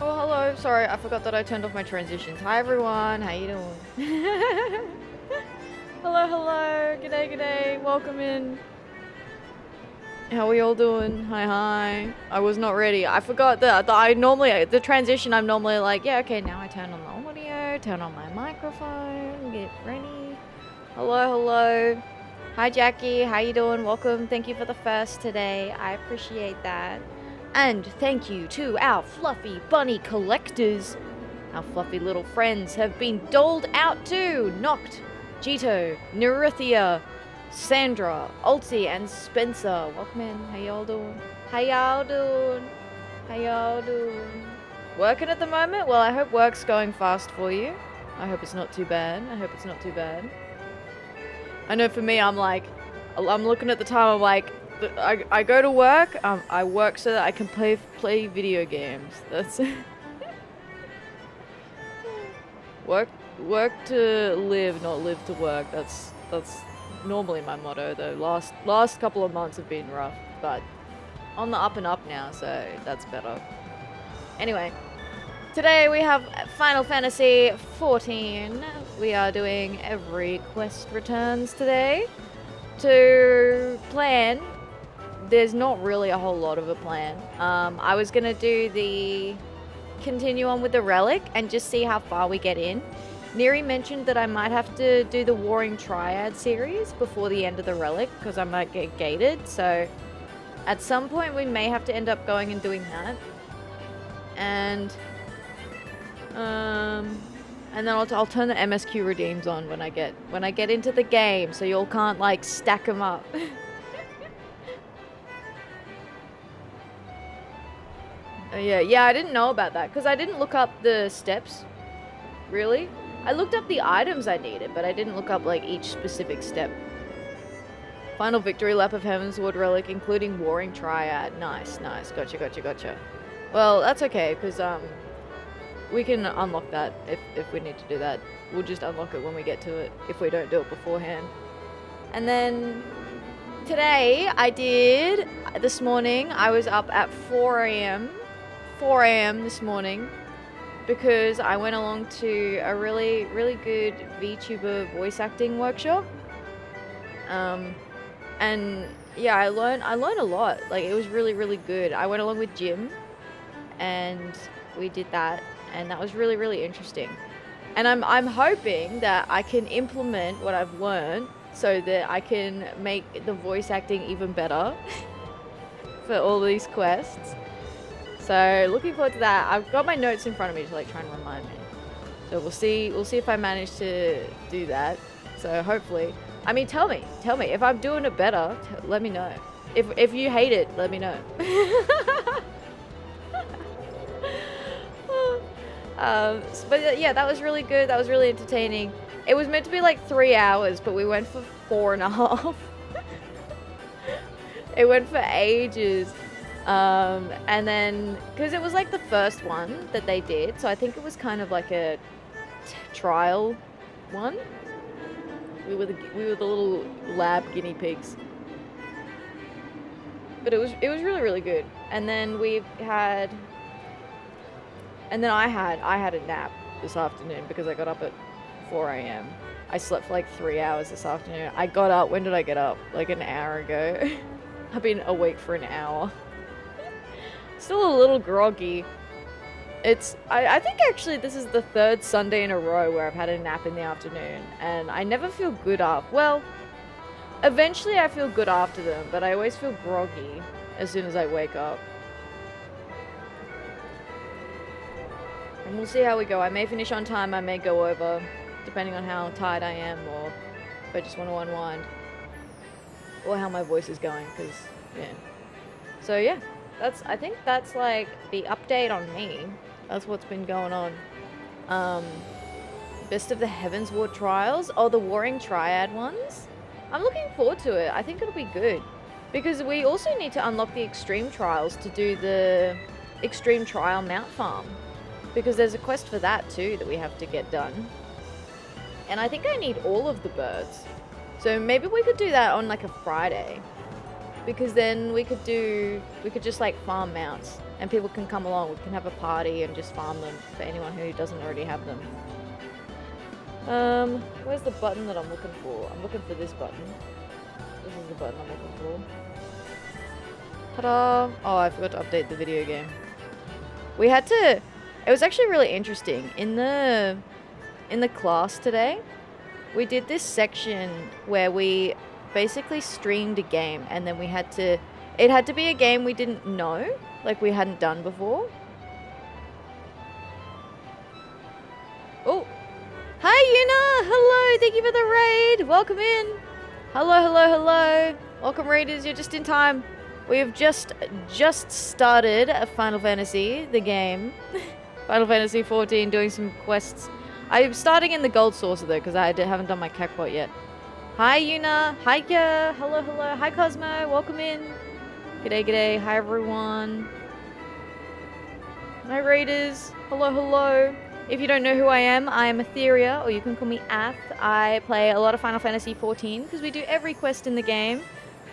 Oh, hello. Sorry, I forgot that I turned off my transitions. Hi, everyone. How you doing? Hello, hello. G'day, g'day. Welcome in. How we all doing? Hi, hi. I was not ready. I forgot that the transition, I'm normally like, yeah, okay, now I turn on the audio, turn on my microphone, get ready. Hello, hello. Hi, Jackie. How you doing? Welcome. Thank you for the first today. I appreciate that. And thank you to our fluffy bunny collectors. Our fluffy little friends have been doled out to Noct, Jito, Nerithia, Sandra, Ulti, and Spencer. Welcome in. How y'all doing? How y'all doing? How y'all doing? Working at the moment? Well, I hope work's going fast for you. I hope it's not too bad. I hope it's not too bad. I know for me, I'm looking at the time, I'm like, I go to work, I work so that I can play video games. That's work to live, not live to work. That's normally my motto, though. Last couple of months have been rough, but on the up and up now, so that's better. Anyway, today we have Final Fantasy XIV. We are doing every quest returns today. To plan, there's not really a whole lot of a plan. I was gonna continue on with the Relic and just see how far we get in. Neri mentioned that I might have to do the Warring Triad series before the end of the Relic because I might get gated. So at some point we may have to end up going and doing that. And then I'll turn the MSQ redeems on when I get into the game, so y'all can't like stack them up. Yeah, I didn't know about that because I didn't look up the steps. Really, I looked up the items I needed, but I didn't look up like each specific step. Final victory lap of Heavensward Relic, including Warring Triad. Nice. Gotcha. Well, that's okay because we can unlock that if we need to do that. We'll just unlock it when we get to it, if we don't do it beforehand. And then today this morning, I was up at 4 a.m. 4 a.m. this morning because I went along to a really, really good VTuber voice acting workshop. And yeah, I learned a lot. Like, it was really, really good. I went along with Jim and we did that. And that was really, really interesting. And I'm hoping that I can implement what I've learned so that I can make the voice acting even better for all these quests. So looking forward to that. I've got my notes in front of me to like try and remind me. So we'll see if I manage to do that. So hopefully, I mean, tell me if I'm doing it better. Let me know. If you hate it, let me know. But yeah, that was really good. That was really entertaining. It was meant to be like 3 hours, but we went for 4.5. It went for ages. And then, because it was like the first one that they did, so I think it was kind of like a trial one. We were the little lab guinea pigs. But it was really, really good. And then I had a nap this afternoon because I got up at 4 a.m. I slept for like 3 hours this afternoon. I got up, when did I get up? Like an hour ago. I've been awake for an hour. Still a little groggy. I think actually this is the 3rd Sunday in a row where I've had a nap in the afternoon. And I never feel good after. Well, eventually I feel good after them, but I always feel groggy as soon as I wake up. And we'll see how we go. I may finish on time, I may go over, depending on how tired I am, or if I just want to unwind. Or how my voice is going, because, yeah. So yeah, I think that's like the update on me. That's what's been going on. Best of the Heavensward Trials, or the Warring Triad ones. I'm looking forward to it. I think it'll be good. Because we also need to unlock the Extreme Trials to do the Extreme Trial Mount Farm. Because there's a quest for that too that we have to get done. And I think I need all of the birds. So maybe we could do that on like a Friday. Because then we could just like farm mounts and people can come along. We can have a party and just farm them for anyone who doesn't already have them. Where's the button that I'm looking for? I'm looking for this button. This is the button I'm looking for. Ta-da! Oh, I forgot to update the video game. We had to... It was actually really interesting. In the class today, we did this section where we basically streamed a game, and then we had to... It had to be a game we didn't know, like we hadn't done before. Oh! Hi, Yuna! Hello! Thank you for the raid! Welcome in! Hello, hello, hello! Welcome, raiders. You're just in time. We have just started a Final Fantasy, the game. Final Fantasy 14, doing some quests. I'm starting in the Gold Saucer, though, because I haven't done my Cacpot yet. Hi, Yuna! Hi, yeah! Hello, hello! Hi, Cosmo! Welcome in! G'day, g'day! Hi, everyone! Hi, raiders! Hello, hello! If you don't know who I am Atheria, or you can call me Ath. I play a lot of Final Fantasy 14 because we do every quest in the game.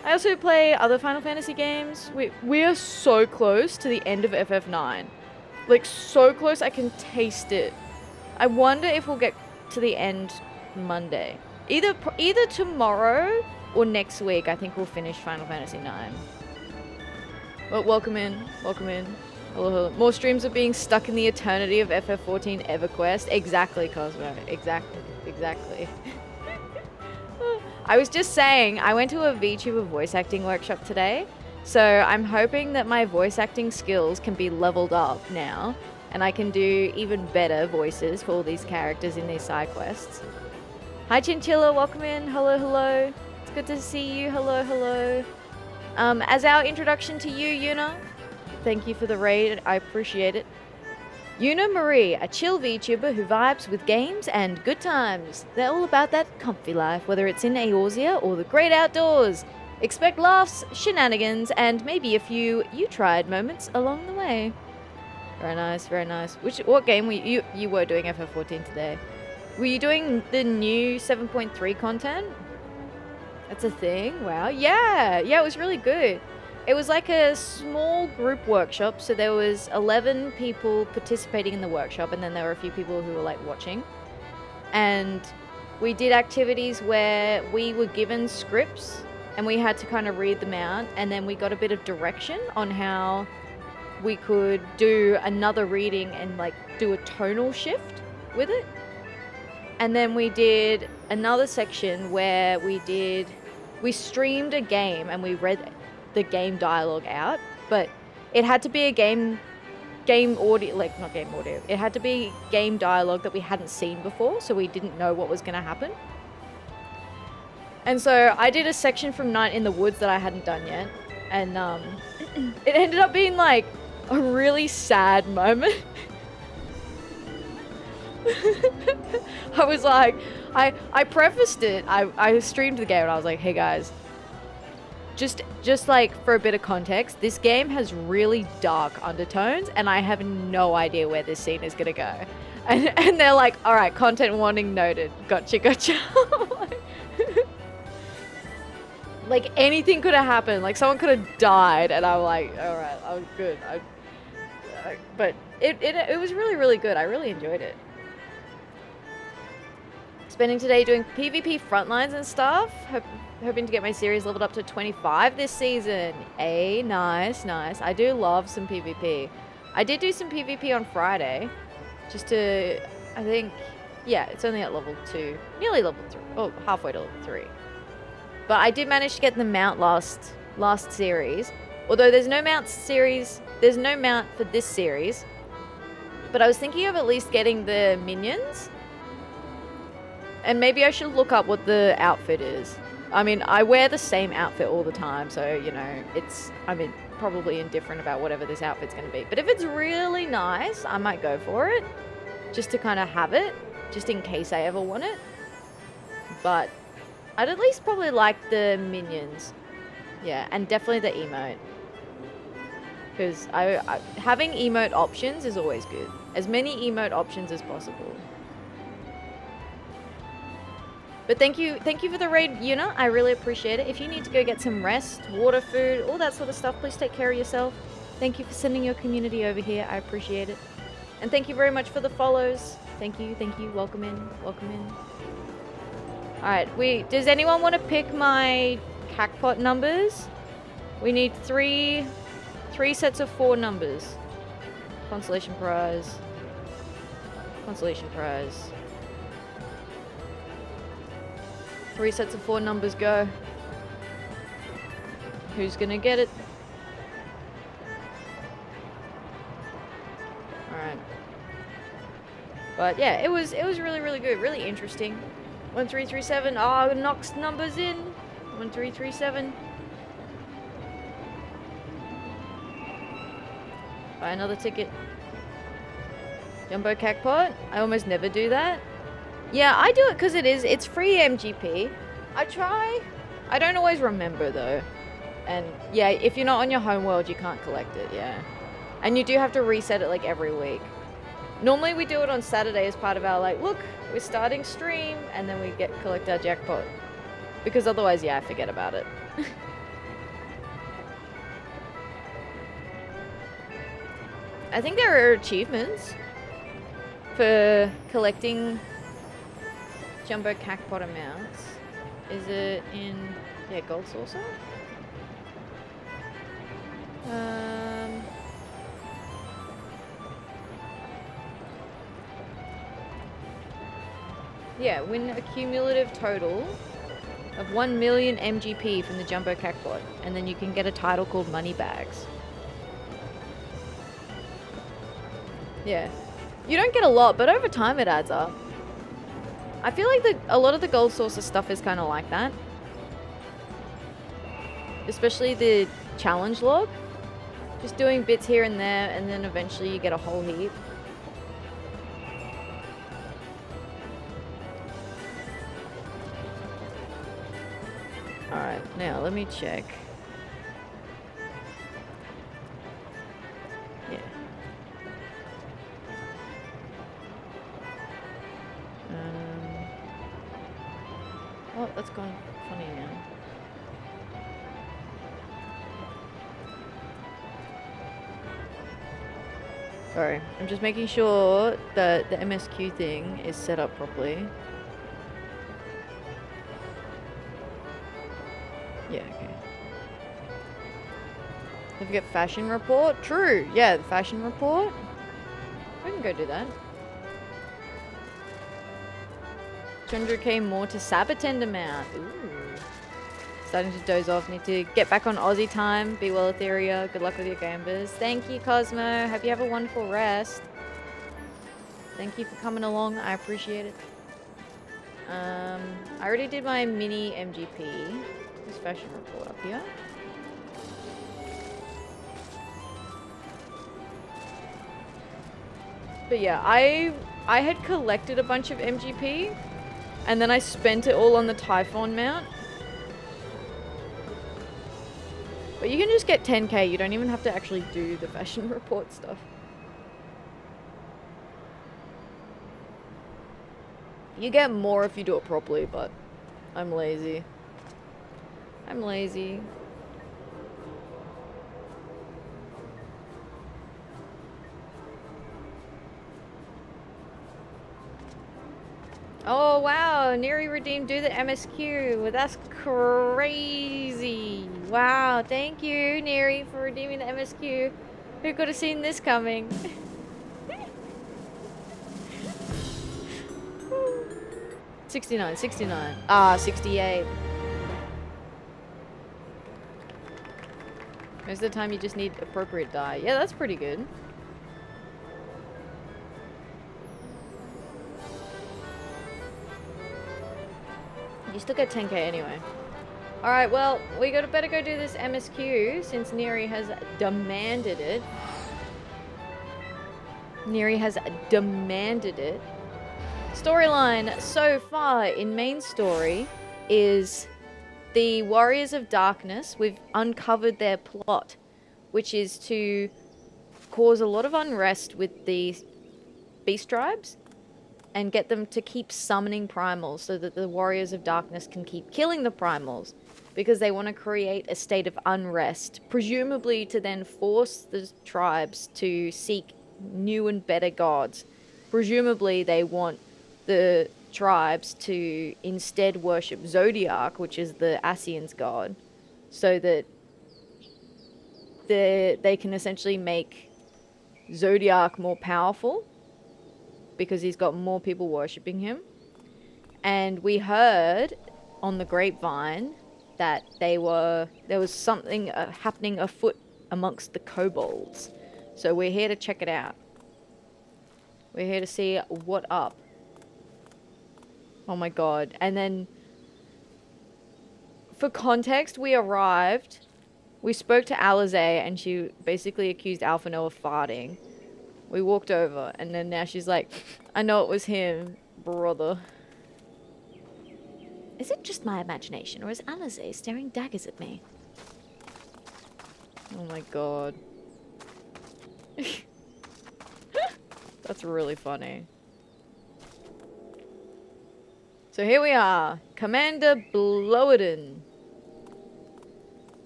I also play other Final Fantasy games. We are so close to the end of FF9. Like, so close I can taste it. I wonder if we'll get to the end Monday. Either tomorrow or next week, I think we'll finish Final Fantasy 9. Well, welcome in. Welcome in. Hello, hello. More streams of being stuck in the eternity of FF14 EverQuest. Exactly, Cosmo. Exactly. Exactly. I was just saying, I went to a VTuber voice acting workshop today, so I'm hoping that my voice acting skills can be leveled up now, and I can do even better voices for all these characters in these side quests. Hi, Chinchilla. Welcome in. Hello, hello. It's good to see you. Hello, hello. As our introduction to you, Yuna, thank you for the raid. I appreciate it. Yuna Marie, a chill VTuber who vibes with games and good times. They're all about that comfy life, whether it's in Eorzea or the great outdoors. Expect laughs, shenanigans, and maybe a few you-tried moments along the way. Very nice, very nice. What game were you were doing FF14 today? Were you doing the new 7.3 content? That's a thing? Wow. Yeah, it was really good. It was like a small group workshop, so there was 11 people participating in the workshop, and then there were a few people who were like watching. And we did activities where we were given scripts and we had to kind of read them out, and then we got a bit of direction on how we could do another reading and like do a tonal shift with it. And then we did another section where we streamed a game and we read the game dialogue out, but it had to be a game audio, like not game audio. It had to be game dialogue that we hadn't seen before, so we didn't know what was going to happen. And so I did a section from Night in the Woods that I hadn't done yet, and it ended up being like a really sad moment. I was like, I prefaced it. I streamed the game and I was like, hey guys, just like for a bit of context, this game has really dark undertones and I have no idea where this scene is gonna go. And they're like, all right, content warning noted. Gotcha. Like anything could have happened. Like someone could have died and I'm like, all right, I'm good. But it was really, really good. I really enjoyed it. Spending today doing PvP frontlines and stuff. Hoping to get my series leveled up to 25 this season. Nice. I do love some PvP. I did do some PvP on Friday. Just to, I think, yeah, it's only at level 2. Nearly level 3. Oh, halfway to level 3. But I did manage to get the mount last series. Although there's no mount for this series. But I was thinking of at least getting the minions. And maybe I should look up what the outfit is. I mean, I wear the same outfit all the time, so, you know, probably indifferent about whatever this outfit's going to be. But if it's really nice, I might go for it. Just to kind of have it, just in case I ever want it. But I'd at least probably like the minions. Yeah, and definitely the emote. Because having emote options is always good. As many emote options as possible. But thank you for the raid, Yuna. I really appreciate it. If you need to go get some rest, water, food, all that sort of stuff, please take care of yourself. Thank you for sending your community over here. I appreciate it. And thank you very much for the follows. Thank you, thank you. Welcome in, welcome in. Alright, does anyone want to pick my Cacpot numbers? We need three sets of 4 numbers. Consolation prize. Consolation prize. 3 sets of 4 numbers, go. Who's gonna get it? Alright. But yeah, it was really, really good. Really interesting. 1337. Oh, knocks numbers in. 1337. Buy another ticket. Jumbo Cacpot. I almost never do that. Yeah, I do it because it's free MGP. I try. I don't always remember though. And yeah, if you're not on your home world, you can't collect it, yeah. And you do have to reset it like every week. Normally we do it on Saturday as part of our like, look, we're starting stream, and then we collect our jackpot. Because otherwise, yeah, I forget about it. I think there are achievements for collecting jumbo Cacpot amounts. Is it in, yeah, Gold Saucer? Yeah, win a cumulative total of 1 million MGP from the Jumbo Cacpot, and then you can get a title called Money Bags. Yeah. You don't get a lot, but over time it adds up. I feel like a lot of the Gold Saucer stuff is kind of like that. Especially the challenge log. Just doing bits here and there, and then eventually you get a whole heap. Alright, now let me check. Yeah. Oh, that's gone funny now. Sorry, I'm just making sure that the MSQ thing is set up properly. Yeah, okay. Don't forget fashion report. True, yeah, the fashion report. We can go do that. 200k more to Sabatend amount. Ooh. Starting to doze off. Need to get back on Aussie time. Be well, Atheria. Good luck with your gambers. Thank you, Cosmo. Hope you have a wonderful rest. Thank you for coming along. I appreciate it. I already did my mini MGP. This fashion report up here. But yeah, I had collected a bunch of MGP, and then I spent it all on the Typhon mount. But you can just get 10k, you don't even have to actually do the fashion report stuff. You get more if you do it properly, but I'm lazy. I'm lazy. Oh wow, Neri redeemed do the MSQ. Well, that's crazy. Wow, thank you, Neri, for redeeming the MSQ. Who could have seen this coming? 69, 69. Ah, 68. Most of the time you just need appropriate dye. Yeah, that's pretty good. You still get 10k anyway. Alright, well, we better go do this MSQ since Neri has demanded it. Neri has demanded it. Storyline so far in main story is the Warriors of Darkness. We've uncovered their plot, which is to cause a lot of unrest with the beast tribes and get them to keep summoning primals so that the Warriors of Darkness can keep killing the primals. because they want to create a state of unrest, presumably to then force the tribes to seek new and better gods. Presumably they want the tribes to instead worship Zodiac, which is the Asians' god, so that they can essentially make Zodiac more powerful because he's got more people worshipping him. And we heard on the grapevine that there was something happening afoot amongst the kobolds. So we're here to check it out. We're here to see what up. Oh my god. And then, for context, we arrived. We spoke to Alize, and she basically accused Alphino of farting. We walked over, and then now she's like, I know it was him, brother. Is it just my imagination, or is Alize staring daggers at me? Oh my god. That's really funny. So here we are. Commander Blowerden.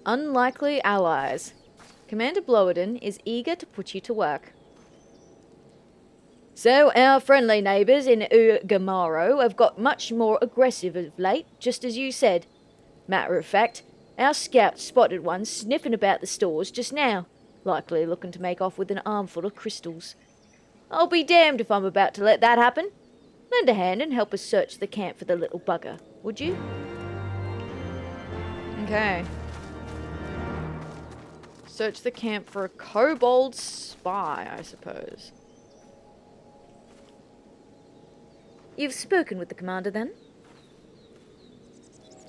Unlikely allies. Commander Blowerden is eager to put you to work. So, our friendly neighbours in Ugamaro have got much more aggressive of late, just as you said. Matter of fact, our scouts spotted one sniffing about the stores just now, likely looking to make off with an armful of crystals. I'll be damned if I'm about to let that happen. Lend a hand and help us search the camp for the little bugger, would you? Okay. Search the camp for a kobold spy, I suppose. You've spoken with the commander, then?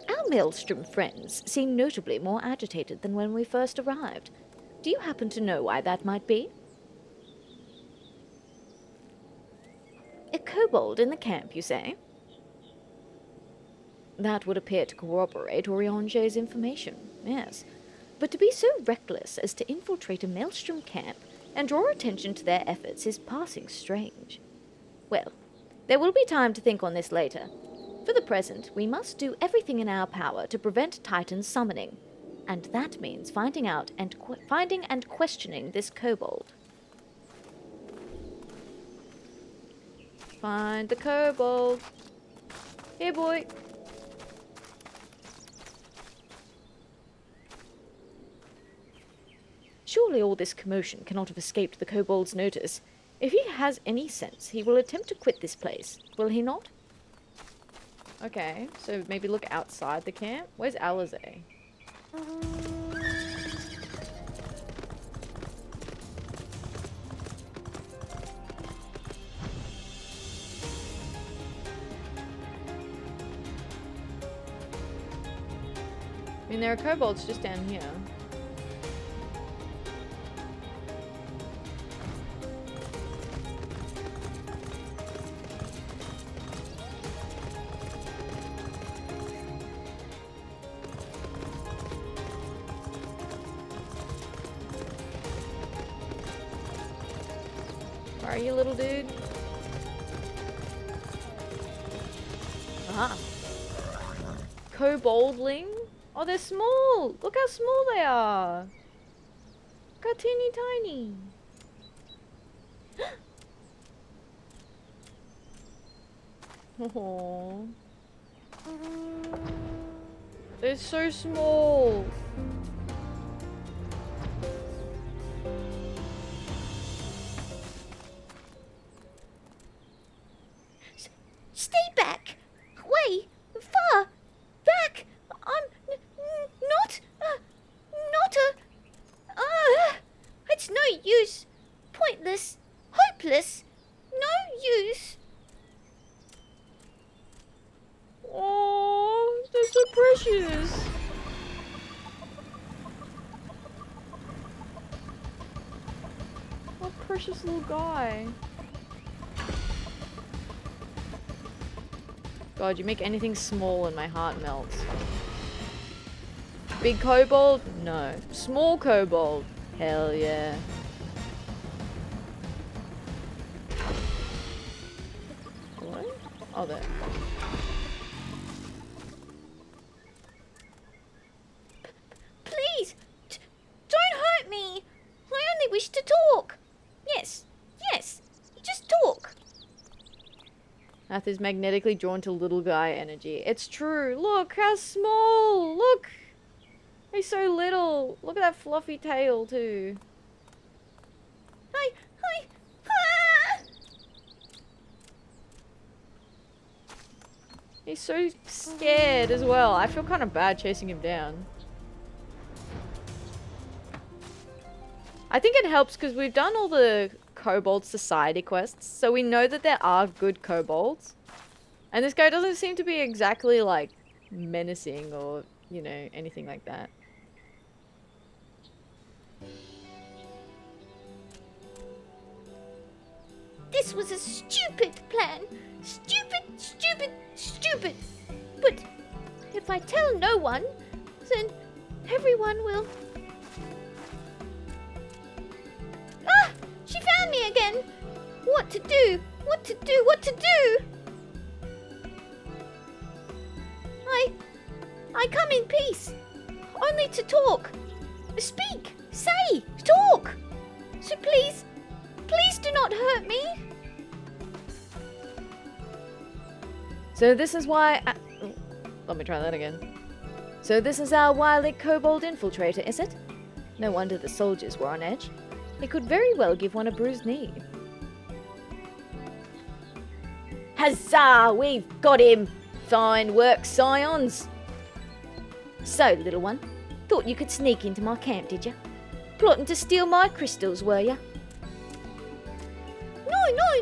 Our Maelstrom friends seem notably more agitated than when we first arrived. Do you happen to know why that might be? A kobold in the camp, you say? That would appear to corroborate Orionge's information, yes. But to be so reckless as to infiltrate a Maelstrom camp and draw attention to their efforts is passing strange. Well, there will be time to think on this later. For the present, we must do everything in our power to prevent Titan's summoning, and that means finding and questioning this kobold. Find the kobold. Here, boy. Surely all this commotion cannot have escaped the kobold's notice. If he has any sense, he will attempt to quit this place, will he not? Okay, so maybe look outside the camp. Where's Alize? I mean, there are kobolds just down here. Where are you, little dude? Ah. Koboldling? Oh, they're small! Look how small they are! Look how teeny tiny! Oh, they're so small! Stay back! Way! Far! Back! I'm not a... it's no use. Pointless. Hopeless. No use. Oh, they're so precious. What precious little guy. God, you make anything small and my heart melts. Big kobold? No. Small kobold? Hell yeah. What? Oh, there. Ath is magnetically drawn to little guy energy. It's true. Look how small. Look. He's so little. Look at that fluffy tail too. Hi. Hi. Ah! He's so scared as well. I feel kind of bad chasing him down. I think it helps because we've done all the Kobold Society quests, so we know that there are good kobolds. And this guy doesn't seem to be exactly, like, menacing or, you know, anything like that. This was a stupid plan. Stupid, stupid, stupid. But if I tell no one, then everyone will... Ah! She found me again! What to do? What to do? What to do? I come in peace. Only to talk. Speak! Say! Talk! So please, please do not hurt me. So this is why... Let me try that again. So this is our wily kobold infiltrator, is it? No wonder the soldiers were on edge. They could very well give one a bruised knee. Huzzah! We've got him! Fine work, Scions! So, little one, thought you could sneak into my camp, did you? Plotting to steal my crystals, were you?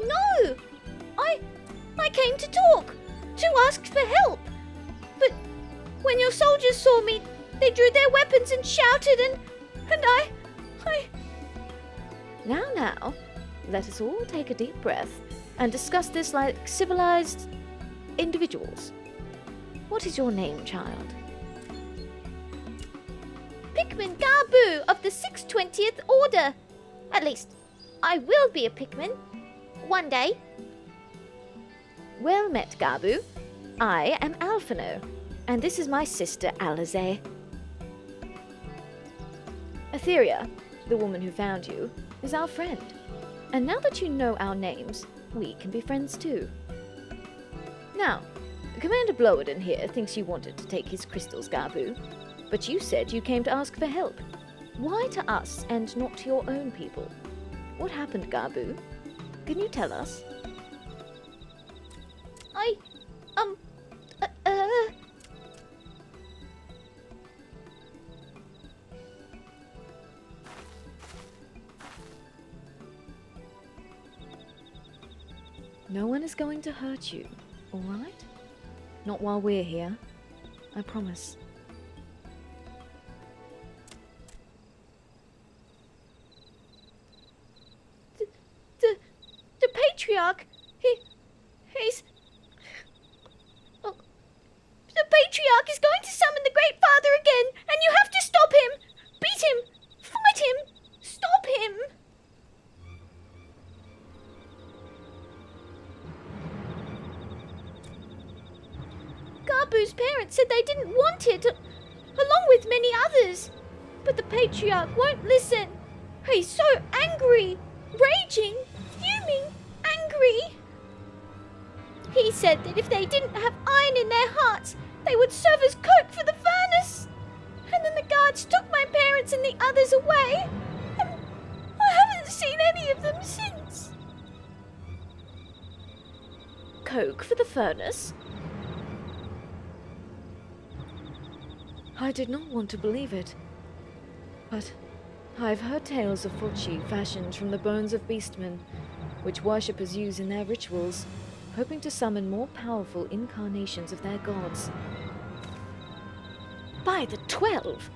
No! I came to talk, to ask for help. But when your soldiers saw me, they drew their weapons and shouted and I... Now, let us all take a deep breath and discuss this like civilized individuals. What is your name, child? Pikmin Garbu of the 620th Order. At least, I will be a Pikmin. One day. Well met, Garbu. I am Alphino, and this is my sister, Alizé. Atheria, the woman who found you, is our friend. And now that you know our names, we can be friends too. Now, Commander Blowerden here thinks you wanted to take his crystals, Garbu, but you said you came to ask for help. Why to us and not to your own people? What happened, Garbu? Can you tell us? No one is going to hurt you, all right? Not while we're here. I promise. The Patriarch, he's... Oh, the Patriarch is going to summon the Great Father again, and you have to stop him! Beat him! Fight him! Stop him! Garbu's parents said they didn't want it, along with many others. But the Patriarch won't listen. He's so angry, raging, fuming, angry. He said that if they didn't have iron in their hearts, they would serve as coke for the furnace. And then the guards took my parents and the others away. And I haven't seen any of them since. Coke for the furnace? I did not want to believe it, but I've heard tales of Fochi fashioned from the bones of beastmen, which worshippers use in their rituals, hoping to summon more powerful incarnations of their gods. By the 12!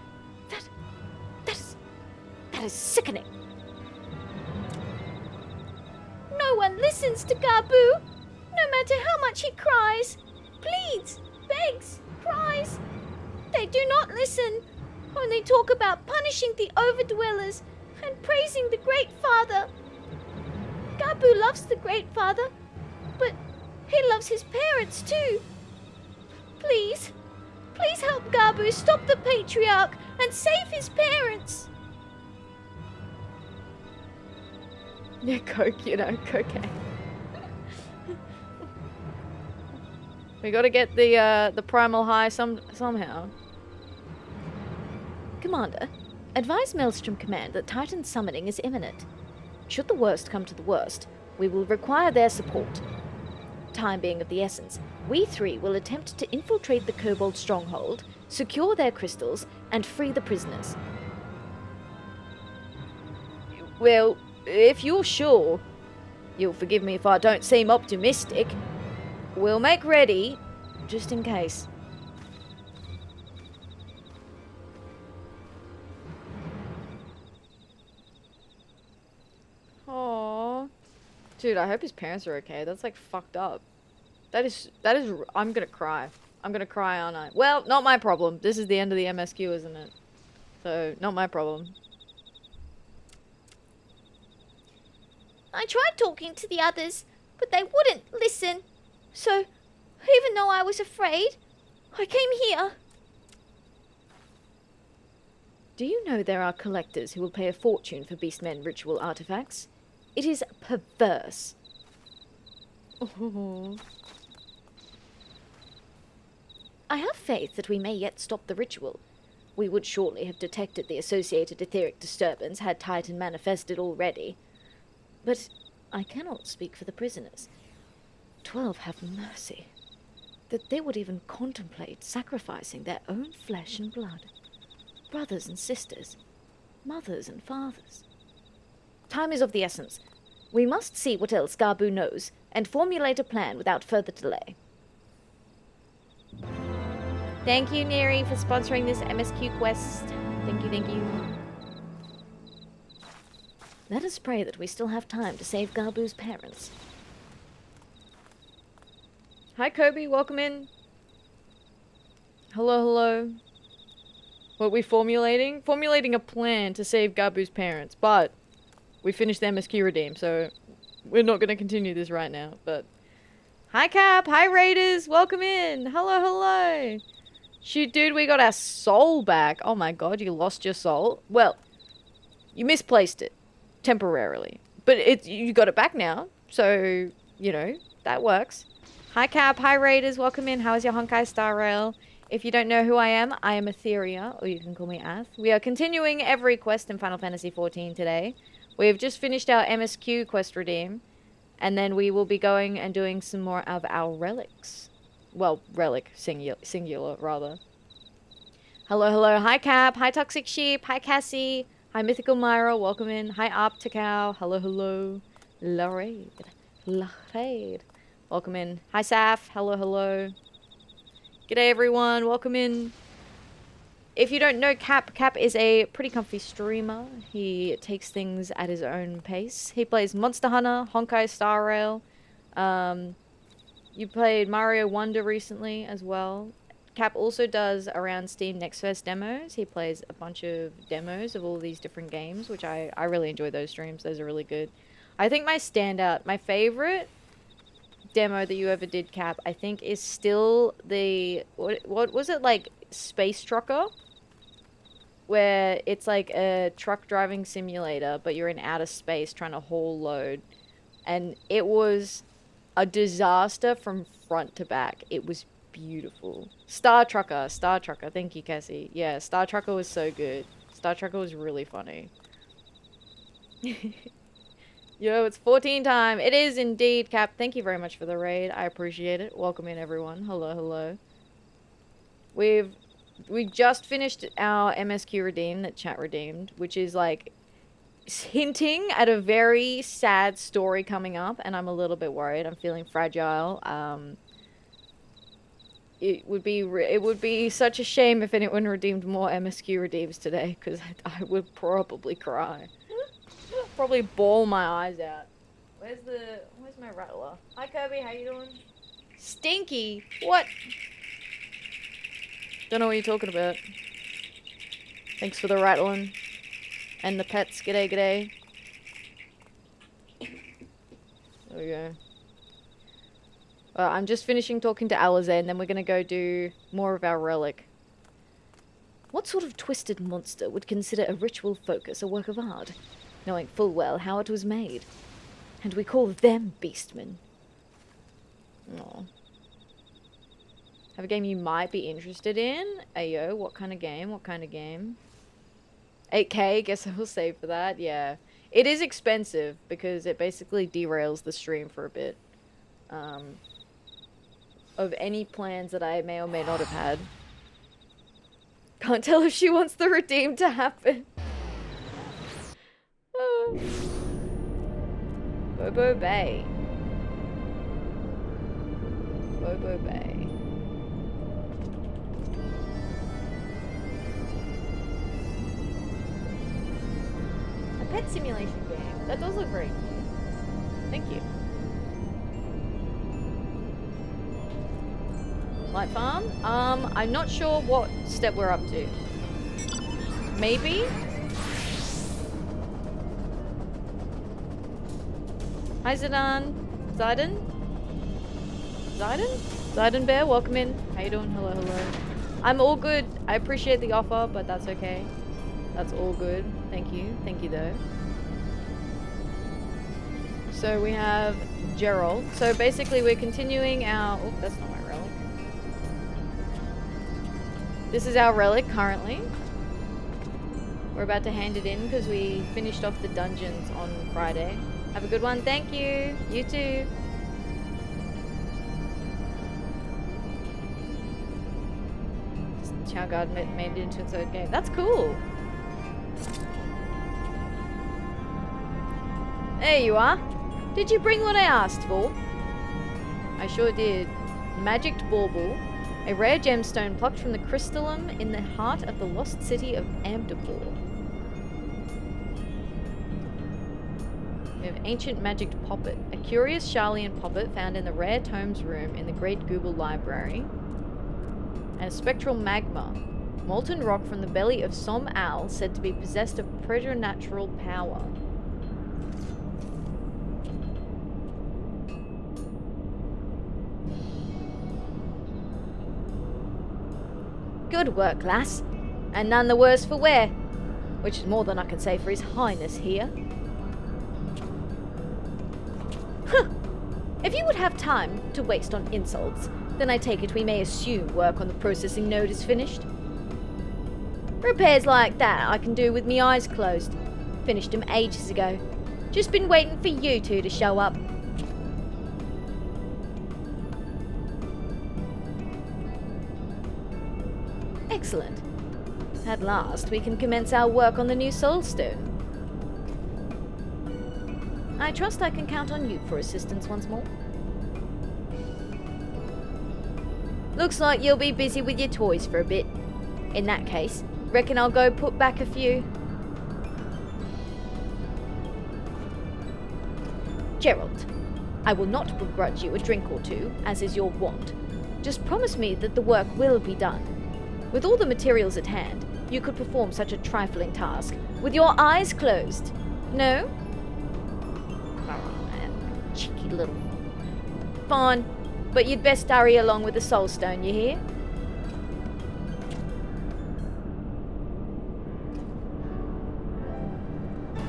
That is sickening! No one listens to Garbu, no matter how much he cries, pleads, begs, cries. They do not listen, only talk about punishing the overdwellers and praising the Great Father. Garbu loves the Great Father, but he loves his parents too. Please help Garbu stop the Patriarch and save his parents. Yeah, coke, you know, cocaine. We gotta get the primal high somehow. Commander, advise Maelstrom Command that Titan summoning is imminent. Should the worst come to the worst, we will require their support. Time being of the essence, we three will attempt to infiltrate the Kobold stronghold, secure their crystals, and free the prisoners. Well, if you're sure, you'll forgive me if I don't seem optimistic. We'll make ready, just in case. Aww. Dude, I hope his parents are okay. That's like fucked up. That is, I'm gonna cry. I'm gonna cry, aren't I? Well, not my problem. This is the end of the MSQ, isn't it? So, not my problem. I tried talking to the others, but they wouldn't listen. So, even though I was afraid, I came here. Do you know there are collectors who will pay a fortune for Beastmen ritual artifacts? It is perverse. Oh. I have faith that we may yet stop the ritual. We would surely have detected the associated etheric disturbance had Titan manifested already. But I cannot speak for the prisoners. 12 have mercy. That they would even contemplate sacrificing their own flesh and blood. Brothers and sisters. Mothers and fathers. Time is of the essence. We must see what else Gabu knows, and formulate a plan without further delay. Thank you, Neri, for sponsoring this MSQ quest. Thank you, thank you. Let us pray that we still have time to save Gabu's parents. Hi, Kobe. Welcome in. Hello, hello. What are we formulating? Formulating a plan to save Gabu's parents, but we finished the MSQ redeem, so we're not going to continue this right now, but... Hi, Cap. Hi, Raiders. Welcome in. Hello, hello. Shoot, dude, we got our soul back. Oh my god, you lost your soul? Well, you misplaced it. Temporarily. But you got it back now, so, you know, that works. Hi, Cap. Hi, Raiders. Welcome in. How is your Honkai Star Rail? If you don't know who I am Atheria, or you can call me Ath. We are continuing every quest in Final Fantasy XIV today. We have just finished our MSQ quest redeem, and then we will be going and doing some more of our relics. Well, relic, singular, rather. Hello, hello. Hi, Cap. Hi, Toxic Sheep. Hi, Cassie. Hi, Mythical Myra. Welcome in. Hi, Opticow. Hello, hello. Laraid. Laraid. Welcome in. Hi, Saf. Hello, hello. G'day, everyone. Welcome in. If you don't know Cap is a pretty comfy streamer. He takes things at his own pace. He plays Monster Hunter, Honkai Star Rail. You played Mario Wonder recently as well. Cap also does around Steam Next Fest demos. He plays a bunch of demos of all these different games, which I really enjoy those streams. Those are really good. I think my standout, my favorite demo that you ever did, Cap, I think is still the, what was it, like Space Trucker? Where it's like a truck driving simulator, but you're in outer space trying to haul load. And it was a disaster from front to back. It was beautiful. Star Trucker. Thank you, Cassie. Yeah, Star Trucker was so good. Star Trucker was really funny. Yo, it's 14 time. It is indeed, Cap. Thank you very much for the raid. I appreciate it. Welcome in, everyone. Hello, hello. We just finished our MSQ redeem that chat redeemed, which is like hinting at a very sad story coming up, and I'm a little bit worried. I'm feeling fragile. It would be such a shame if anyone redeemed more MSQ redeems today, because I would probably cry. Probably bawl my eyes out. Where's my rattler? Hi, Kirby. How you doing? Stinky. What? Don't know what you're talking about. Thanks for the rattling. And the pets. G'day, g'day. There we go. I'm just finishing talking to Alize, and then we're gonna go do more of our relic. What sort of twisted monster would consider a ritual focus a work of art, knowing full well how it was made? And we call them beastmen. Aw. Have a game you might be interested in. Ayo, what kind of game? What kind of game? 8K, guess I will save for that. Yeah. It is expensive because it basically derails the stream for a bit. Of any plans that I may or may not have had. Can't tell if she wants the redeem to happen. Bobo Bay. Bobo Bay. A pet simulation game. That does look very cute. Thank you. Light farm? I'm not sure what step we're up to. Maybe? Hi Zidane. Zidane? Zidane? Zidane Bear, welcome in. How you doing? Hello, hello. I'm all good. I appreciate the offer, but that's okay. That's all good. Thank you. Thank you though. So we have Gerald. So basically we're continuing our... Oh, that's not my relic. This is our relic currently. We're about to hand it in because we finished off the dungeons on Friday. Have a good one. Thank you. You too. Chow Guard made it into its own game. That's cool. There you are. Did you bring what I asked for? I sure did. Magicked bauble. A rare gemstone plucked from the crystallum in the heart of the lost city of Amdapur. We have ancient magicked poppet, a curious Charlian poppet found in the rare tomes room in the Great Google Library, and a spectral magma, molten rock from the belly of Som Al, said to be possessed of preternatural power. Good work, lass. And none the worse for wear. Which is more than I can say for His Highness here. Huh. If you would have time to waste on insults, then I take it we may assume work on the processing node is finished. Repairs like that I can do with me eyes closed. Finished them ages ago. Just been waiting for you two to show up. Excellent. At last, we can commence our work on the new Soul Stone. I trust I can count on you for assistance once more. Looks like you'll be busy with your toys for a bit. In that case, reckon I'll go put back a few. Gerald, I will not begrudge you a drink or two, as is your wont. Just promise me that the work will be done. With all the materials at hand, you could perform such a trifling task with your eyes closed. No? Oh, cheeky little... Fine, but you'd best hurry along with the Soul Stone, you hear?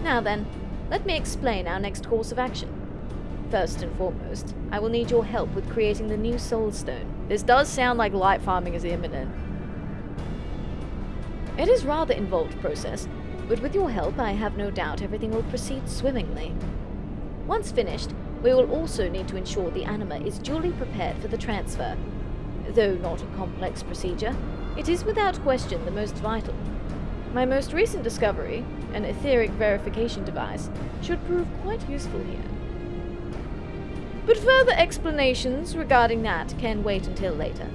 Now then, let me explain our next course of action. First and foremost, I will need your help with creating the new Soul Stone. This does sound like light farming is imminent. It is a rather involved process, but with your help I have no doubt everything will proceed swimmingly. Once finished, we will also need to ensure the Anima is duly prepared for the transfer. Though not a complex procedure, it is without question the most vital. My most recent discovery, an etheric verification device, should prove quite useful here. But further explanations regarding that can wait until later.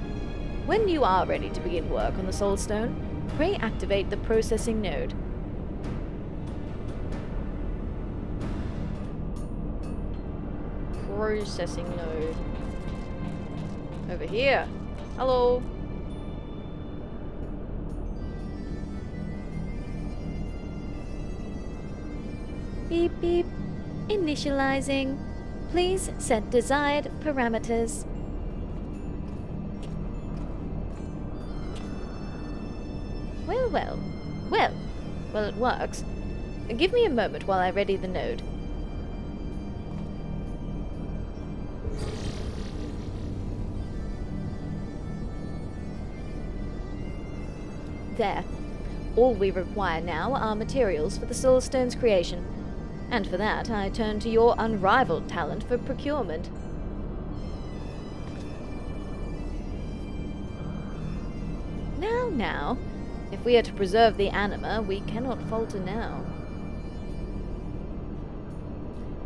When you are ready to begin work on the Soul Stone, pray activate the processing node. Processing node. Over here. Hello. Beep beep. Initializing. Please set desired parameters. Well, it works. Give me a moment while I ready the node. There. All we require now are materials for the Soul Stone's creation. And for that, I turn to your unrivaled talent for procurement. Now, if we are to preserve the Anima, we cannot falter now.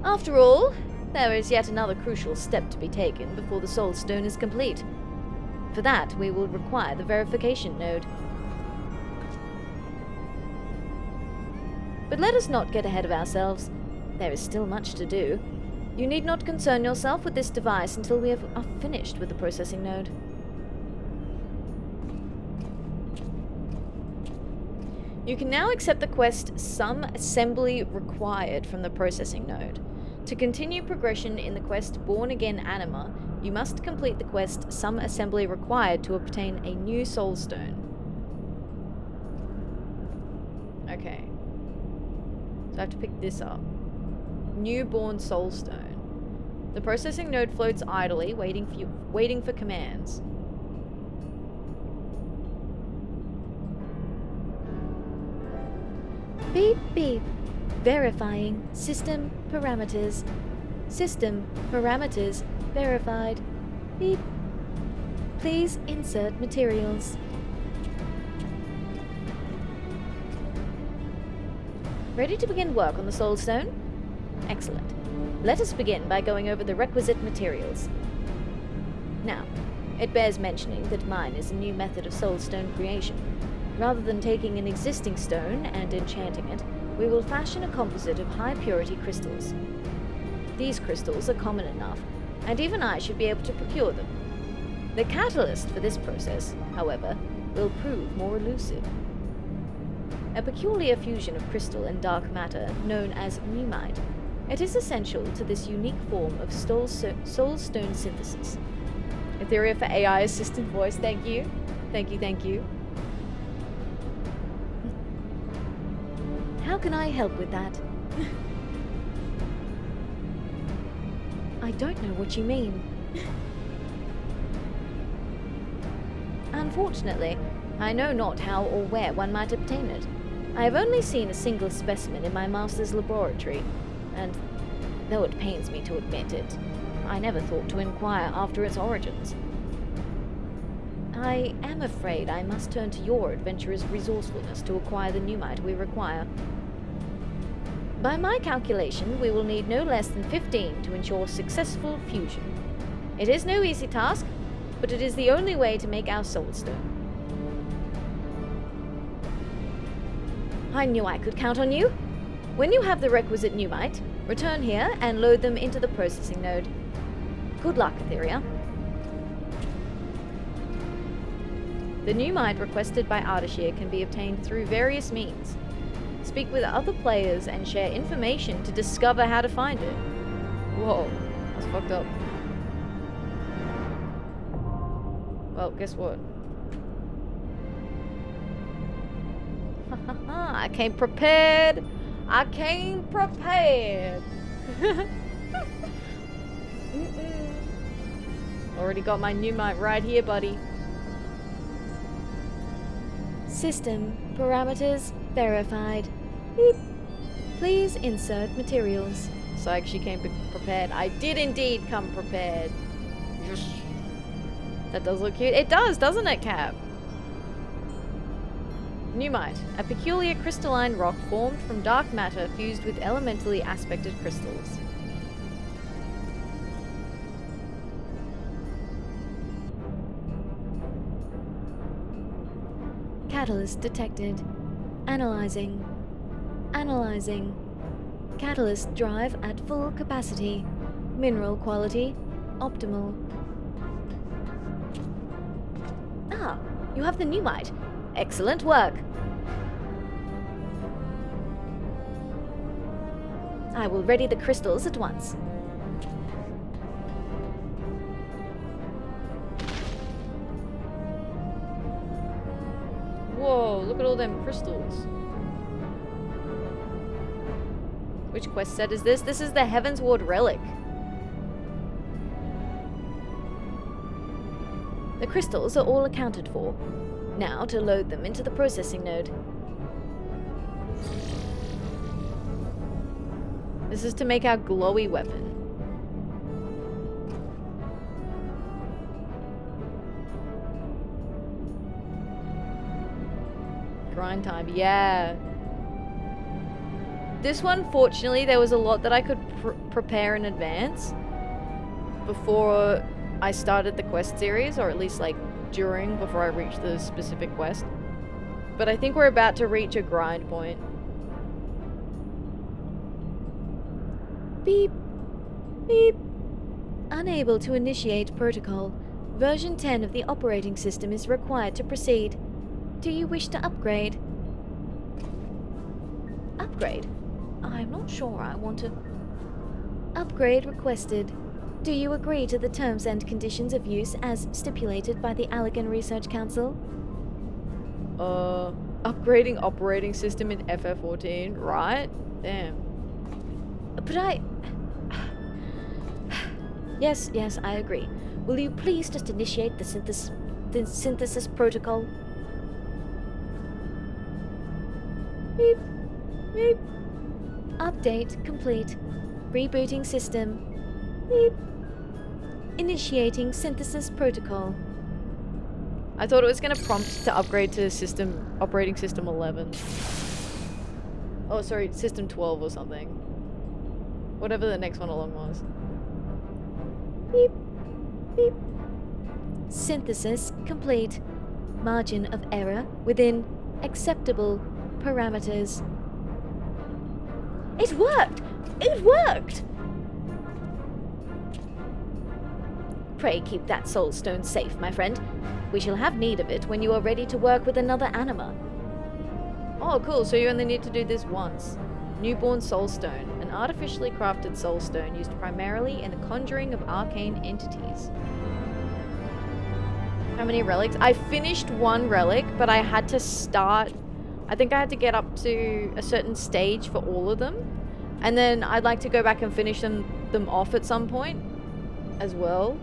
After all, there is yet another crucial step to be taken before the Soul Stone is complete. For that, we will require the verification node. But let us not get ahead of ourselves. There is still much to do. You need not concern yourself with this device until we are finished with the processing node. You can now accept the quest Some Assembly Required from the processing node. To continue progression in the quest Born Again Anima, you must complete the quest Some Assembly Required to obtain a new Soul Stone. Okay. So I have to pick this up. Newborn Soul Stone. The processing node floats idly, waiting for commands. Beep beep. Verifying system parameters. System parameters verified. Beep. Please insert materials. Ready to begin work on the Soul Stone? Excellent. Let us begin by going over the requisite materials. Now, it bears mentioning that mine is a new method of Soul Stone creation. Rather than taking an existing stone and enchanting it, we will fashion a composite of high-purity crystals. These crystals are common enough, and even I should be able to procure them. The catalyst for this process, however, will prove more elusive. A peculiar fusion of crystal and dark matter known as pneumite. It is essential to this unique form of soul stone synthesis. Atheria for AI assistant voice, thank you. Thank you, thank you. How can I help with that? I don't know what you mean. Unfortunately, I know not how or where one might obtain it. I have only seen a single specimen in my master's laboratory, and though it pains me to admit it, I never thought to inquire after its origins. I am afraid I must turn to your adventurer's resourcefulness to acquire the pneumite we require. By my calculation, we will need no less than 15 to ensure successful fusion. It is no easy task, but it is the only way to make our Soul Stone. I knew I could count on you. When you have the requisite pneumite, return here and load them into the processing node. Good luck, Atheria. The pneumite requested by Ardashir can be obtained through various means. Speak with other players and share information to discover how to find it. Whoa, that's fucked up. Well, guess what? I came prepared. I came prepared. Already got my pneumite right here, buddy. System parameters verified. Beep. Please insert materials. So I actually came prepared. I did indeed come prepared. That does look cute. It does, doesn't it, Cap? Pneumite, a peculiar crystalline rock formed from dark matter fused with elementally aspected crystals. Catalyst detected. Analyzing. Analyzing. Catalyst drive at full capacity. Mineral quality optimal. Ah, you have the pneumite. Excellent work. I will ready the crystals at once. Whoa, look at all them crystals. Which quest set is this? This is the Heavensward Relic. The crystals are all accounted for. Now to load them into the processing node. This is to make our glowy weapon. Grind time, yeah. This one, fortunately, there was a lot that I could prepare in advance before I started the quest series, or at least like before I reached the specific quest. But I think we're about to reach a grind point. Beep. Beep. Unable to initiate protocol. Version 10 of the operating system is required to proceed. Do you wish to upgrade? Upgrade? I'm not sure I want to... Upgrade requested. Do you agree to the terms and conditions of use as stipulated by the Allegan Research Council? Upgrading operating system in FF14, right? Damn. But I... Yes, I agree. Will you please just initiate the synthesis protocol? Beep. Beep. Update complete. Rebooting system. Beep. Initiating synthesis protocol. I thought it was going to prompt to upgrade to operating system 11. Oh, sorry, system 12 or something. Whatever the next one along was. Beep. Beep. Synthesis complete. Margin of error within acceptable parameters. It worked! It worked! Pray keep that soul stone safe, my friend. We shall have need of it when you are ready to work with another Anima. Oh, cool. So you only need to do this once. Newborn soul stone. An artificially crafted soul stone used primarily in the conjuring of arcane entities. How many relics? I finished one relic, but I had to start... I think I had to get up to a certain stage for all of them. And then I'd like to go back and finish them off at some point as well.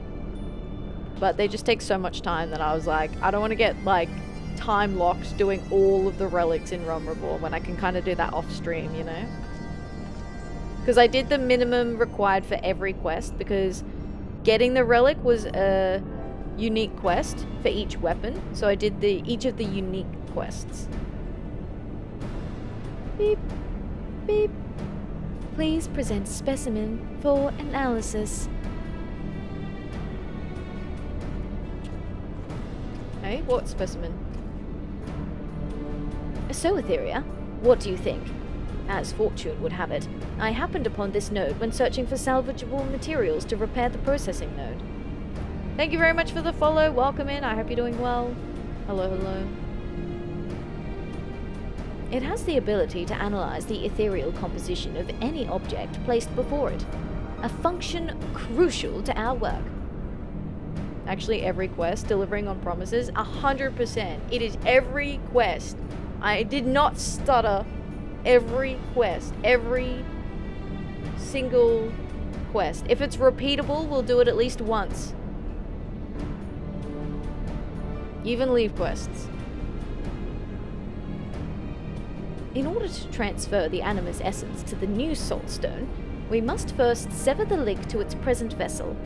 But they just take so much time that I was like, I don't want to get like time locked doing all of the relics in Realm Reborn when I can kind of do that off stream, you know? Because I did the minimum required for every quest, because getting the relic was a unique quest for each weapon. So I did each of the unique quests. Beep. Beep. Please present specimen for analysis. Hey, what specimen? So, Atheria, what do you think? As fortune would have it, I happened upon this node when searching for salvageable materials to repair the processing node. Thank you very much for the follow. Welcome in. I hope you're doing well. Hello, hello. It has the ability to analyze the ethereal composition of any object placed before it, a function crucial to our work. Actually, every quest, delivering on promises, 100%. It is every quest. I did not stutter. Every quest, every single quest. If it's repeatable, we'll do it at least once. Even leave quests. In order to transfer the Anima's essence to the new Soul Stone, we must first sever the link to its present vessel.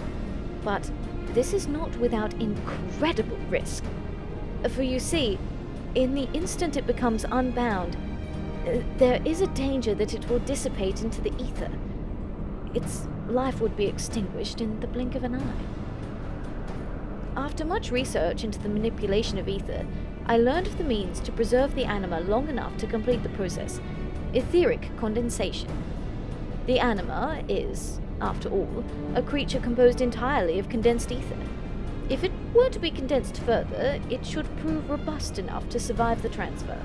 But this is not without incredible risk. For you see, in the instant it becomes unbound, there is a danger that it will dissipate into the ether. Its life would be extinguished in the blink of an eye. After much research into the manipulation of ether, I learned of the means to preserve the Anima long enough to complete the process: etheric condensation. The Anima is, after all, a creature composed entirely of condensed ether. If it were to be condensed further, it should prove robust enough to survive the transfer.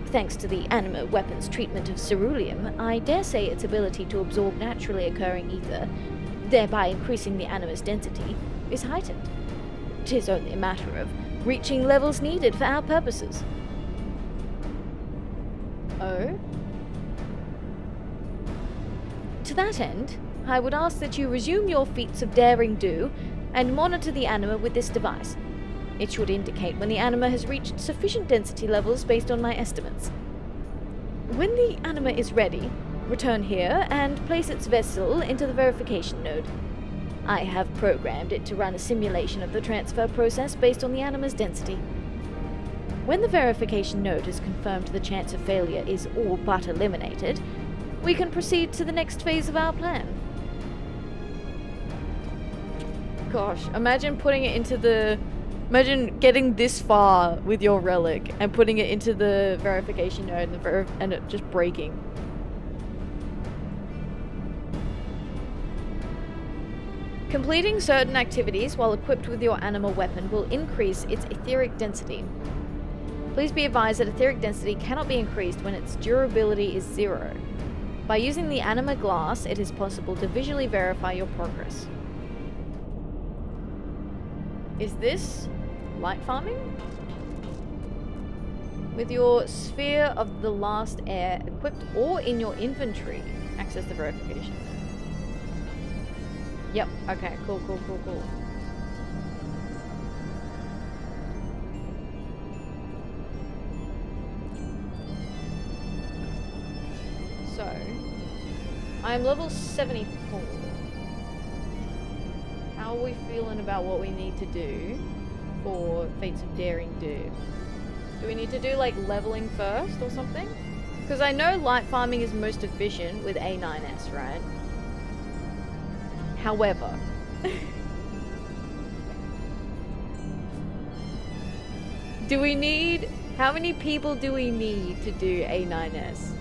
Thanks to the Anima weapon's treatment of ceruleum, I dare say its ability to absorb naturally occurring ether, thereby increasing the Anima's density, is heightened. 'Tis only a matter of reaching levels needed for our purposes. Oh? To that end, I would ask that you resume your feats of daring do and monitor the Anima with this device. It should indicate when the anima has reached sufficient density levels based on my estimates. When the anima is ready, return here and place its vessel into the verification node. I have programmed it to run a simulation of the transfer process based on the anima's density. When the verification node has confirmed the chance of failure is all but eliminated, we can proceed to the next phase of our plan. Gosh, imagine putting it into the... Imagine getting this far with your relic and putting it into the verification node and it just breaking. Completing certain activities while equipped with your anima weapon will increase its etheric density. Please be advised that etheric density cannot be increased when its durability is 0. By using the anima glass, it is possible to visually verify your progress. Is this light farming? With your sphere of the last air equipped or in your inventory, access the verification. Yep, okay, cool. So, I'm level 74. How are we feeling about what we need to do for Fates of Daring Do? Do we need to do like leveling first or something? Because I know light farming is most efficient with A9S, right? However, do we need... How many people do we need to do A9S?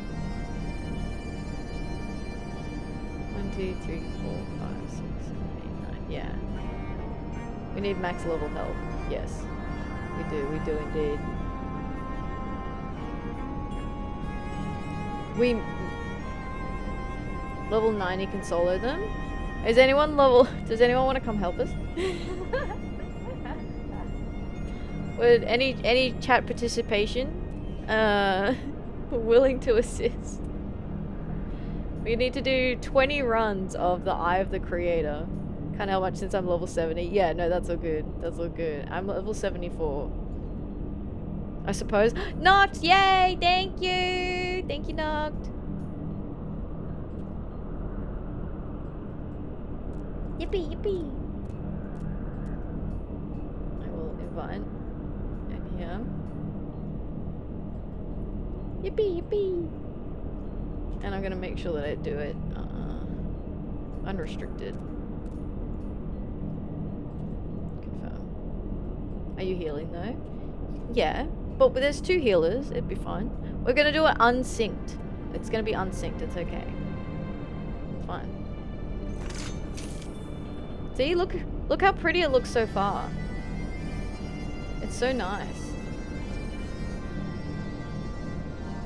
1, 2, 3, 4, 5, 6, 7, 8, 9. Yeah. We need max level health. Yes. We do indeed. Level 90 can solo them? Is anyone level... Does anyone want to come help us? Would any chat participation? Willing to assist. We need to do 20 runs of the Eye of the Creator. Can't help much since I'm level 70. Yeah, no, that's all good. That's all good. I'm level 74. I suppose. Noct! Yay! Thank you! Thank you, Noct. Yippee, yippee. I will invite in here. Yippee, yippee. And I'm gonna make sure that I do it unrestricted. Confirm. Are you healing though? Yeah, but there's 2 healers. It'd be fine. We're gonna do it unsynced. It's gonna be unsynced. It's okay. It's fine. See, look how pretty it looks so far. It's so nice.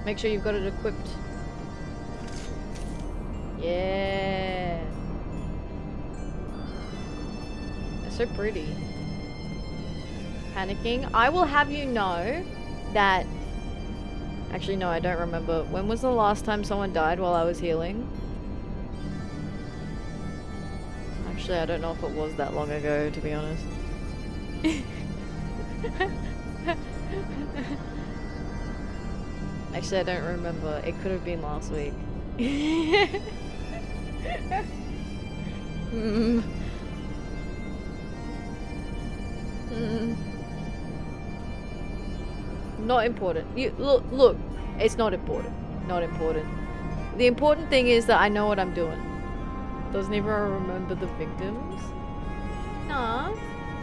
Make sure you've got it equipped. Yeah. It's so pretty. Panicking. I will have you know that... Actually, no, I don't remember. When was the last time someone died while I was healing? Actually, I don't know if it was that long ago, to be honest. Actually, I don't remember. It could have been last week. Not important. Look, it's not important. Not important. The important thing is that I know what I'm doing. Doesn't even remember the victims. Nah,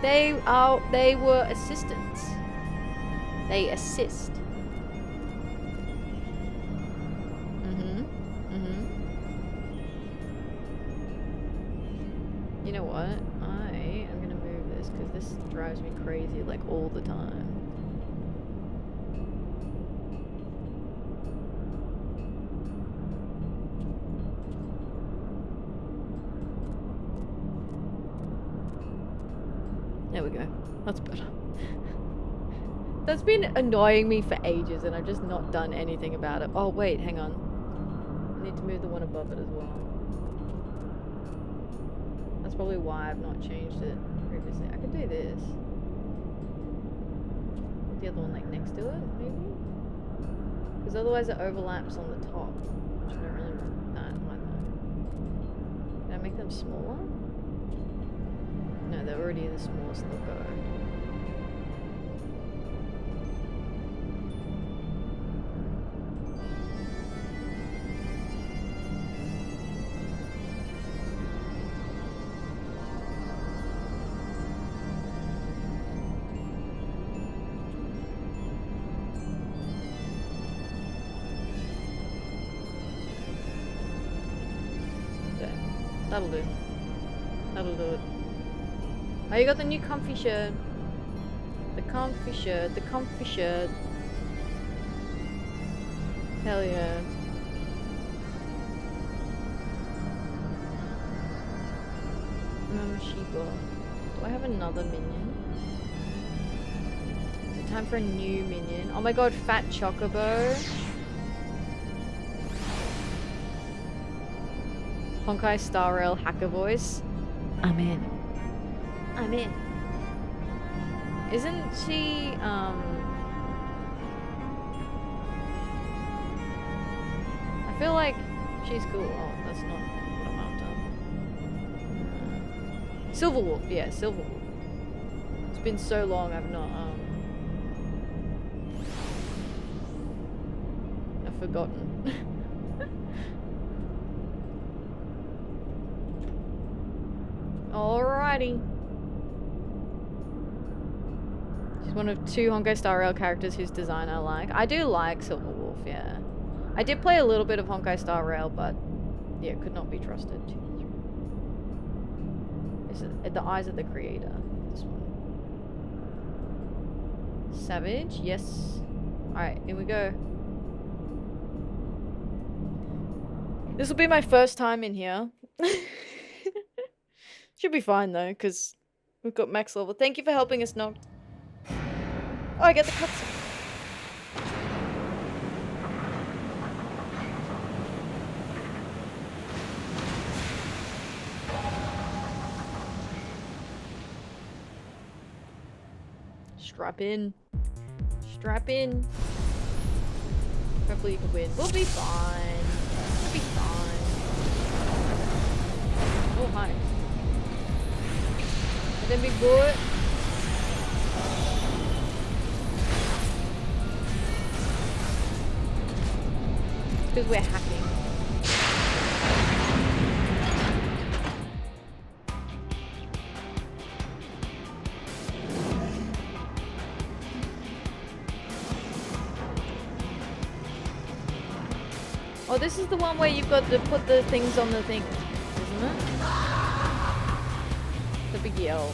they were assistants. They assist. You know what? I am gonna move this because this drives me crazy like all the time. There we go. That's better. That's been annoying me for ages and I've just not done anything about it. Oh wait, hang on. I need to move the one above it as well. That's probably why I've not changed it previously. I could do this. the other one like next to it, maybe? Because otherwise it overlaps on the top, which I don't really want that either. Can I make them smaller? No, they're already the smallest they'll go. That'll do. That'll do it. Oh, you got the new comfy shirt. The comfy shirt. The comfy shirt. Hell yeah. Sheba. Do I have another minion? Is it time for a new minion? Oh my god, Fat Chocobo. Honkai Star Rail hacker voice. I'm in. I'm in. Isn't she, I feel like she's cool. Oh, that's not what I'm after. Silverwolf, yeah, Silverwolf. It's been so long I've not, I've forgotten. Alrighty. She's one of 2 Honkai Star Rail characters whose design I like. I do like Silverwolf, yeah. I did play a little bit of Honkai Star Rail, but yeah, could not be trusted. Is it the eyes of the creator? This one. Savage, yes. Alright, here we go. This will be my first time in here. Should be fine though, because we've got max level. Thank you for helping us, Noct. Oh, I get the cutscene. Strap in. Strap in. Hopefully you can win. We'll be fine. We'll be fine. Oh, hi. Then big boy. Because we're hacking. Oh, this is the one where you've got to put the things on the thing, isn't it? The big yell.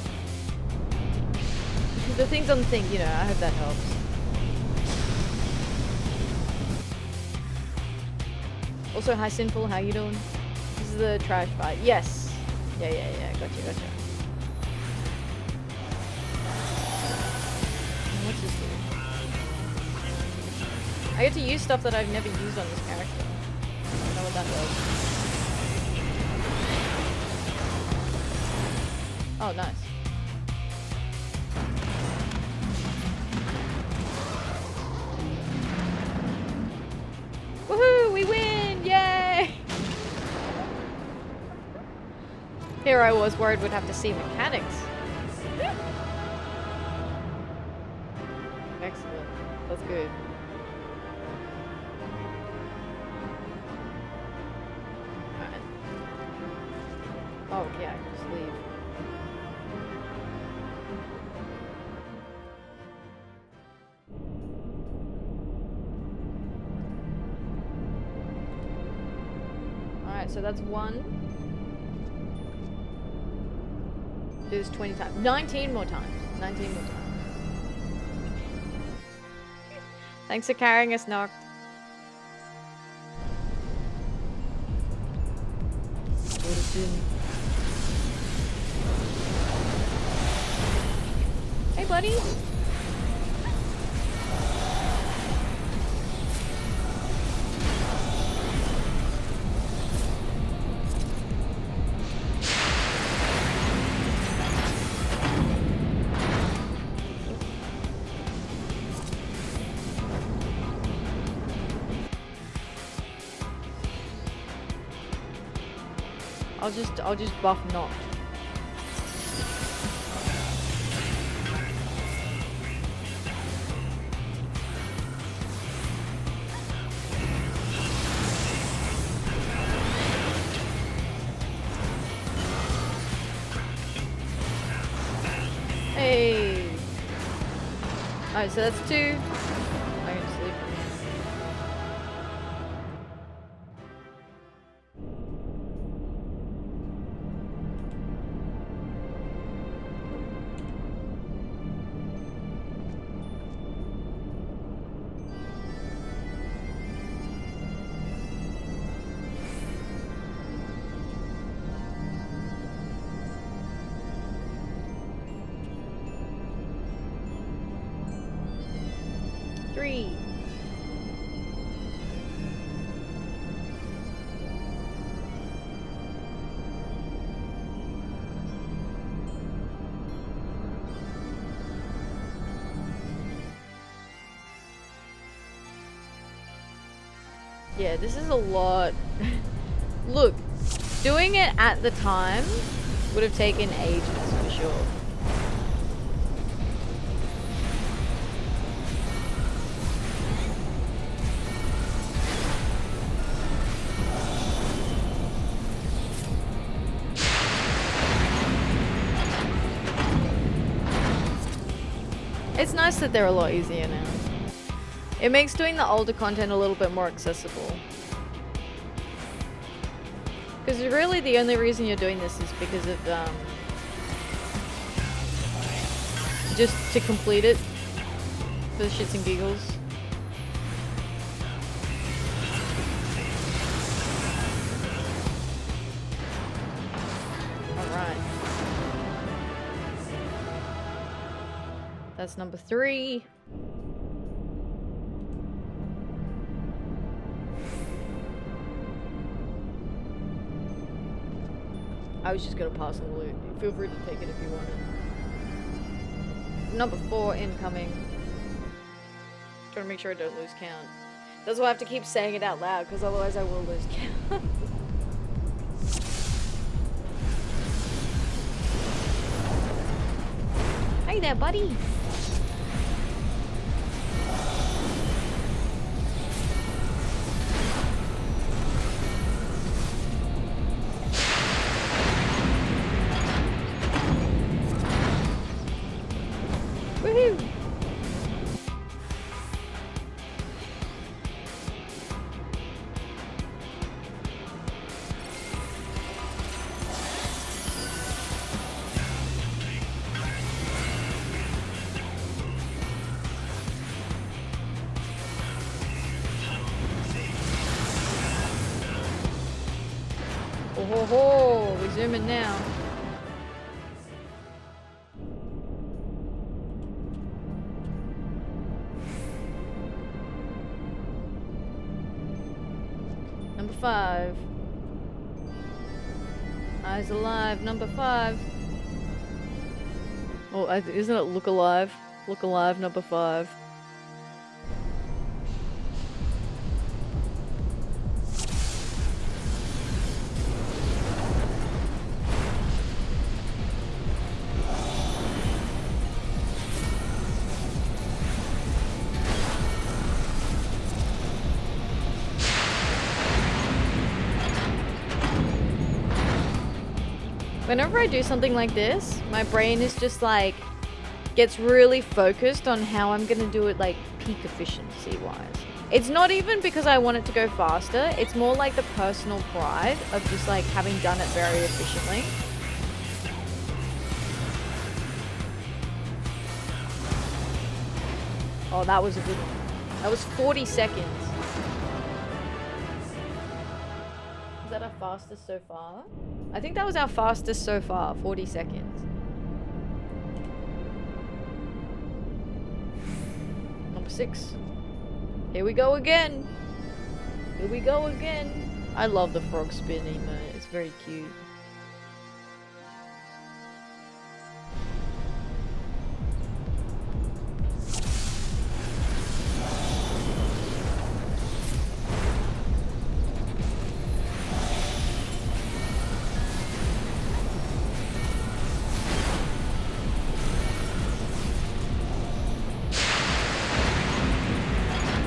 Because the things on the thing, you know, I hope that helps. Also, hi Sinful, how you doing? This is the trash fight. Yes! Yeah, gotcha. What's this do? I get to use stuff that I've never used on this character. I don't know what that does. Oh, nice. Woohoo! We win! Yay! Here I was worried we'd have to see mechanics. Excellent. That's good. Alright. Oh, yeah, I can just leave. So that's 1. Do this 20 times. 19 more times. 19 more times. Thanks for carrying us, Noct. Hey, buddy. I'll just buff not. Hey. Alright, so that's 2. I can sleep. Yeah, this is a lot. Look, doing it at the time would have taken ages for sure. It's nice that they're a lot easier now. It makes doing the older content a little bit more accessible. Because really the only reason you're doing this is because of, just to complete it for the shits and giggles. Alright. That's number 3. I was just gonna pass on the loot. Feel free to take it if you want it. Number 4 incoming. Trying to make sure I don't lose count. That's why I have to keep saying it out loud, because otherwise I will lose count. Hey there, buddy. Woohoo! Oh ho ho! We're zooming now. Number 5. Eyes alive, number 5. Oh, isn't it look alive? Look alive, number 5. Whenever I do something like this, my brain is just like, gets really focused on how I'm gonna do it like peak efficiency wise. It's not even because I want it to go faster, it's more like the personal pride of just like having done it very efficiently. Oh, that was a good one. That was 40 seconds. Is that our fastest so far? I think that was our fastest so far, 40 seconds. Number 6. Here we go again. Here we go again. I love the frog spin emote. It's very cute.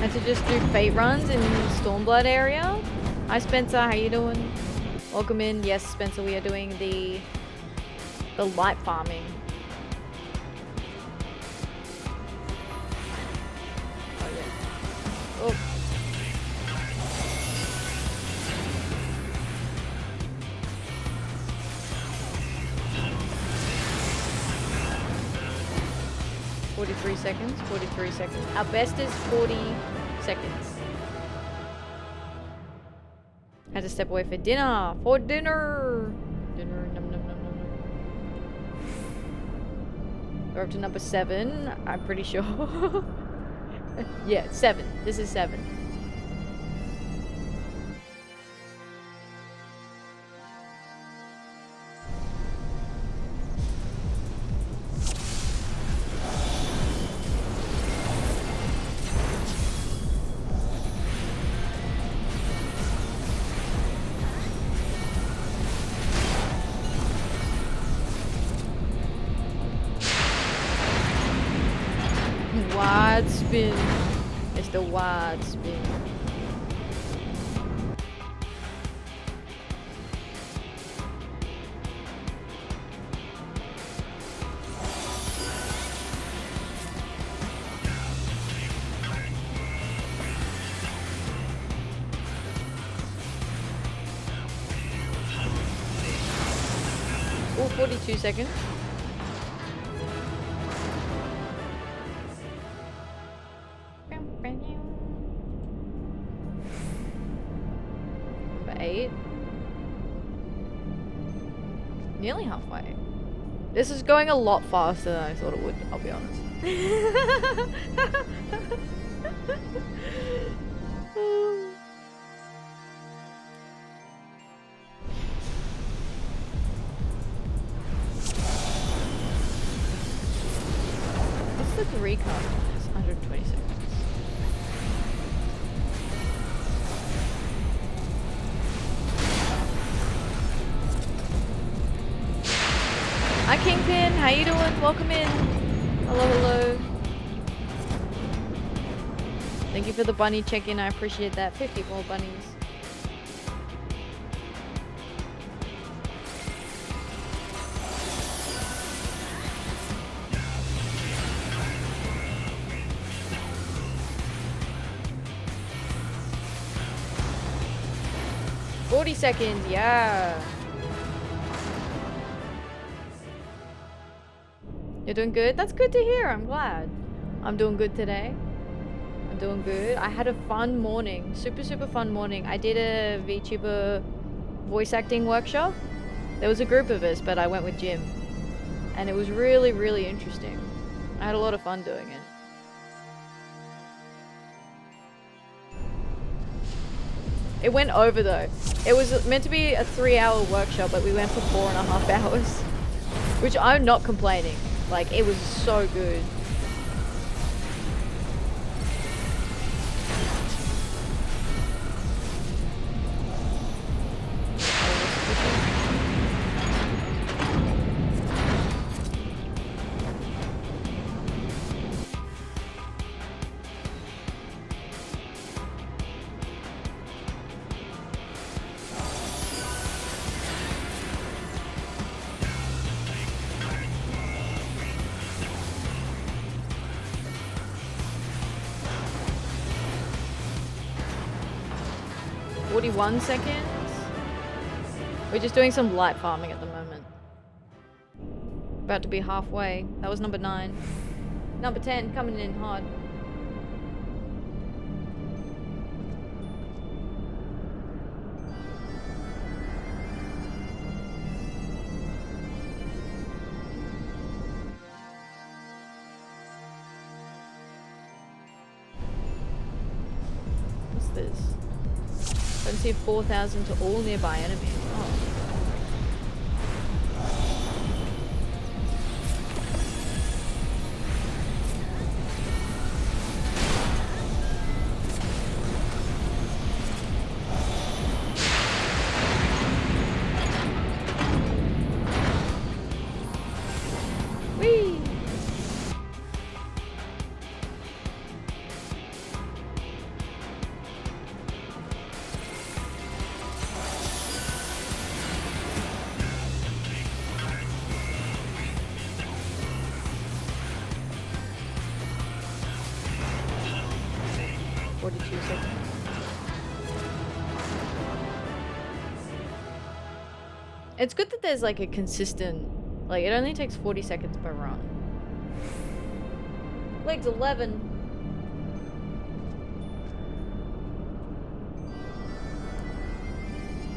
Had to just do fate runs in Stormblood area. Hi Spencer, how you doing? Welcome in. Yes, Spencer, we are doing the light farming. Oh yeah. Oh. "43 seconds, 43 seconds. Our best is 40 seconds. Had to step away for dinner. For dinner! Dinner, num num num num num. We're up to number 7, I'm pretty sure. Yeah, 7. This is 7. Wide spin. It's the wide spin. Oh, 42 seconds. Number 8. Nearly halfway. This is going a lot faster than I thought it would, I'll be honest. What's the recast on this? 120 seconds. Hi Kingpin, how you doing? Welcome in. Hello, hello. Thank you for the bunny check-in, I appreciate that. 50 more bunnies. Seconds, yeah. You're doing good? That's good to hear. I'm glad. I'm doing good today. I'm doing good. I had a fun morning. Super, super fun morning. I did a VTuber voice acting workshop. There was a group of us, but I went with Jim. And it was really, really interesting. I had a lot of fun doing it. It went over though. It was meant to be a 3-hour workshop, but we went for 4.5 hours. Which I'm not complaining. Like, it was so good. One seconds. We're just doing some light farming at the moment. About to be halfway. That was number 9. Number 10 coming in hard. What's this? Concede 4,000 to all nearby enemies. Oh. Whee! 42 seconds. It's good that there's like a consistent, like it only takes 40 seconds per run. Legs 11.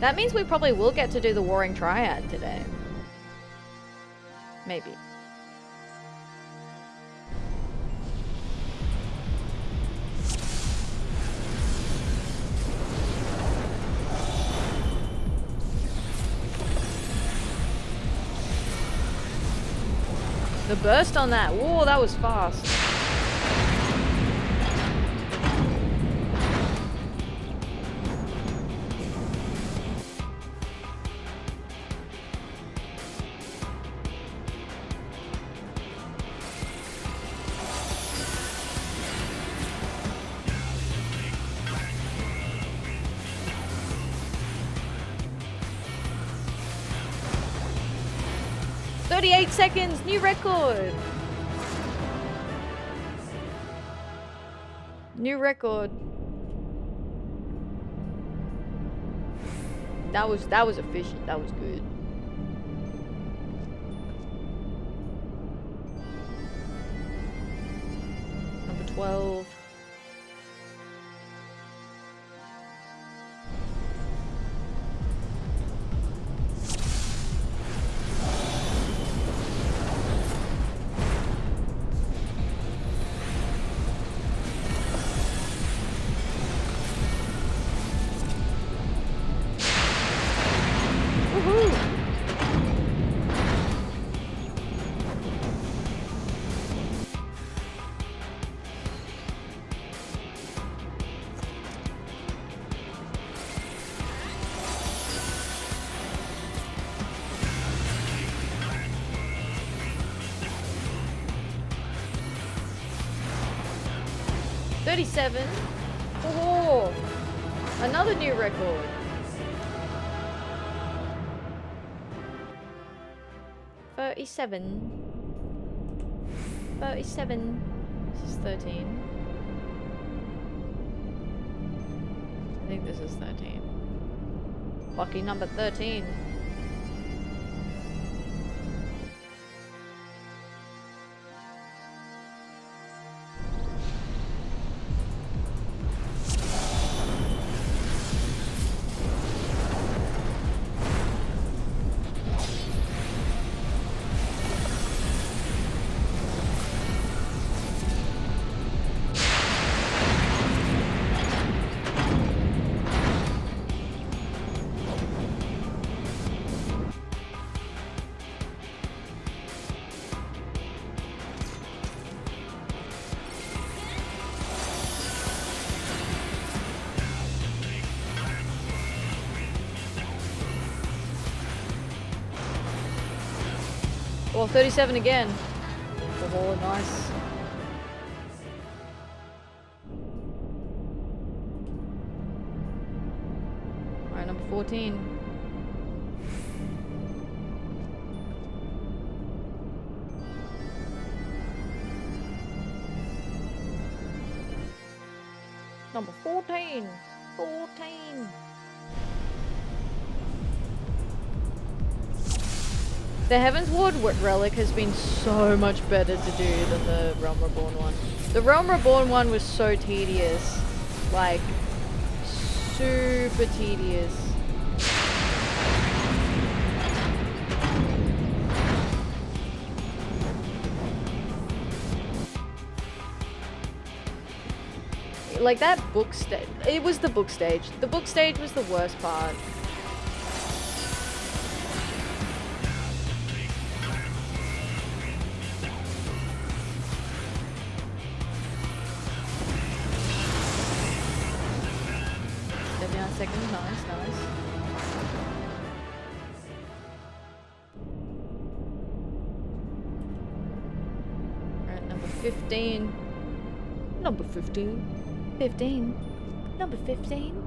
That means we probably will get to do the Warring Triad today. Maybe. The burst on that. Whoa, that was fast. Seconds, new record. New record. That was efficient. That was good. Number 12. Oh, another new record. 37. This is 13. I think this is 13. Lucky number 13. Well, 37 again. Oh, nice. Alright, number 14. Number 14. 14. The Heaven's Ward Relic has been so much better to do than the Realm Reborn one. The Realm Reborn one was so tedious. Like, super tedious. Like that book stage, it was the book stage. The book stage was the worst part. Second, nice. Alright, number 15. Number 15. 15. Number 15.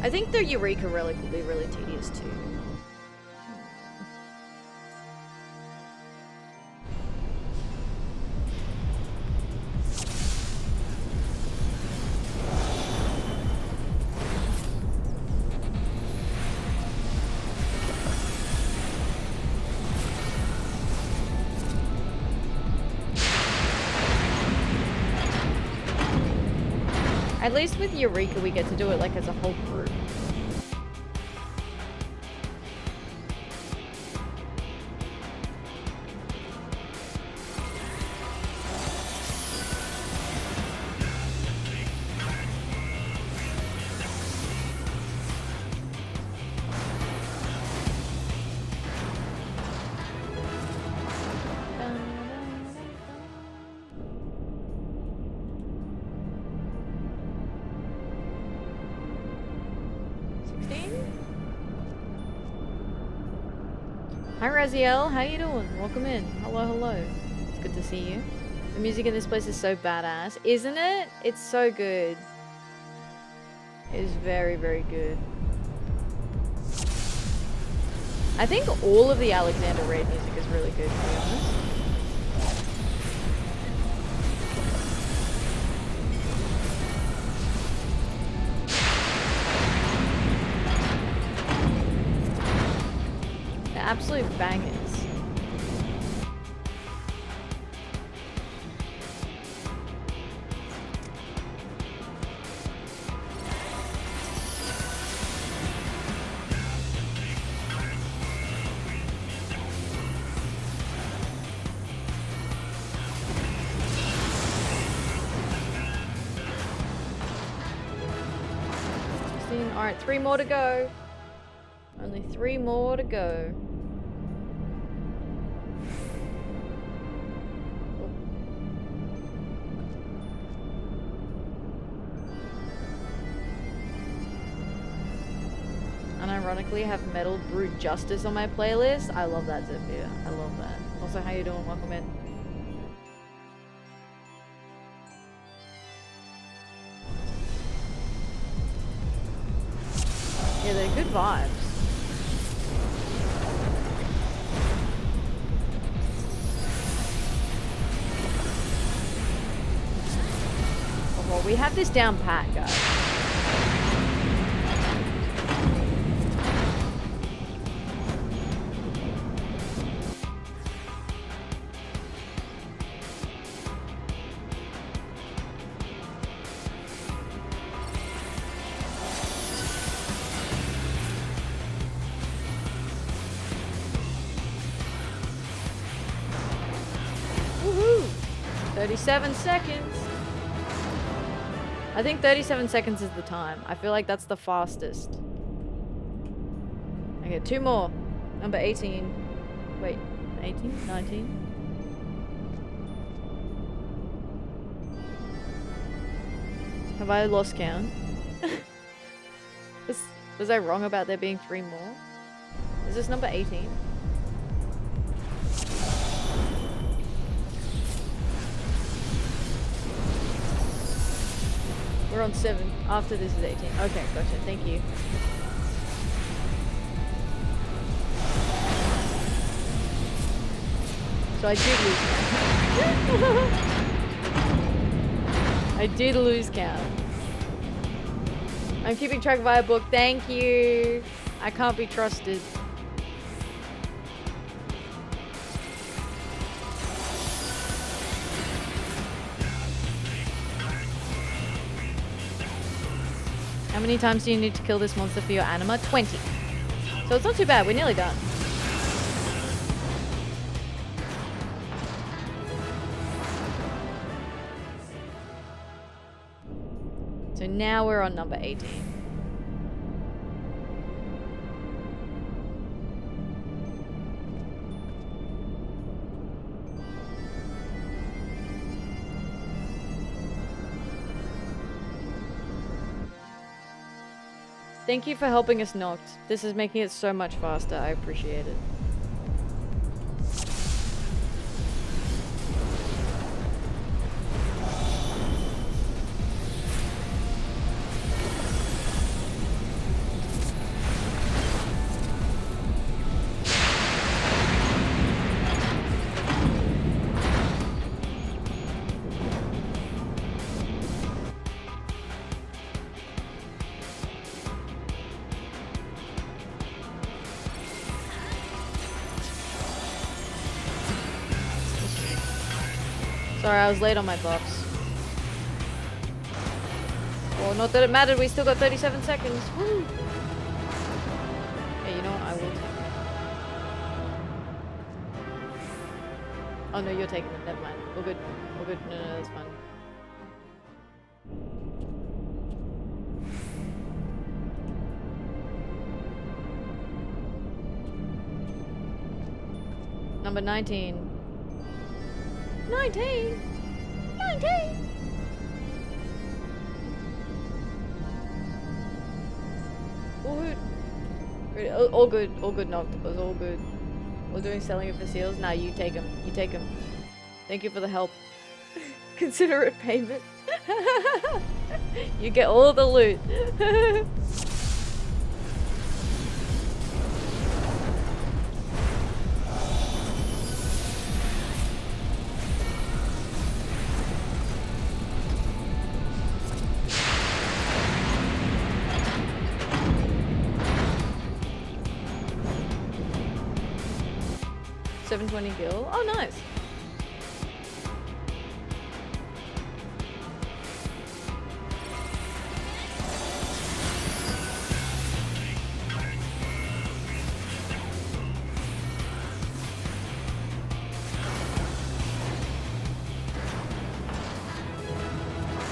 I think the Eureka Relic will be really tedious too. At least with Eureka, we get to do it like as a whole group. Hi Raziel, how you doing? Welcome in. Hello, hello. It's good to see you. The music in this place is so badass, isn't it? It's so good. It is very, very good. I think all of the Alexander raid music is really good, to be honest. Absolute bangers. Alright, 3 more to go. Only 3 more to go. Unironically, have Metal Brute Justice on my playlist. I love that, Zephyr. I love that. Also, how you doing? Welcome in. Yeah, they're good vibes. Oh, well, we have this down pat, guys. Woohoo! 37 seconds. I think 37 seconds is the time. I feel like that's the fastest. Okay, 2 more. Number 18. Wait, 18? 19? Have I lost count? Was I wrong about there being 3 more? Is this number 18? We're on 7. After this is 18. Okay, gotcha. Thank you. So I did lose count. I did lose count. I'm keeping track via book. Thank you. I can't be trusted. How many times do you need to kill this monster for your Anima? 20. So it's not too bad. We're nearly done. So now we're on number 18. Thank you for helping us, Noct. This is making it so much faster. I appreciate it. Sorry, I was late on my buffs. Oh, not that it mattered. We still got 37 seconds. Woo. Yeah, you know what? I will take it. Oh, no, you're taking it. Never mind. We're good. We're good. No, that's fine. Number 19. 19! 19! All good, Noctopus, all good. We're doing selling it for seals. Nah, you take them. You take them. Thank you for the help. Considerate payment. You get all the loot. $720 gil. Oh, nice.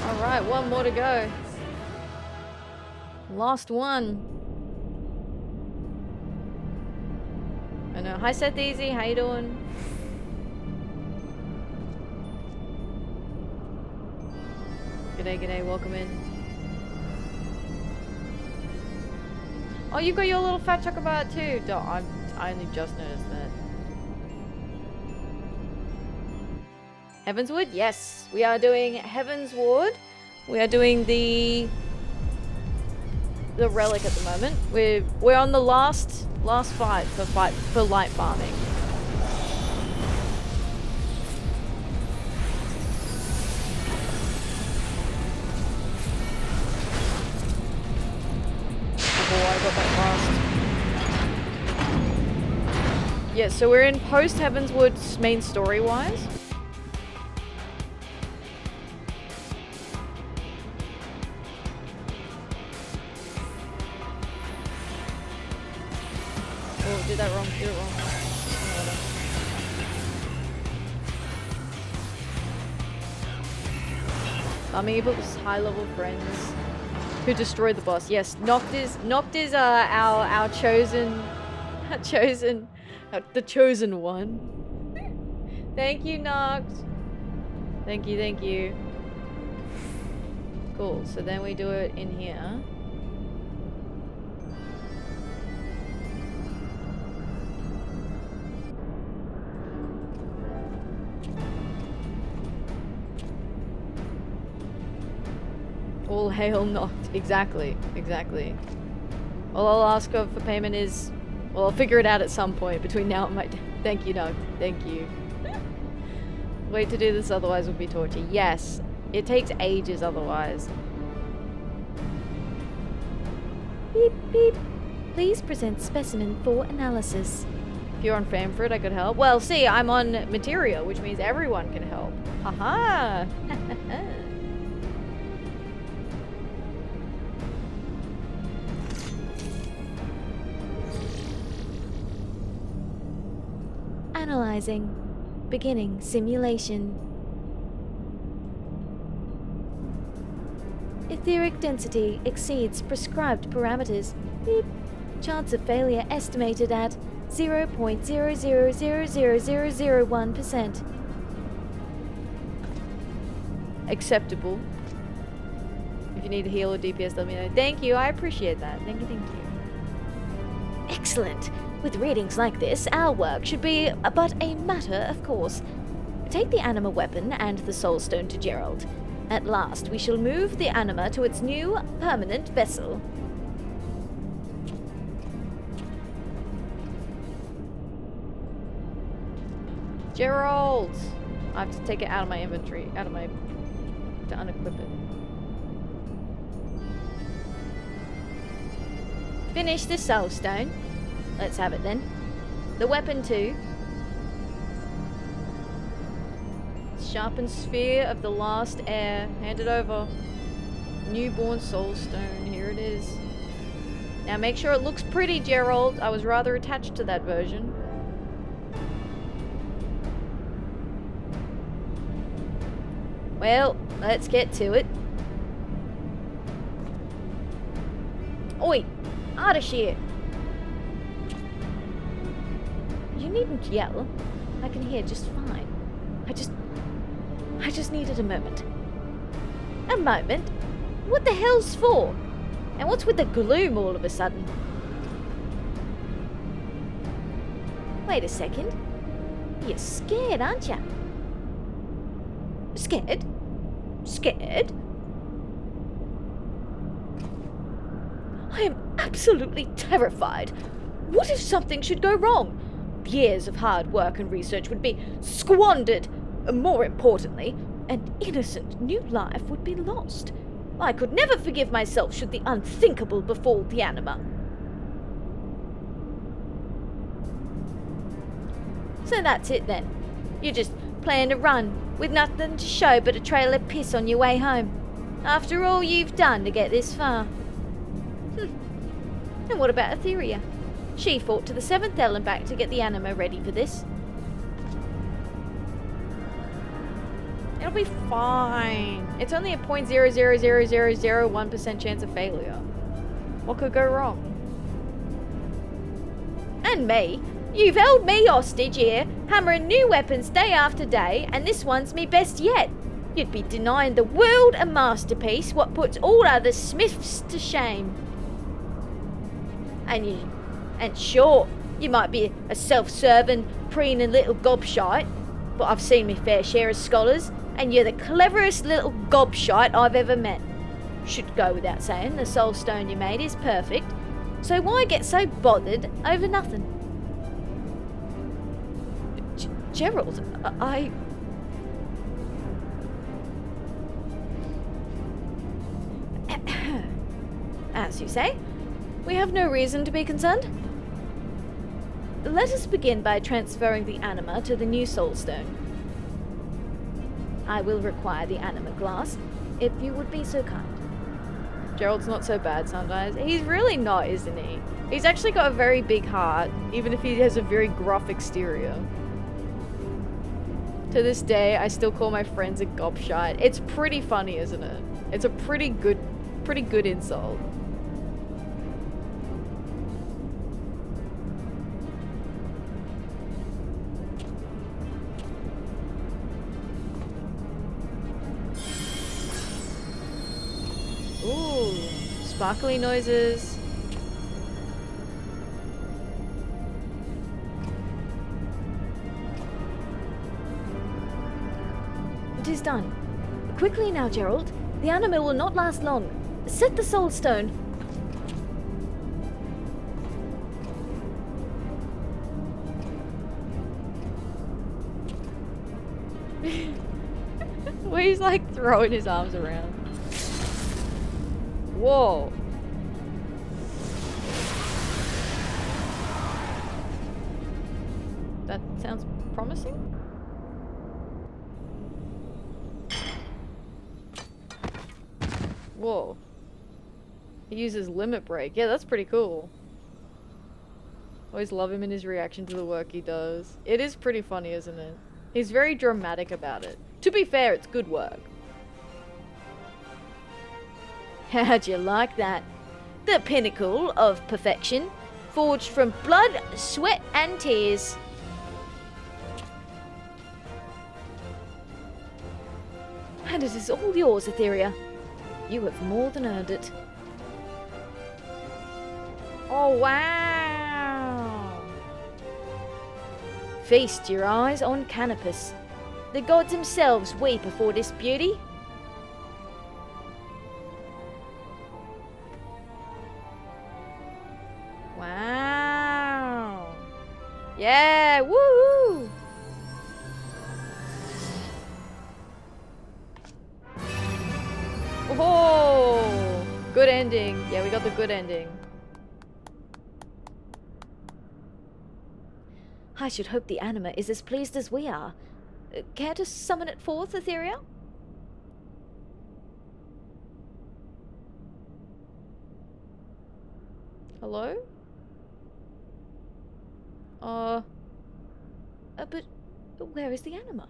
All right, one more to go. Last one. I know. Hi, Seth Easy. How you doing? G'day, g'day. Welcome in. Oh, you got your little fat chocobar too. I only just noticed that. Heavenswood? Yes. We are doing Heavenswood. We are doing the Relic at the moment. We're on the last fight for light farming. Oh, I got that fast. Yeah, so we're in post Heavenswood main story wise. Oh, did that wrong, did it wrong. Amiibos high level friends who destroyed the boss. Yes, Noct is our chosen the chosen one. Thank you, Noct. Thank you. Cool, so then we do it in here. All hail Noct. Exactly. All I'll ask of for payment is, well, I'll figure it out at some point between now and my... Thank you, Noct. Thank you. Wait to do this, otherwise would be torture. Yes. It takes ages otherwise. Beep, beep. Please present specimen for analysis. If you're on Famfrit, I could help. Well, see, I'm on Materia, which means everyone can help. Haha! Analyzing. Beginning simulation. Etheric density exceeds prescribed parameters. Beep. Chance of failure estimated at 0.0000001%. Acceptable. If you need a heal or DPS, let me know. Thank you, I appreciate that. Thank you. Excellent. With readings like this, our work should be but a matter of course. Take the Anima weapon and the Soul Stone to Gerald. At last, we shall move the Anima to its new permanent vessel. Gerald! I have to take it out of my inventory, to unequip it. Finish the Soul Stone. Let's have it then. The weapon too. Sharpened Sphere of the Last Air. Hand it over. Newborn soul stone. Here it is. Now make sure it looks pretty, Gerald. I was rather attached to that version. Well, let's get to it. Oi! Ardashir! You needn't yell. I can hear just fine. I just needed a moment. A moment? What the hell's for? And what's with the gloom all of a sudden? Wait a second. You're scared, aren't you? Scared? Scared? I am absolutely terrified. What if something should go wrong? Years of hard work and research would be squandered. More importantly, an innocent new life would be lost. I could never forgive myself should the unthinkable befall the Anima. So that's it then. You just plan to run, with nothing to show but a trail of piss on your way home. After all you've done to get this far. And what about Atheria? She fought to the 7th Ellen back to get the Anima ready for this. It'll be fine. It's only a 0.00001% chance of failure. What could go wrong? And me? You've held me hostage here, hammering new weapons day after day, and this one's me best yet. You'd be denying the world a masterpiece, what puts all other smiths to shame. And sure, you might be a self-serving, preening little gobshite, but I've seen me fair share of scholars, and you're the cleverest little gobshite I've ever met. Should go without saying, the soul stone you made is perfect, so why get so bothered over nothing? Gerald, As you say, we have no reason to be concerned. Let us begin by transferring the Anima to the new soul stone. I will require the Anima glass, if you would be so kind. Gerald's not so bad sometimes. He's really not, isn't he? He's actually got a very big heart, even if he has a very gruff exterior. To this day, I still call my friends a gobshite. It's pretty funny, isn't it? It's a pretty good insult. Ooh, sparkly noises. It is done. Quickly now, Gerald. The Anima will not last long. Set the soul stone. Where he's like throwing his arms around. Whoa. That sounds promising. Whoa. He uses limit break. Yeah, that's pretty cool. Always love him and his reaction to the work he does. It is pretty funny, isn't it? He's very dramatic about it. To be fair, it's good work. How'd you like that? The pinnacle of perfection, forged from blood, sweat, and tears. And it is all yours, Atheria. You have more than earned it. Oh, wow! Feast your eyes on Canopus. The gods themselves weep before this beauty. Wow! Yeah! Woohoo! Oh! Good ending. Yeah, we got the good ending. I should hope the Anima is as pleased as we are. Care to summon it forth, Atheria? Hello? But where is the Anima?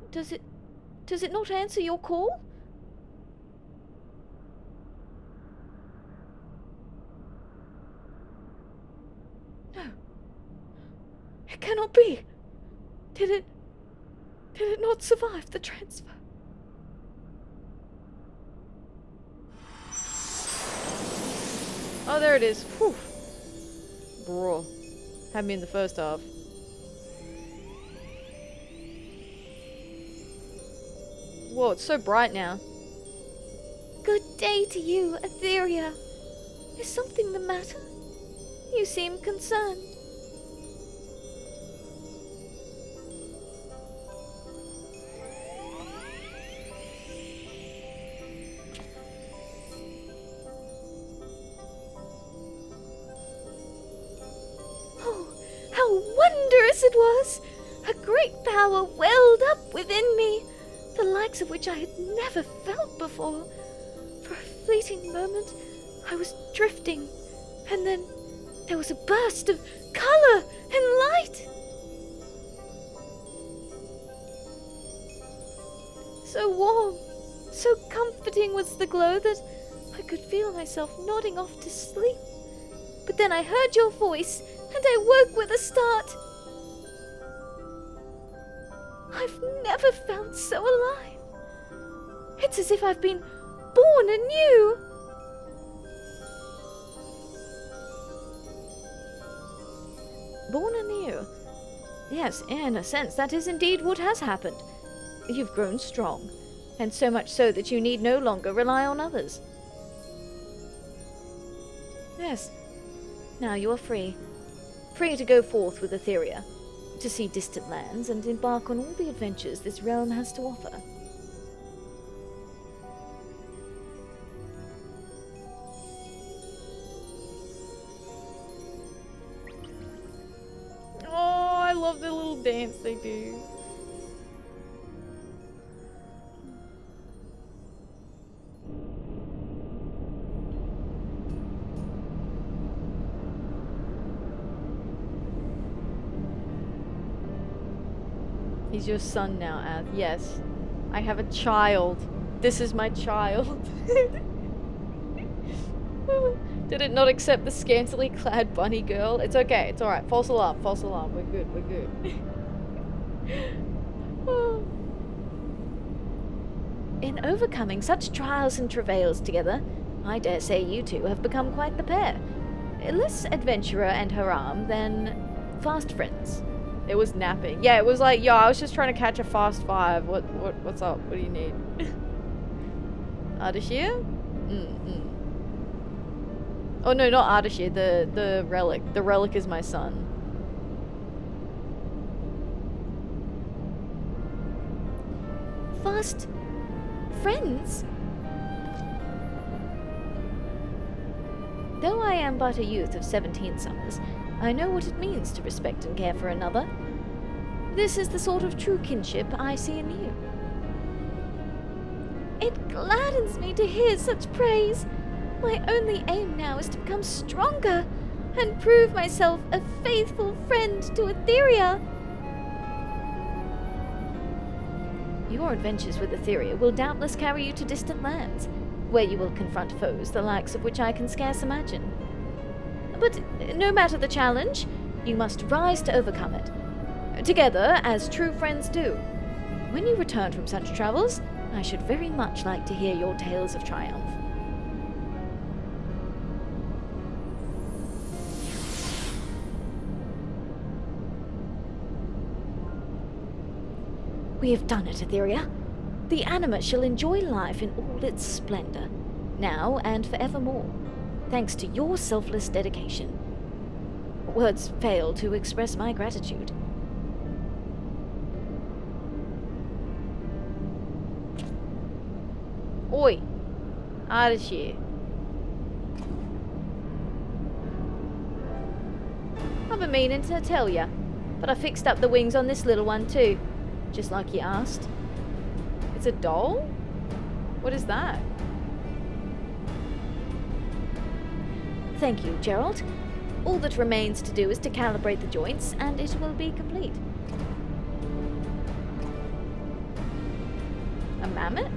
Does it not answer your call? No. It cannot be. Did it not survive the transfer? Oh, there it is. Whew. Bro. Had me in the first half. Whoa, it's so bright now. Good day to you, Atheria. Is something the matter? You seem concerned. Oh, how wondrous it was! A great power welled up within me, the likes of which I had never felt before. For a fleeting moment, I was drifting, and then there was a burst of color and light. So warm, so comforting was the glow that I could feel myself nodding off to sleep. But then I heard your voice, and I woke with a start. I've never felt so alive. It's as if I've been born anew. Born anew? Yes, in a sense, that is indeed what has happened. You've grown strong, and so much so that you need no longer rely on others. Yes, now you are free. Free to go forth with Atheria, to see distant lands and embark on all the adventures this realm has to offer. Oh, I love the little dance they do. He's your son now, Ath. Yes. I have a child. This is my child. Did it not accept the scantily clad bunny girl? It's okay. It's alright. False alarm. False alarm. We're good. We're good. In overcoming such trials and travails together, I dare say you two have become quite the pair. Less adventurer and haram than fast friends. It was napping. Yeah, it was like, yo, I was just trying to catch a fast 5. What's up? What do you need? Ardashir? Oh no, not Ardashir, the Relic. The Relic is my son. Fast friends? Though I am but a youth of 17 summers, I know what it means to respect and care for another. This is the sort of true kinship I see in you. It gladdens me to hear such praise. My only aim now is to become stronger and prove myself a faithful friend to Atheria. Your adventures with Atheria will doubtless carry you to distant lands, where you will confront foes the likes of which I can scarce imagine. But no matter the challenge, you must rise to overcome it. Together, as true friends do. When you return from such travels, I should very much like to hear your tales of triumph. We have done it, Atheria. The Anima shall enjoy life in all its splendor, now and forevermore, thanks to your selfless dedication. Words fail to express my gratitude. Oi! Ardashir. I've been meaning to tell ya, but I fixed up the wings on this little one too, just like you asked. It's a doll? What is that? Thank you, Gerald. All that remains to do is to calibrate the joints, and it will be complete. A mammoth?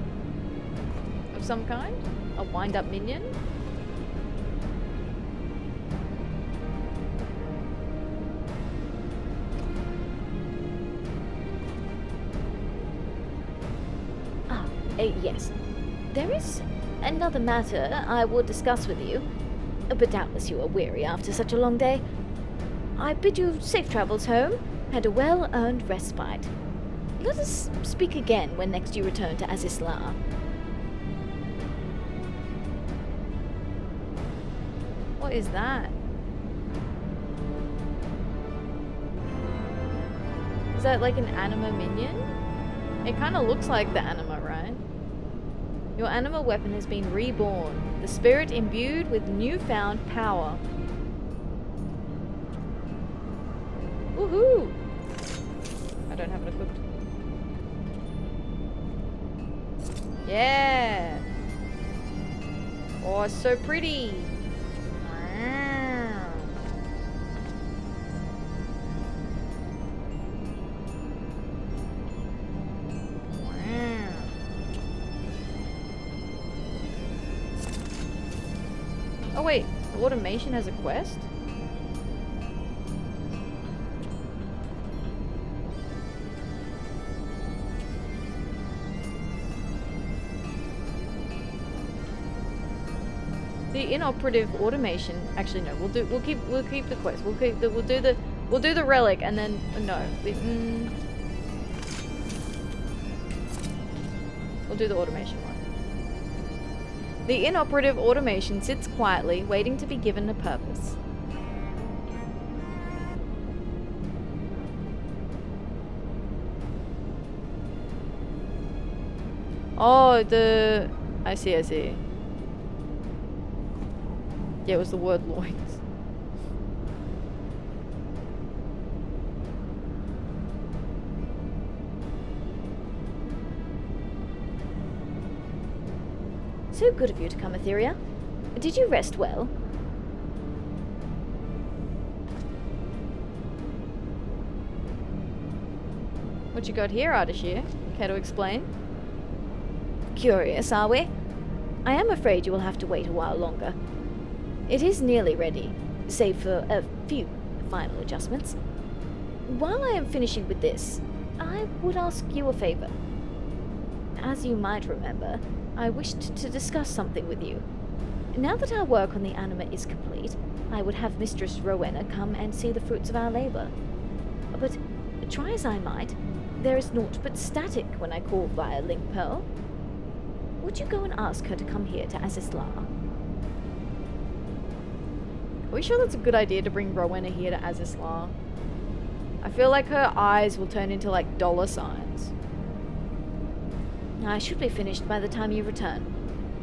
Of some kind? A wind-up minion? Yes. There is another matter I would discuss with you, but doubtless you are weary after such a long day. I bid you safe travels home, and a well-earned respite. Let us speak again when next you return to Azisla. What is that? Is that like an Anima minion? It kind of looks like the Anima, right? Your Anima weapon has been reborn. The spirit imbued with newfound power. Woohoo! I don't have it equipped. Yeah! Oh, it's so pretty! Wow. Wow. Oh wait, the automation has a quest? The inoperative automation. Actually, no. We'll keep the quest. We'll do the relic, and then no. We'll do the automation one. The inoperative automation sits quietly, waiting to be given a purpose. Oh, I see. Yeah, it was the word loins. So good of you to come, Atheria. Did you rest well? What you got here, Ardashir? Care to explain? Curious, are we? I am afraid you will have to wait a while longer. It is nearly ready, save for a few final adjustments. While I am finishing with this, I would ask you a favor. As you might remember, I wished to discuss something with you. Now that our work on the Anima is complete, I would have Mistress Rowena come and see the fruits of our labor. But, try as I might, there is naught but static when I call via Link Pearl. Would you go and ask her to come here to Azisla? Are we sure that's a good idea to bring Rowena here to Azisla? I feel like her eyes will turn into like dollar signs. I should be finished by the time you return.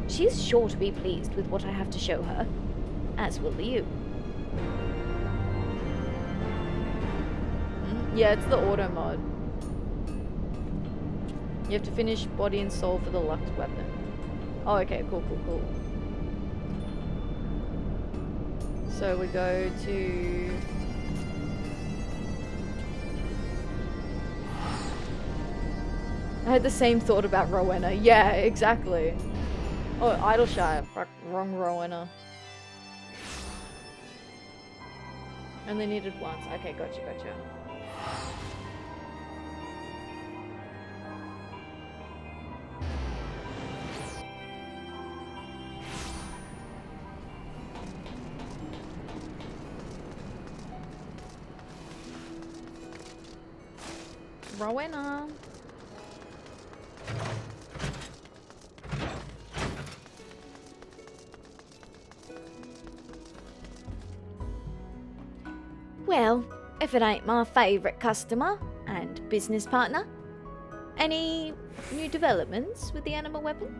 She is sure to be pleased with what I have to show her, as will you. Yeah, it's the auto mod. You have to finish body and soul for the Lux weapon. Oh, okay, cool. So we go to... I had the same thought about Rowena. Yeah, exactly. Oh, Idleshire. Fuck, wrong Rowena. Only needed once. Okay, gotcha. Rowena. Well, if it ain't my favourite customer and business partner. Any new developments with the Anima weapon?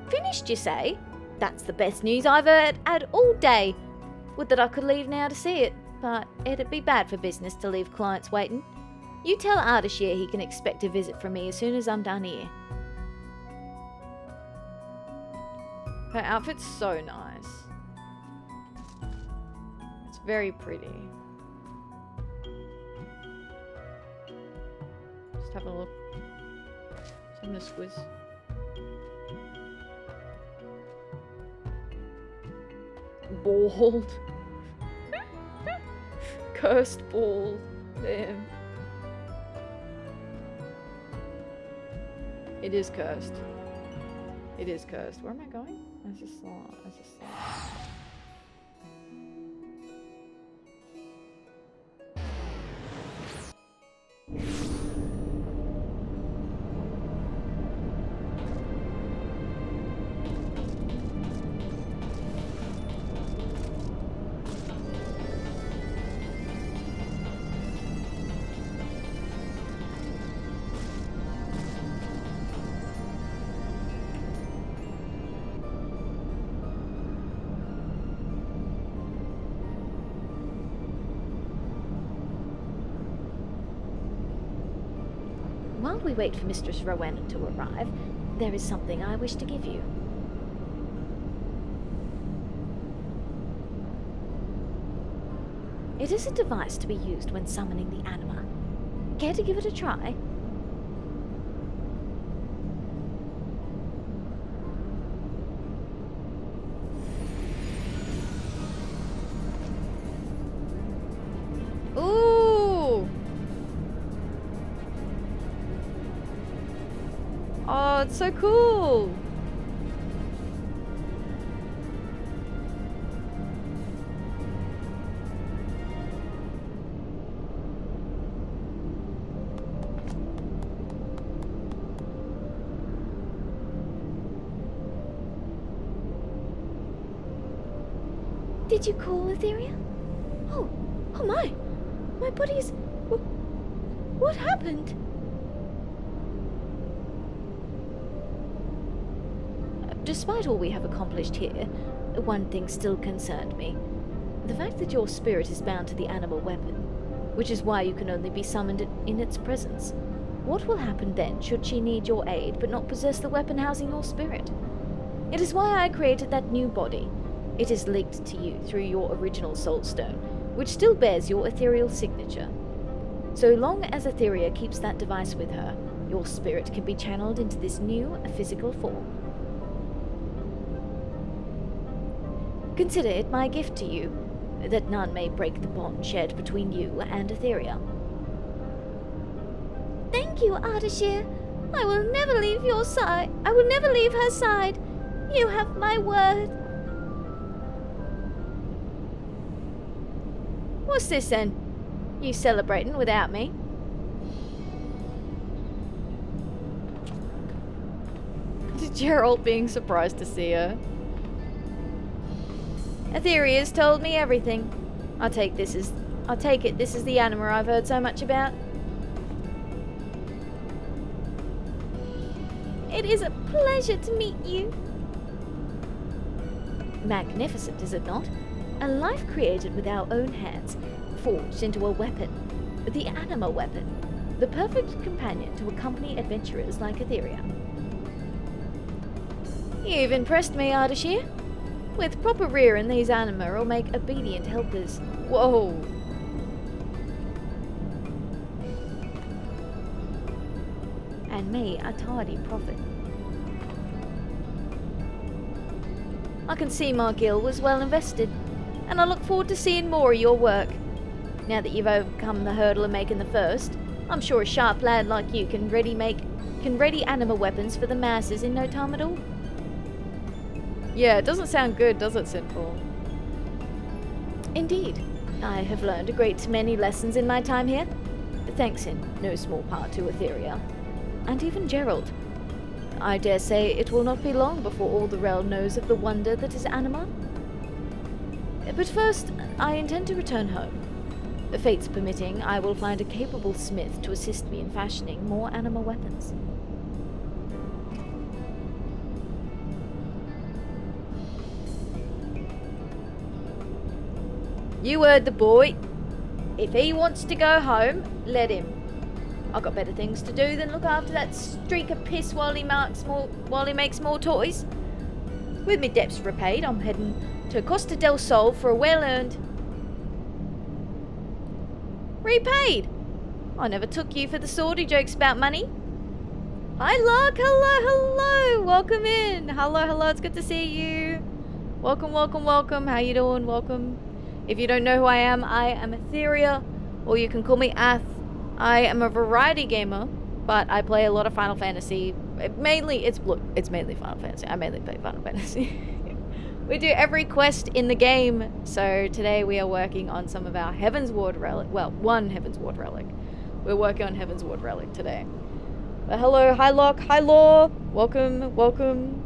Finished, you say? That's the best news I've heard all day. Would that I could leave now to see it, but it'd be bad for business to leave clients waiting. You tell Ardashir he can expect a visit from me as soon as I'm done here. Her outfit's so nice. It's very pretty. Just having a look. Just having a squiz. Bald. Cursed bald. Damn. It is cursed. It is cursed. Where am I going? That's a slot. That's a slot. While we wait for Mistress Rowena to arrive, there is something I wish to give you. It is a device to be used when summoning the Anima. Care to give it a try? Ooh! Oh, it's so cool! Did you call, Atheria? Oh my! My body's... What happened? Despite all we have accomplished here, one thing still concerned me. The fact that your spirit is bound to the animal weapon, which is why you can only be summoned in its presence. What will happen then should she need your aid but not possess the weapon housing your spirit? It is why I created that new body. It is linked to you through your original soul stone, which still bears your ethereal signature. So long as Atheria keeps that device with her, your spirit can be channeled into this new physical form. Consider it my gift to you, that none may break the bond shared between you and Atheria. Thank you, Ardashir. I will never leave your side. I will never leave her side. You have my word. What's this then? You celebrating without me? Gerald being surprised to see her. Atheria's told me everything. I take it this is the Anima I've heard so much about. It is a pleasure to meet you. Magnificent, is it not? A life created with our own hands, forged into a weapon. The Anima weapon. The perfect companion to accompany adventurers like Atheria. You've impressed me, Ardashir. With proper rearing, these Anima will make obedient helpers. Whoa! And me a tardy prophet. I can see my guild was well invested, and I look forward to seeing more of your work. Now that you've overcome the hurdle of making the first, I'm sure a sharp lad like you can ready Anima weapons for the masses in no time at all. Yeah, it doesn't sound good, does it, Sinful? Indeed. I have learned a great many lessons in my time here. Thanks in no small part to Atheria. And even Gerald. I dare say it will not be long before all the realm knows of the wonder that is Anima. But first, I intend to return home. Fates permitting, I will find a capable smith to assist me in fashioning more Anima weapons. You heard the boy. If he wants to go home, let him. I've got better things to do than look after that streak of piss while he makes more toys. With me debts repaid, I'm heading to Costa del Sol for a well-earned... Repaid? I never took you for the sordid jokes about money. Hi, Locke. Hello, hello. Welcome in. Hello, hello. It's good to see you. Welcome, welcome, welcome. How you doing? Welcome. If you don't know who I am Atheria, or you can call me Ath. I am a variety gamer, but I play a lot of Final Fantasy. It's mainly Final Fantasy. I mainly play Final Fantasy. We do every quest in the game. So today we are working on some of our Heavensward Relic. Well, one Heavensward Relic. We're working on Heavensward Relic today. But hello, hi Locke, hi Law. Welcome, welcome.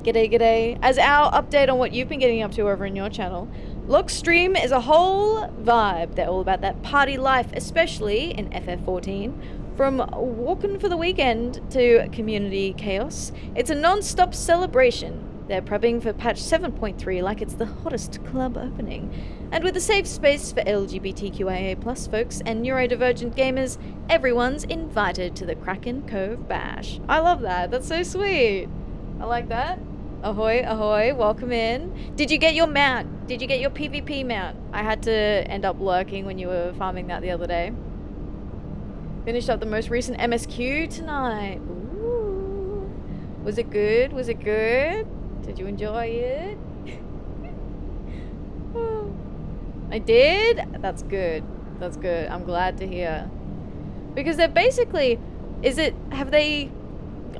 G'day, g'day. As our update on what you've been getting up to over in your channel, Locke's stream is a whole vibe. They're all about that party life, especially in FF14. From walking for the weekend to community chaos, it's a non-stop celebration. They're prepping for patch 7.3 like it's the hottest club opening. And with a safe space for LGBTQIA+ folks and neurodivergent gamers, everyone's invited to the Kraken Cove Bash. I love that. That's so sweet. I like that. Ahoy, ahoy, welcome in. Did you get your mount? Did you get your PvP mount? I had to end up lurking when you were farming that the other day. Finished up the most recent MSQ tonight. Ooh. Was it good? Was it good? Did you enjoy it? I did? That's good. That's good. I'm glad to hear. Because they're basically...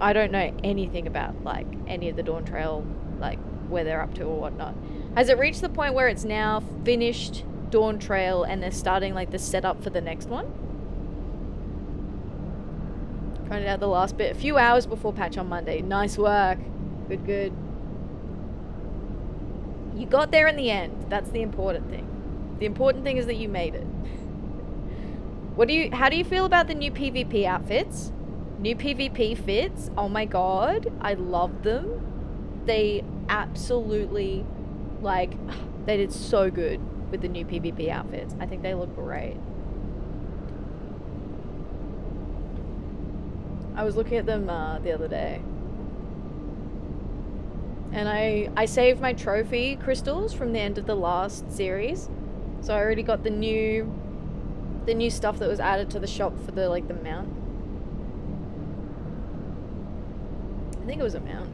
I don't know anything about, like, any of the Dawn Trail, like, where they're up to or whatnot. Has it reached the point where it's now finished Dawn Trail and they're starting, like, the setup for the next one? Trying it out the last bit. A few hours before patch on Monday. Nice work. Good, good. You got there in the end. That's the important thing. The important thing is that you made it. How do you feel about the new PvP outfits? New PvP fits? Oh my god. I love them. They absolutely, like, they did so good with the new PvP outfits. I think they look great. I was looking at them the other day. And I saved my trophy crystals from the end of the last series. So I already got the new stuff that was added to the shop for the mount. I think it was a mount.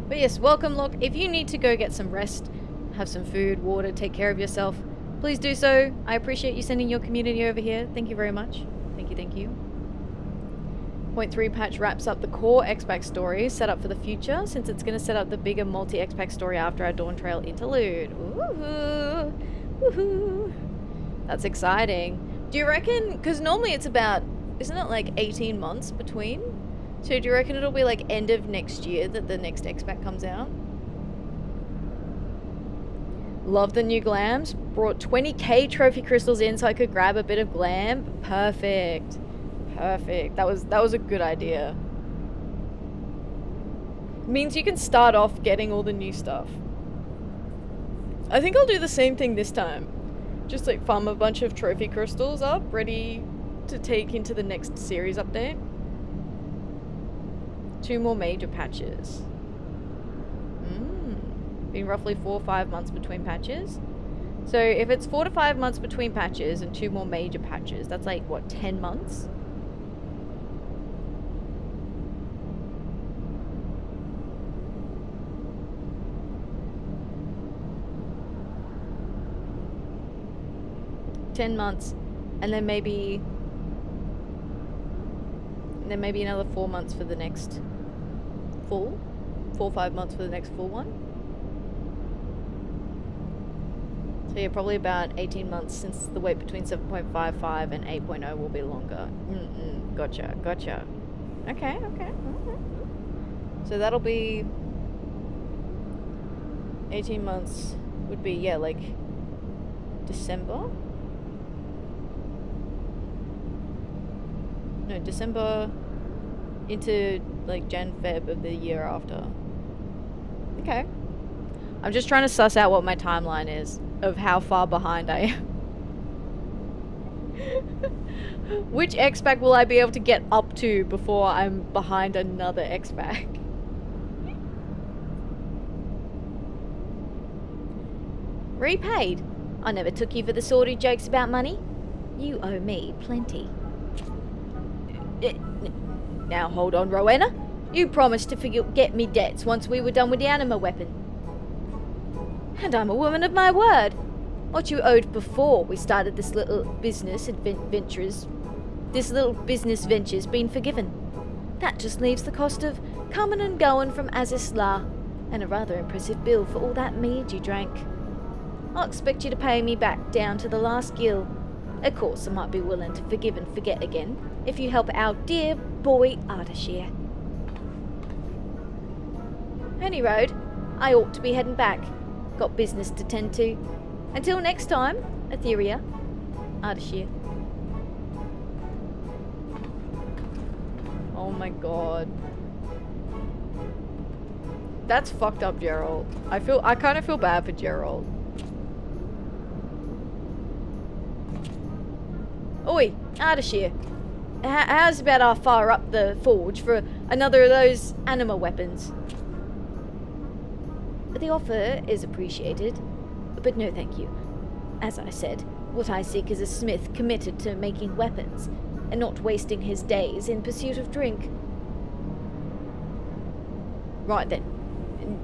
But yes, welcome, Look. If you need to go get some rest, have some food, water, take care of yourself, please do so. I appreciate you sending your community over here. Thank you very much. Thank you, thank you. 0.3 patch wraps up the core X-Pack story set up for the future, since it's going to set up the bigger multi-X-Pack story after our Dawn Trail interlude. Woohoo! Woohoo! That's exciting. Do you reckon, because normally it's about, isn't it like 18 months between? So do you reckon it'll be like end of next year that the next X-Pack comes out? Love the new glams. Brought 20k trophy crystals in so I could grab a bit of glam. Perfect. Perfect. That was a good idea. Means you can start off getting all the new stuff. I think I'll do the same thing this time. Just like farm a bunch of trophy crystals up, ready to take into the next series update. 2 more major patches. Been roughly 4 or 5 months between patches. So if it's 4 to 5 months between patches and 2 more major patches, that's like, what, 10 months? And then maybe another 4 months for the next full 4 or 5 months for the next full one. So yeah, probably about 18 months, since the wait between 7.55 and 8.0 will be longer. Gotcha. Okay. So that'll be 18 months would be, yeah, like December. No, December into like Jan, Feb of the year after. Okay. I'm just trying to suss out what my timeline is of how far behind I am. Which X-Pack will I be able to get up to before I'm behind another X-Pack? Repaid? I never took you for the sordid jokes about money. You owe me plenty. Now hold on, Rowena. You promised to forget me debts once we were done with the Anima weapon. And I'm a woman of my word. What you owed before we started this little business venture's been forgiven. That just leaves the cost of coming and going from Azisla, and a rather impressive bill for all that mead you drank. I'll expect you to pay me back down to the last gill. Of course, I might be willing to forgive and forget again, if you help our dear boy Ardashir. Any road, I ought to be heading back. Got business to tend to. Until next time, Atheria, Ardashir. Oh my god. That's fucked up, Gerald. I kind of feel bad for Gerald. Oi, Ardashir. How's about I fire up the forge for another of those Anima weapons? The offer is appreciated, but no thank you. As I said, what I seek is a smith committed to making weapons, and not wasting his days in pursuit of drink. Right then.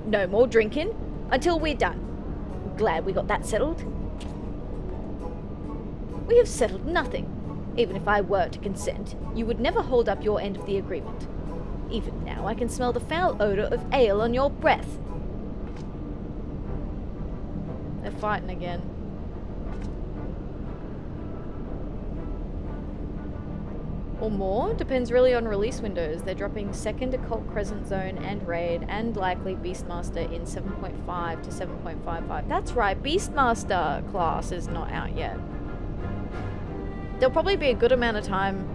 No more drinking until we're done. Glad we got that settled. We have settled nothing. Even if I were to consent, you would never hold up your end of the agreement. Even now I can smell the foul odor of ale on your breath. They're fighting again. Or more? Depends really on release windows. They're dropping second Occult Crescent Zone and Raid, and likely Beastmaster in 7.5 to 7.55. That's right, Beastmaster class is not out yet. There'll probably be a good amount of time.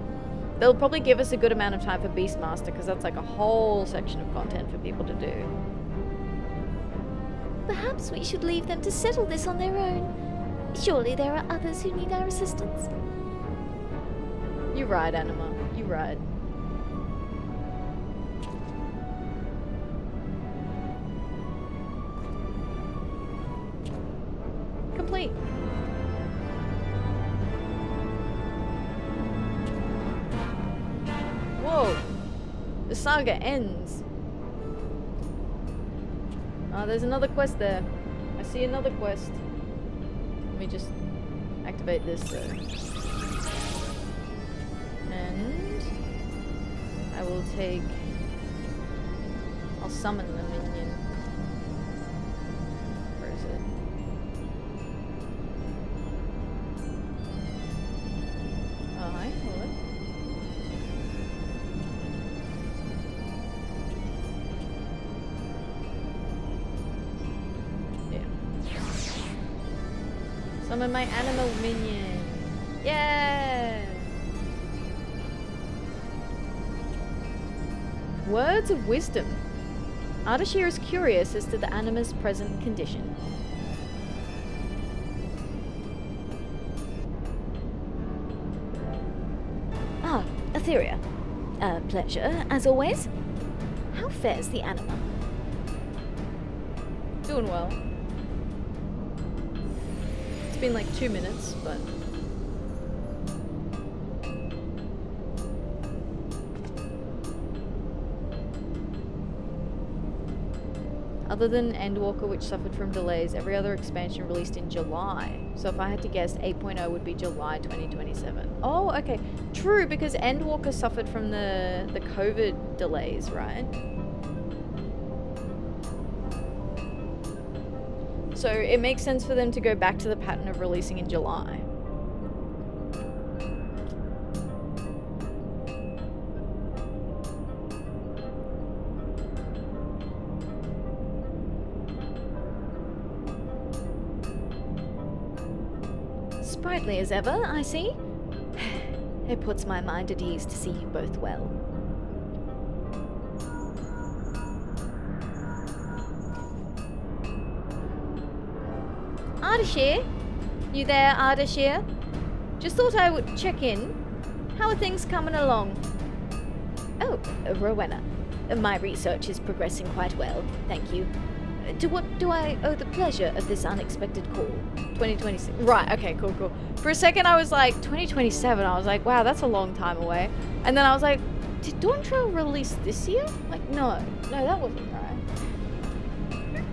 They'll probably give us a good amount of time for Beastmaster, because that's like a whole section of content for people to do. Perhaps we should leave them to settle this on their own. Surely there are others who need our assistance. You're right, Anima. You're right. Complete. Whoa. The saga ends. Oh, there's another quest there. I see another quest. Let me just activate this and I will take... I'll summon the minion. Where is it? Oh, hi. Hello. Summon my animal minion. Yeah! Words of wisdom. Ardashir is curious as to the Anima's present condition. Ah, Atheria. A pleasure, as always. How fares the Anima? Doing well. It's been like 2 minutes, but... Other than Endwalker, which suffered from delays, every other expansion released in July. So if I had to guess, 8.0 would be July 2027. Oh, okay. True, because Endwalker suffered from the COVID delays, right? So it makes sense for them to go back to the pattern of releasing in July. Sprightly as ever, I see. It puts my mind at ease to see you both well. Ardashir? You there, Ardashir? Just thought I would check in. How are things coming along? Oh, Rowena. My research is progressing quite well, thank you. To what do I owe the pleasure of this unexpected call? 2026. Right, okay, cool, cool. For a second I was like, 2027. I was like, wow, that's a long time away. And then I was like, did Dawn Trail release this year? Like, no, that wasn't right.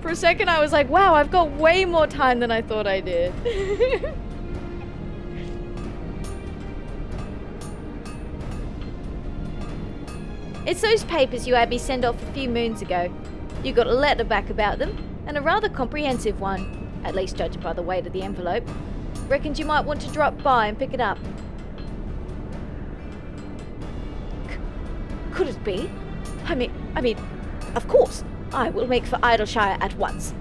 For a second I was like, wow, I've got way more time than I thought I did. It's those papers you had me send off a few moons ago. You got a letter back about them, and a rather comprehensive one, at least judging by the weight of the envelope. Reckoned you might want to drop by and pick it up. Could it be? I mean, of course, I will make for Idleshire at once.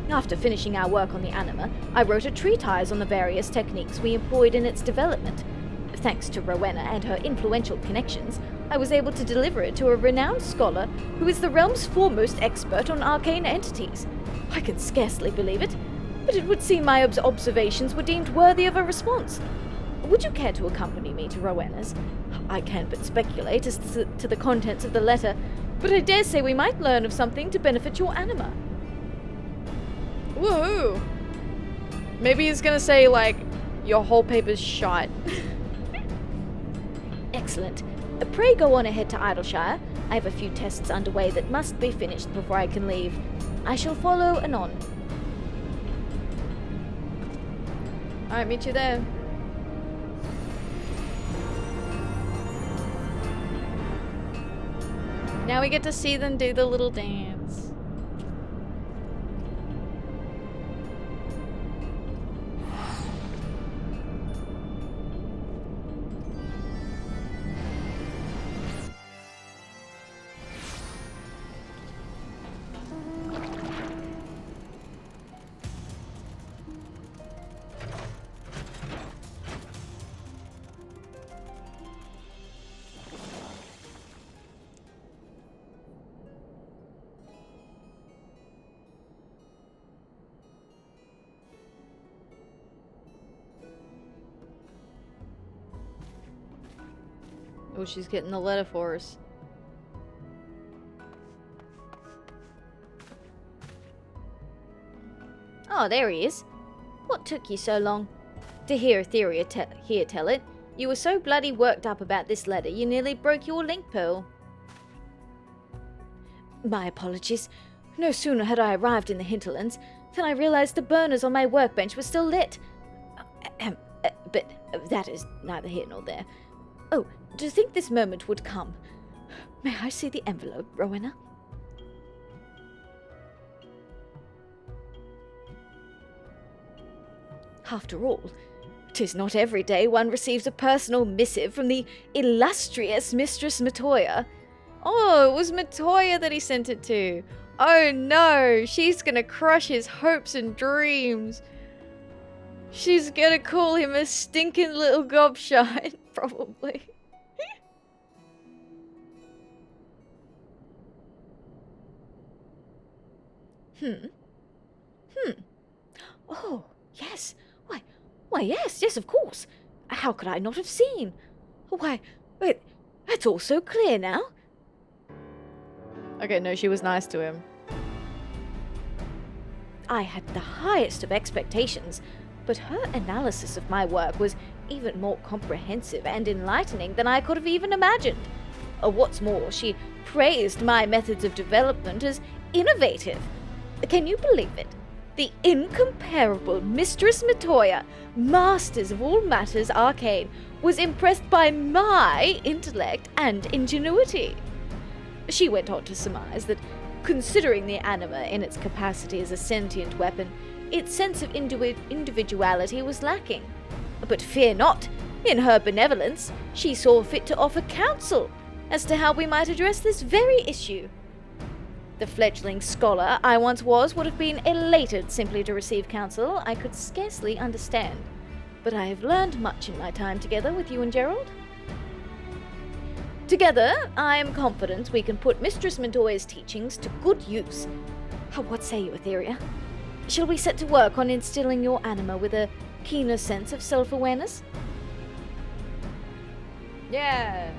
After finishing our work on the Anima, I wrote a treatise on the various techniques we employed in its development. Thanks to Rowena and her influential connections, I was able to deliver it to a renowned scholar who is the realm's foremost expert on arcane entities. I can scarcely believe it, but it would seem my observations were deemed worthy of a response. Would you care to accompany me to Rowena's? I can but speculate as to the contents of the letter, but I dare say we might learn of something to benefit your Anima. Woohoo! Maybe he's gonna say, like, your whole paper's shot. Excellent. Pray go on ahead to Idleshire. I have a few tests underway that must be finished before I can leave. I shall follow anon. Alright, meet you there. Now we get to see them do the little dance. Oh, she's getting the letter for us. Oh, there he is. What took you so long? To hear Atheria tell it, you were so bloody worked up about this letter you nearly broke your link pearl. My apologies. No sooner had I arrived in the hinterlands than I realized the burners on my workbench were still lit. But that is neither here nor there. Oh, to think this moment would come. May I see the envelope, Rowena? After all, 'tis not every day one receives a personal missive from the illustrious Mistress Matoya. Oh, it was Matoya that he sent it to. Oh no, she's gonna crush his hopes and dreams. She's gonna call him a stinking little gobshite, probably. Oh, yes. Why, yes, of course. How could I not have seen? Why, wait, it's all so clear now. Okay, no, she was nice to him. I had the highest of expectations, but her analysis of my work was even more comprehensive and enlightening than I could have even imagined. What's more, she praised my methods of development as innovative. Can you believe it? The incomparable Mistress Matoya, masters of all matters arcane, was impressed by my intellect and ingenuity. She went on to surmise that, considering the Anima in its capacity as a sentient weapon, its sense of individuality was lacking. But fear not, in her benevolence, she saw fit to offer counsel as to how we might address this very issue. The fledgling scholar I once was would have been elated simply to receive counsel I could scarcely understand, but I have learned much in my time together with you and Gerald. Together, I am confident we can put Mistress Matoya's teachings to good use. What say you, Atheria? Shall we set to work on instilling your Anima with a keener sense of self-awareness? Yeah.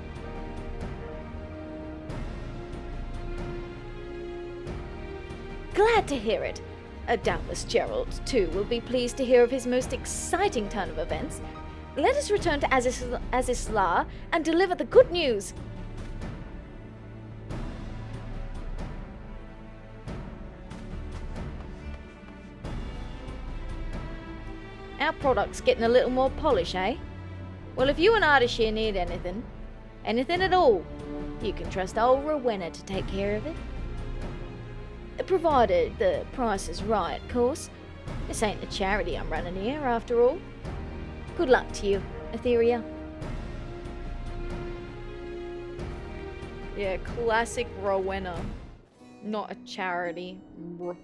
Glad to hear it. Doubtless Gerald, too, will be pleased to hear of his most exciting turn of events. Let us return to Azisla and deliver the good news. Our product's getting a little more polish, eh? Well, if you and Ardashir need anything at all, you can trust old Rowena to take care of it. Provided the price is right, of course. This ain't a charity I'm running here, after all. Good luck to you, Atheria. Yeah, classic Rowena. Not a charity. Bruh.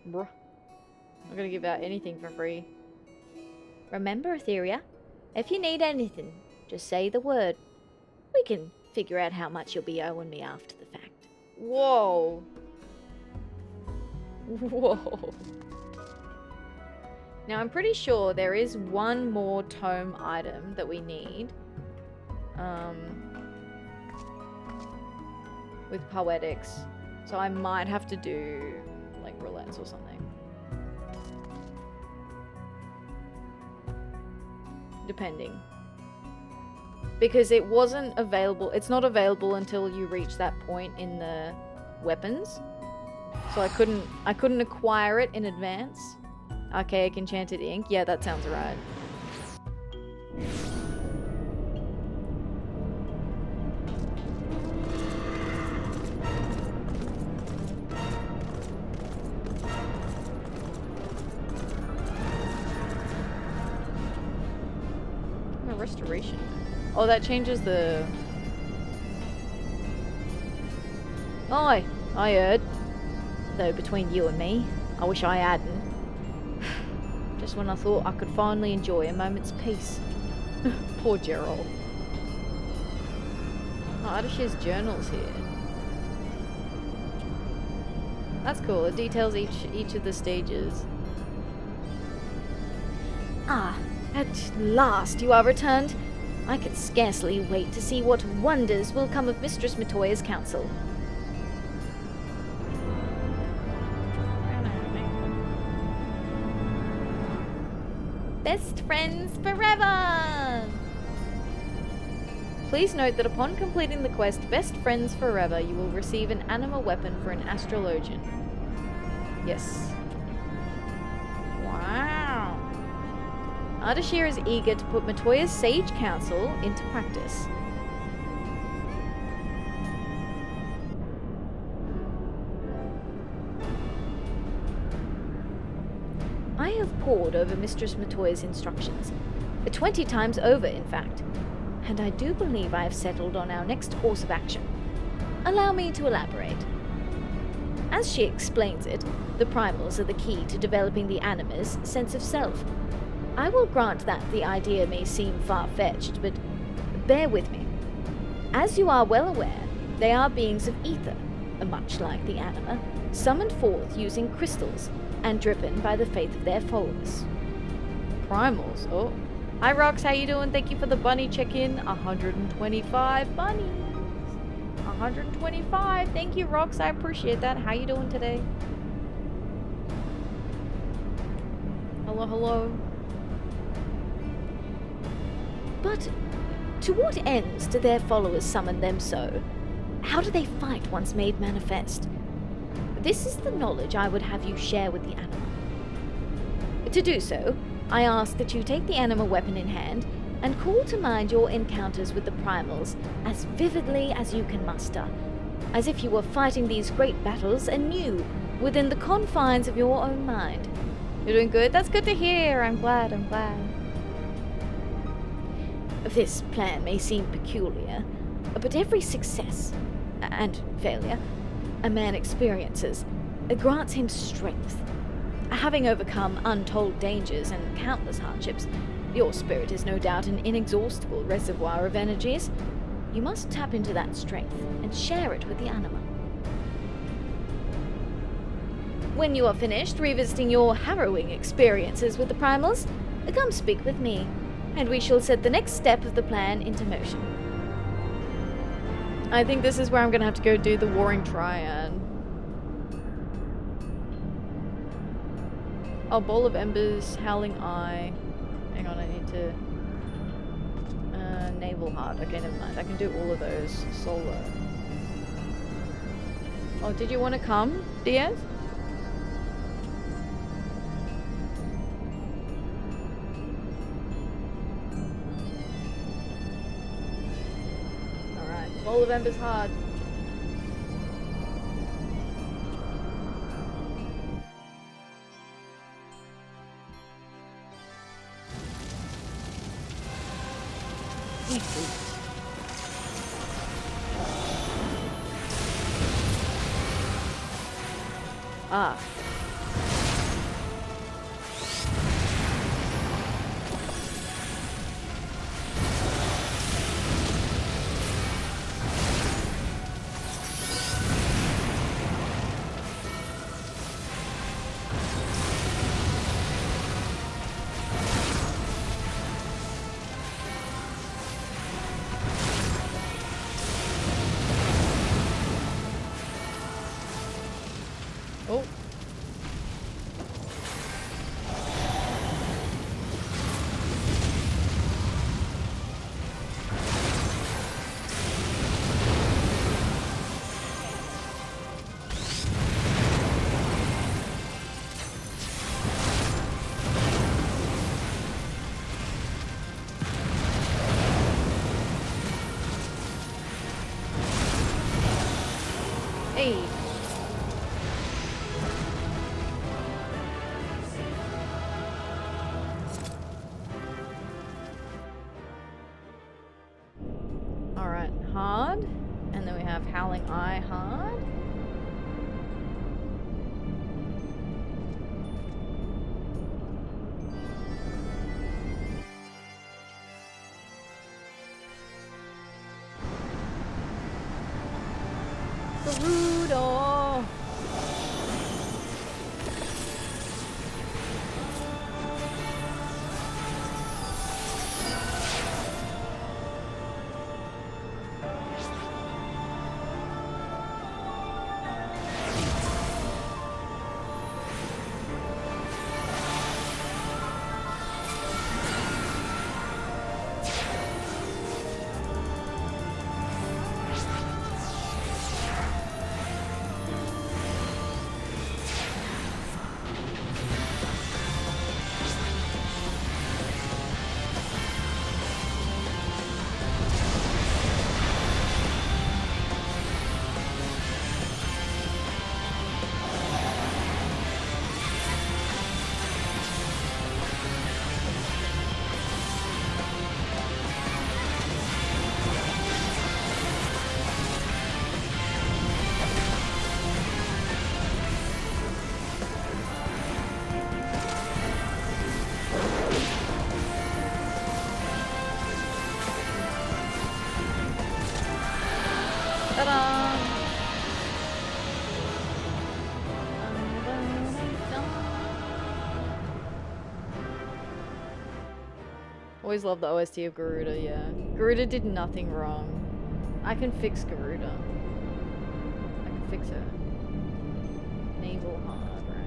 I'm not gonna give out anything for free. Remember, Atheria, if you need anything, just say the word. We can figure out how much you'll be owing me after the fact. Whoa. Whoa. Now, I'm pretty sure there is one more tome item that we need. With Poetics. So I might have to do, like, Roulette or something. Depending. Because it wasn't available, it's not available until you reach that point in the weapons. So I couldn't acquire it in advance. Archaic Enchanted Ink. Yeah, that sounds right. Restoration. Oh, that changes the... Aye, I heard. Though between you and me, I wish I hadn't. Just when I thought I could finally enjoy a moment's peace. Poor Gerald. Oh, Ardashir's journal's here. That's cool. It details each of the stages. Ah, at last you are returned. I can scarcely wait to see what wonders will come of Mistress Matoya's counsel. Best friends forever! Please note that upon completing the quest Best Friends Forever, you will receive an Anima weapon for an astrologian. Yes. Wow. Ardashir is eager to put Matoya's sage counsel into practice. I have pored over Mistress Matoya's instructions, 20 times over, in fact, and I do believe I have settled on our next course of action. Allow me to elaborate. As she explains it, the primals are the key to developing the Anima's sense of self. I will grant that the idea may seem far-fetched, but bear with me. As you are well aware, they are beings of ether, much like the Anima, summoned forth using crystals and driven by the faith of their followers. Primals? Oh. Hi Rox, how you doing? Thank you for the bunny check-in. 125 bunnies. 125. Thank you, Rox. I appreciate that. How you doing today? Hello, hello. But to what ends do their followers summon them so? How do they fight once made manifest? This is the knowledge I would have you share with the Anima. To do so, I ask that you take the Anima weapon in hand and call to mind your encounters with the primals as vividly as you can muster, as if you were fighting these great battles anew within the confines of your own mind. You're doing good? That's good to hear. I'm glad. This plan may seem peculiar, but every success and failure a man experiences grants him strength. Having overcome untold dangers and countless hardships, your spirit is no doubt an inexhaustible reservoir of energies. You must tap into that strength and share it with the Anima. When you are finished revisiting your harrowing experiences with the primals, come speak with me, and we shall set the next step of the plan into motion. I think this is where I'm gonna have to go do the Warring Triad. Oh, Ball of Embers, Howling Eye. Hang on, I need to... Naval Heart. Okay, never mind. I can do all of those solo. Oh, did you want to come, Diaz? Alright, Ball of Embers hard. Ah. Oh. Hey. Alright, hard. And then we have Howling Eye hard. Gerudo! Ta-da! Always love the OST of Garuda, yeah. Garuda did nothing wrong. I can fix Garuda. I can fix her. Naval hard, right?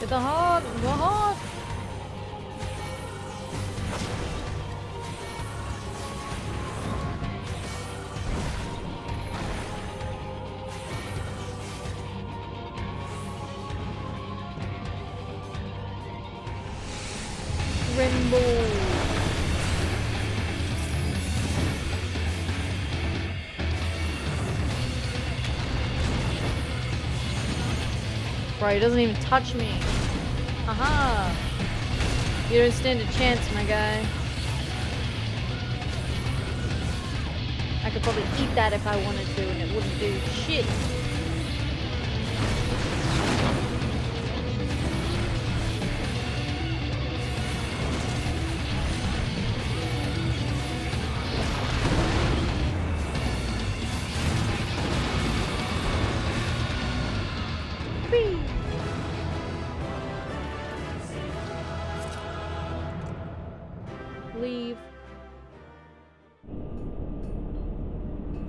Get the hard! Go hard! Bro, he doesn't even touch me. Aha! You don't stand a chance, my guy. I could probably eat that if I wanted to and it wouldn't do shit. Whee! Leave.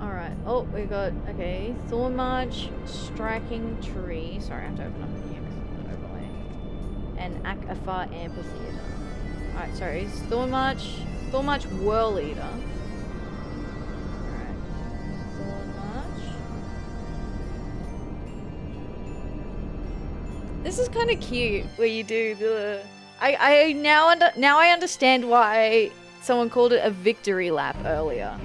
Alright. Oh, we got, okay. Thorn March, Striking Tree. Sorry, I have to open up the overlay. And Atheria Amphitheater. Alright, sorry. Thorn March Whirl Eater. Alright. Thorn March. This is kind of cute where you do the... I now I understand why someone called it a victory lap earlier.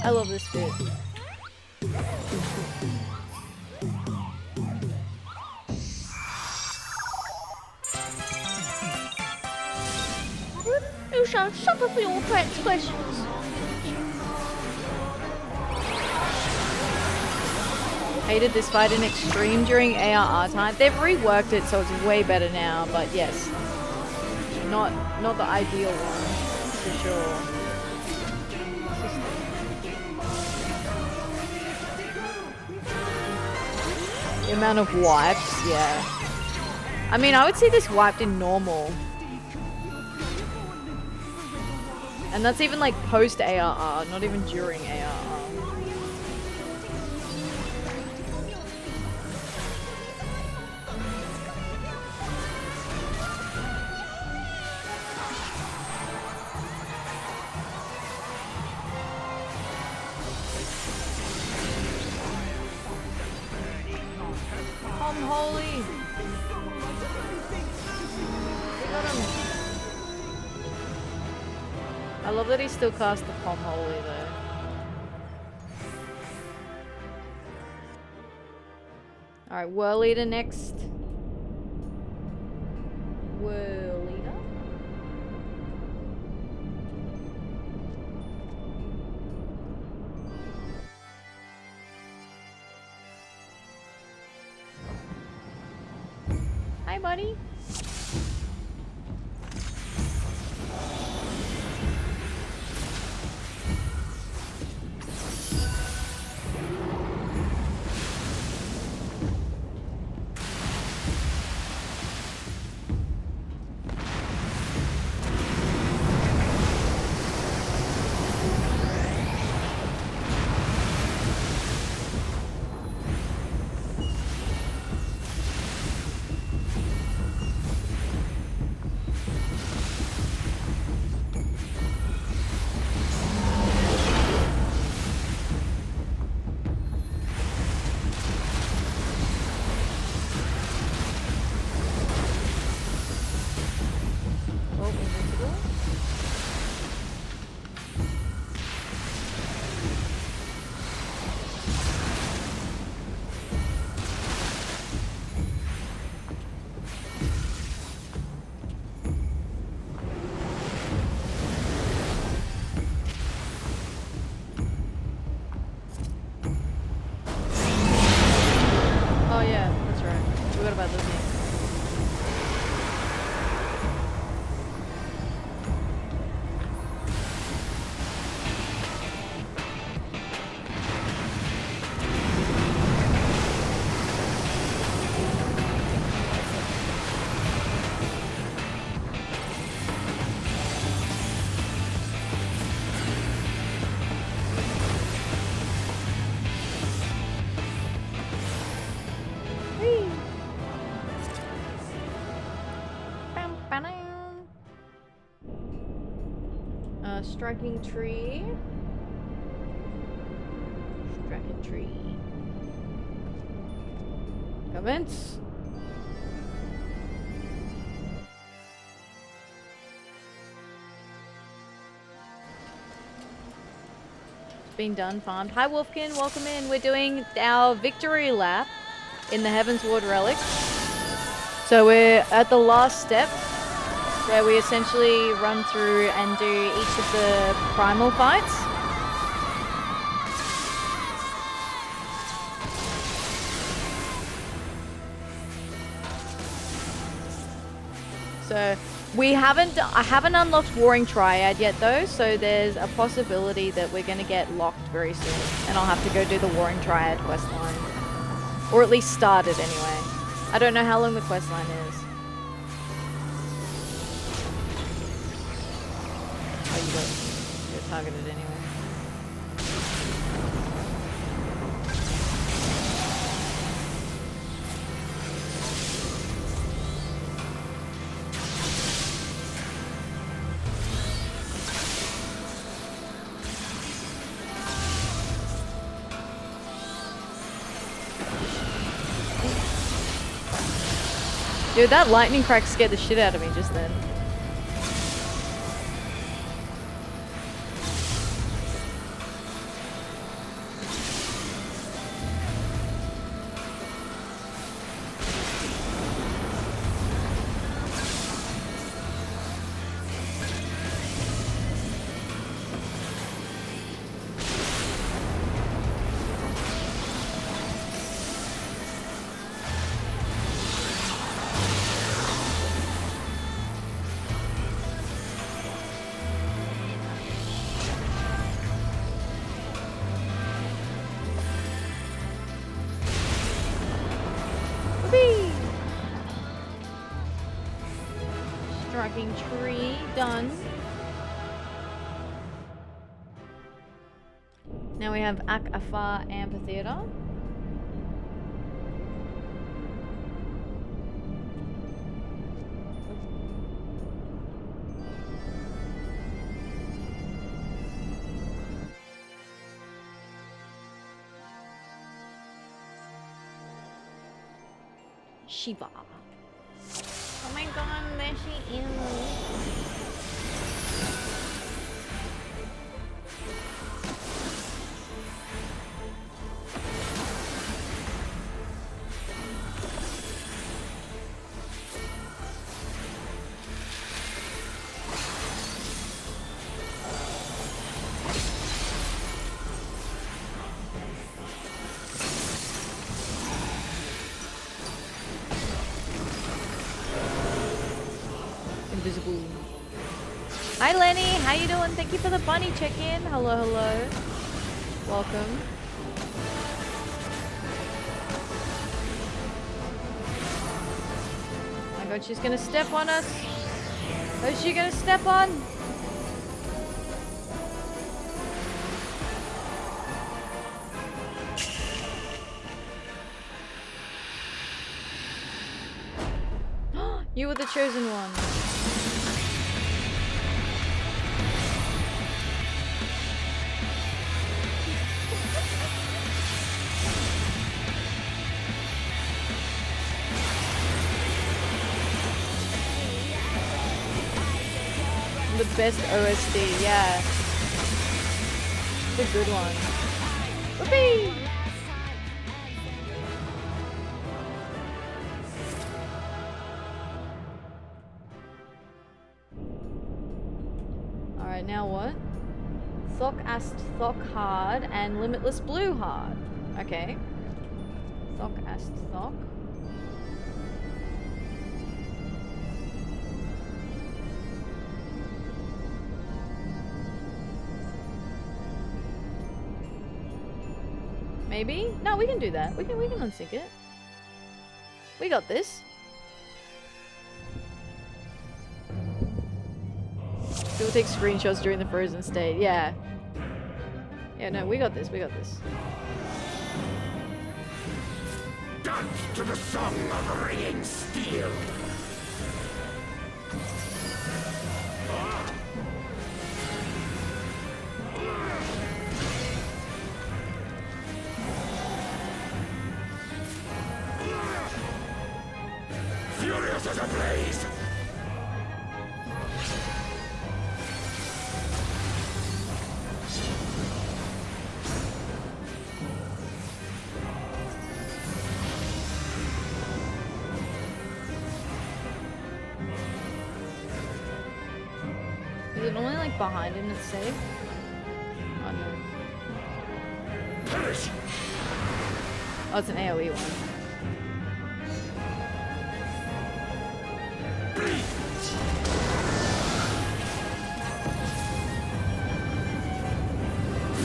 I love this bit. You shall suffer for your transgressions. Hated this fight in extreme during ARR time. They've reworked it so it's way better now, but yes. Not the ideal one, for sure. The amount of wipes, yeah. I mean, I would see this wiped in normal. And that's even like post ARR, not even during ARR. Holy! We got him. I love that he still cast the Pom Holy though. Alright, Whirl Eater next. Whirl Eater. Hi, buddy. striking tree. Striking tree. Commence. Been done, farmed. Hi Wolfkin, welcome in. We're doing our victory lap in the Heavensward Relic. So we're at the last step where we essentially run through and do each of the primal fights. So I haven't unlocked Warring Triad yet though, so there's a possibility that we're going to get locked very soon. And I'll have to go do the Warring Triad questline. Or at least start it anyway. I don't know how long the questline is. Oh, you're targeted anyway. Dude, that lightning crack scared the shit out of me just then. Tree done. Now we have Atheria Amphitheater. Shiva. Oh my god, there she is. Invisible. Hi Lenny, how you doing? Thank you for the bunny check-in. Hello, hello. Welcome. Oh my god, she's gonna step on us. Who's she gonna step on? You were the chosen one. The best OSD, yeah. It's a good one. Whoopee! Alright, now what? Thok Ast Thok hard and Limitless Blue hard. Okay. Thok Ast Thok. Maybe? No, we can do that. We can unsync it. We got this. People take screenshots during the frozen state. Yeah. Yeah, no, we got this. We got this. Dance to the song of ringing steel. furious as a blaze. Is it normally like behind him it's safe? Oh no. Perish. Oh, it's an AoE one.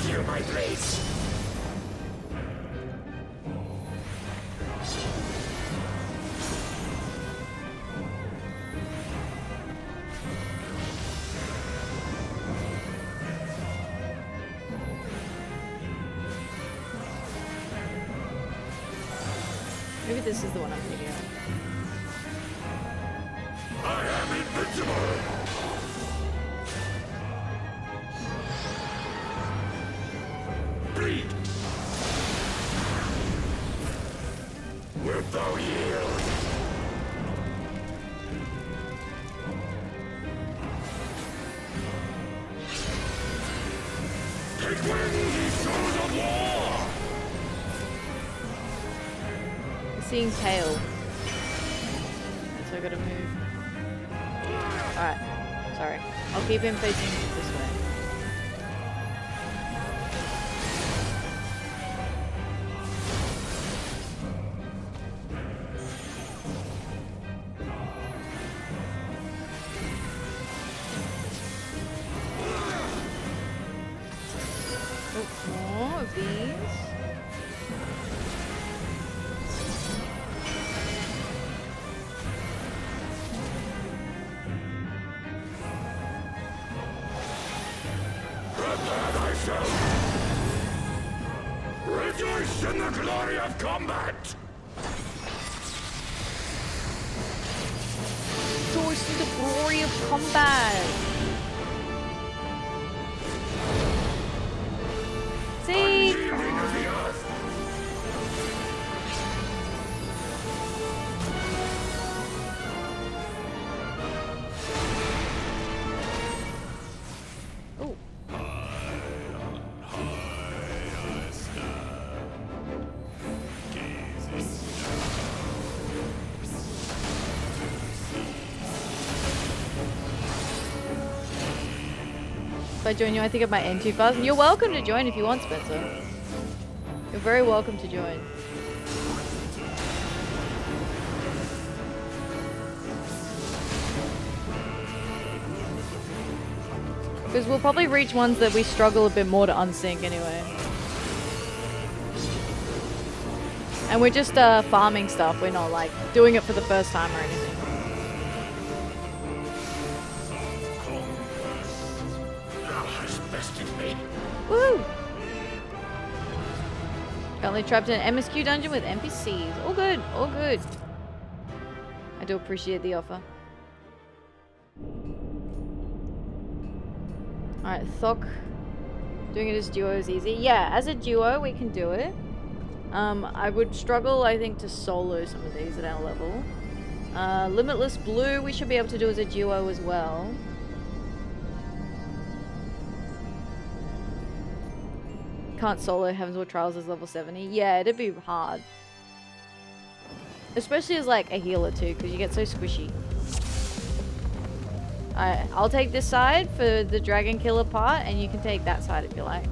Feel my blades. Maybe this is the one I'm thinking of. I am invincible. Bleed. Wilt thou yield? Take wing, ye souls of war! Seeing tail. So I gotta move. Alright. Sorry. I'll keep him facing this way. Oh, more of these. Rejoice in the glory of combat! Rejoice in the glory of combat! See? Yielding of the earth! Oh. If I join you, I think it might end too fast. You're welcome to join if you want, Spencer. You're very welcome to join. Because we'll probably reach ones that we struggle a bit more to unsync anyway. And we're just farming stuff. We're not like doing it for the first time or anything. Woo! Currently trapped in an MSQ dungeon with NPCs. All good, all good. I do appreciate the offer. Alright, Thok. Doing it as duo is easy. Yeah, as a duo we can do it. I would struggle, I think, to solo some of these at our level. Limitless Blue we should be able to do as a duo as well. Can't solo Heavens War Trials as level 70. Yeah, it'd be hard. Especially as like a healer too, because you get so squishy. Alright, I'll take this side for the dragon killer part, and you can take that side if you like.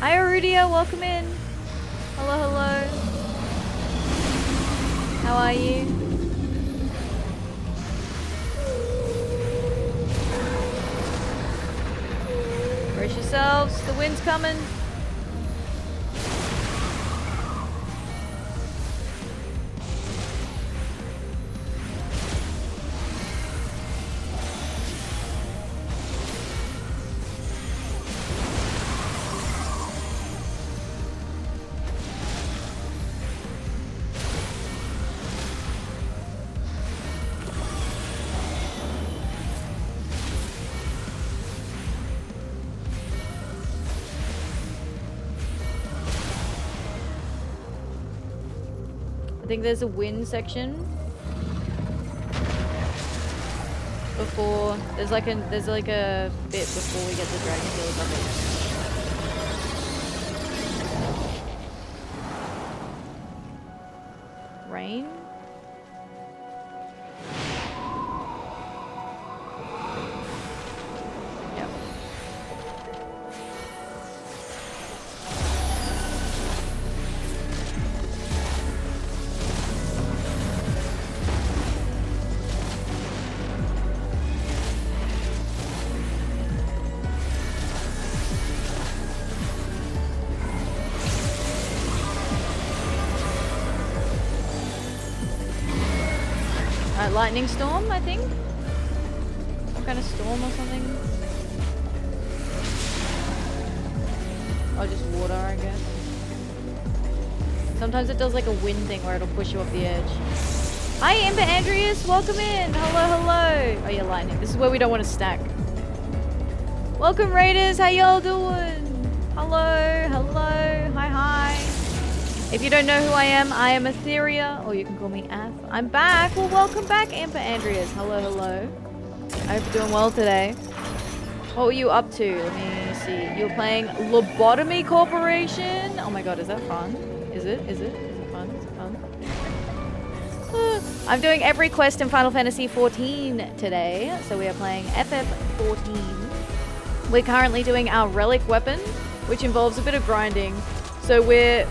Hi Arudia, welcome in. Hello, hello. How are you? Brace yourselves, the wind's coming. I think there's a wind section before there's like a bit before we get the dragon heals, I think. Rain? Yep. Lightning storm, I think? Some kind of storm or something? Or just water, I guess. Sometimes it does like a wind thing where it'll push you off the edge. Hi Amber Andreas, welcome in! Hello, hello! Oh yeah, lightning. This is where we don't want to stack. Welcome Raiders, how y'all doing? Hello, hello, hi hi. If you don't know who I am Atheria, or you can call me Ath. I'm back. Well, welcome back, Amber Andreas. Hello, hello. I hope you're doing well today. What were you up to? Let me see. You were playing Lobotomy Corporation. Oh my god, is that fun? Is it? Is it? Is it fun? Is it fun? I'm doing every quest in Final Fantasy XIV today. So we are playing FF14. We're currently doing our Relic weapon, which involves a bit of grinding. So we're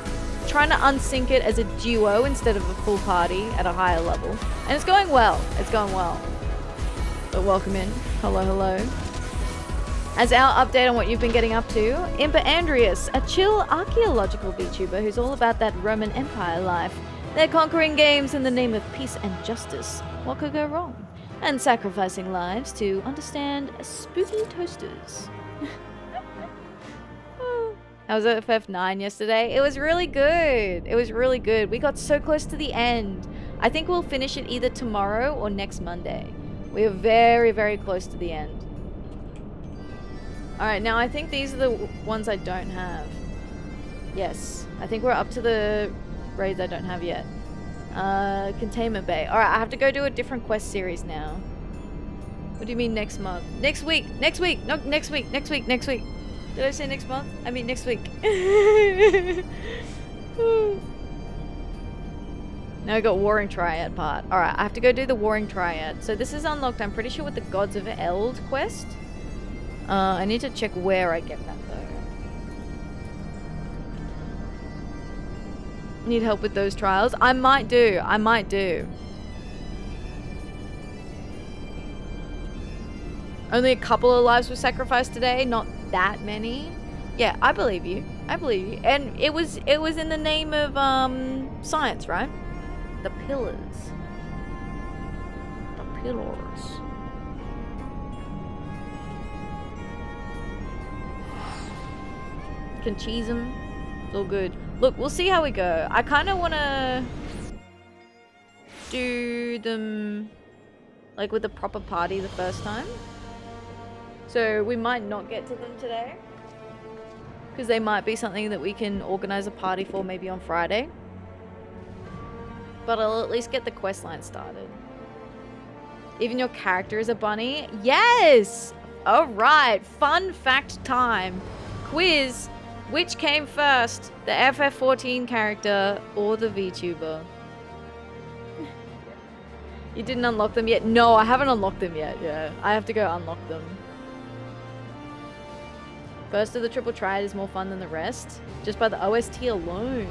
trying to unsync it as a duo instead of a full party at a higher level. And it's going well. It's going well. But welcome in. Hello, hello. As our update on what you've been getting up to, Imper Andreas, a chill archaeological VTuber who's all about that Roman Empire life. They're conquering games in the name of peace and justice. What could go wrong? And sacrificing lives to understand spooky toasters. I was at FF9 yesterday. It was really good. It was really good. We got so close to the end. I think we'll finish it either tomorrow or next Monday. We are very, very close to the end. Alright, now I think these are the ones I don't have. Yes. I think we're up to the raids I don't have yet. Containment Bay. Alright, I have to go do a different quest series now. What do you mean next month? Next week! Next week! No, next week! Next week! Next week! Did I say next month? I mean next week. Now I got Warring Triad part. Alright, I have to go do the Warring Triad. So this is unlocked, I'm pretty sure, with the Gods of Eld quest. I need to check where I get that though. Need help with those trials? I might do. I might do. Only a couple of lives were sacrificed today, not that many. Yeah, I believe you. I believe you. And it was in the name of science, right? The pillars. The pillars. Can cheese them. It's all good. Look, we'll see how we go. I kind of want to do them like with a proper party the first time. So we might not get to them today. Because they might be something that we can organize a party for maybe on Friday. But I'll at least get the quest line started. Even your character is a bunny? Yes! Alright, fun fact time. Quiz. Which came first? The FF14 character or the VTuber? You didn't unlock them yet? No, I haven't unlocked them yet. Yeah, I have to go unlock them. First of the triple triad is more fun than the rest, just by the OST alone.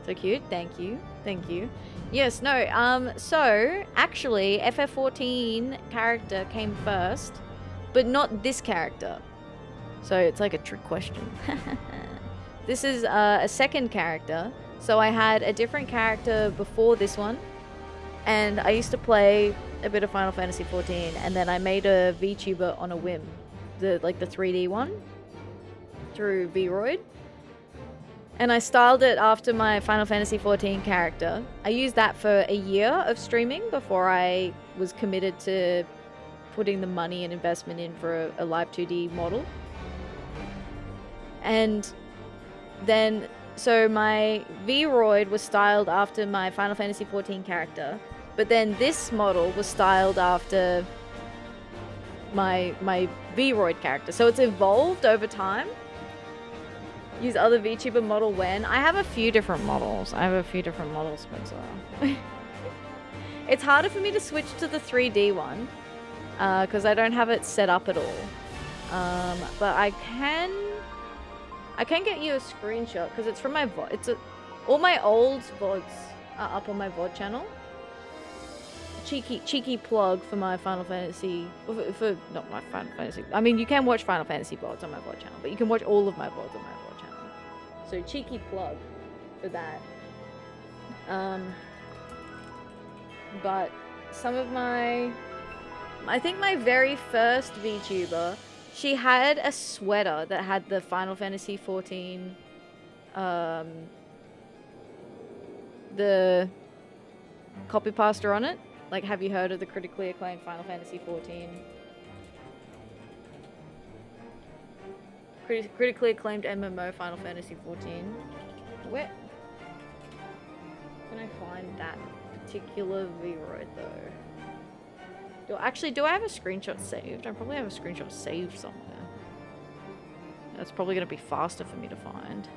So cute. Thank you. Thank you. Yes, no, so actually FF14 character came first, but not this character. So it's like a trick question. This is a second character. So I had a different character before this one, and I used to play a bit of Final Fantasy XIV, and then I made a VTuber on a whim, the 3D one, through Vroid. And I styled it after my Final Fantasy XIV character. I used that for a year of streaming before I was committed to putting the money and investment in for a live 2D model. And then, so my Vroid was styled after my Final Fantasy XIV character, but then this model was styled after my Vroid character. So it's evolved over time. Use other VTuber model when? I have a few different models. Spencer. It's harder for me to switch to the 3D one because I don't have it set up at all. But I can get you a screenshot because it's from my VOD. All my old VODs are up on my VOD channel. Cheeky plug for my Final Fantasy, for not my Final Fantasy. I mean, you can watch Final Fantasy VODs on my VOD channel, but you can watch all of my VODs on my VOD channel. So cheeky plug for that. But some of I think my very first VTuber, she had a sweater that had the Final Fantasy XIV, the copy pasta on it. Like, have you heard of the critically acclaimed Final Fantasy XIV? Critically acclaimed MMO Final Fantasy XIV. Where can I find that particular Vroid though? Do I have a screenshot saved? I probably have a screenshot saved somewhere. That's probably gonna be faster for me to find.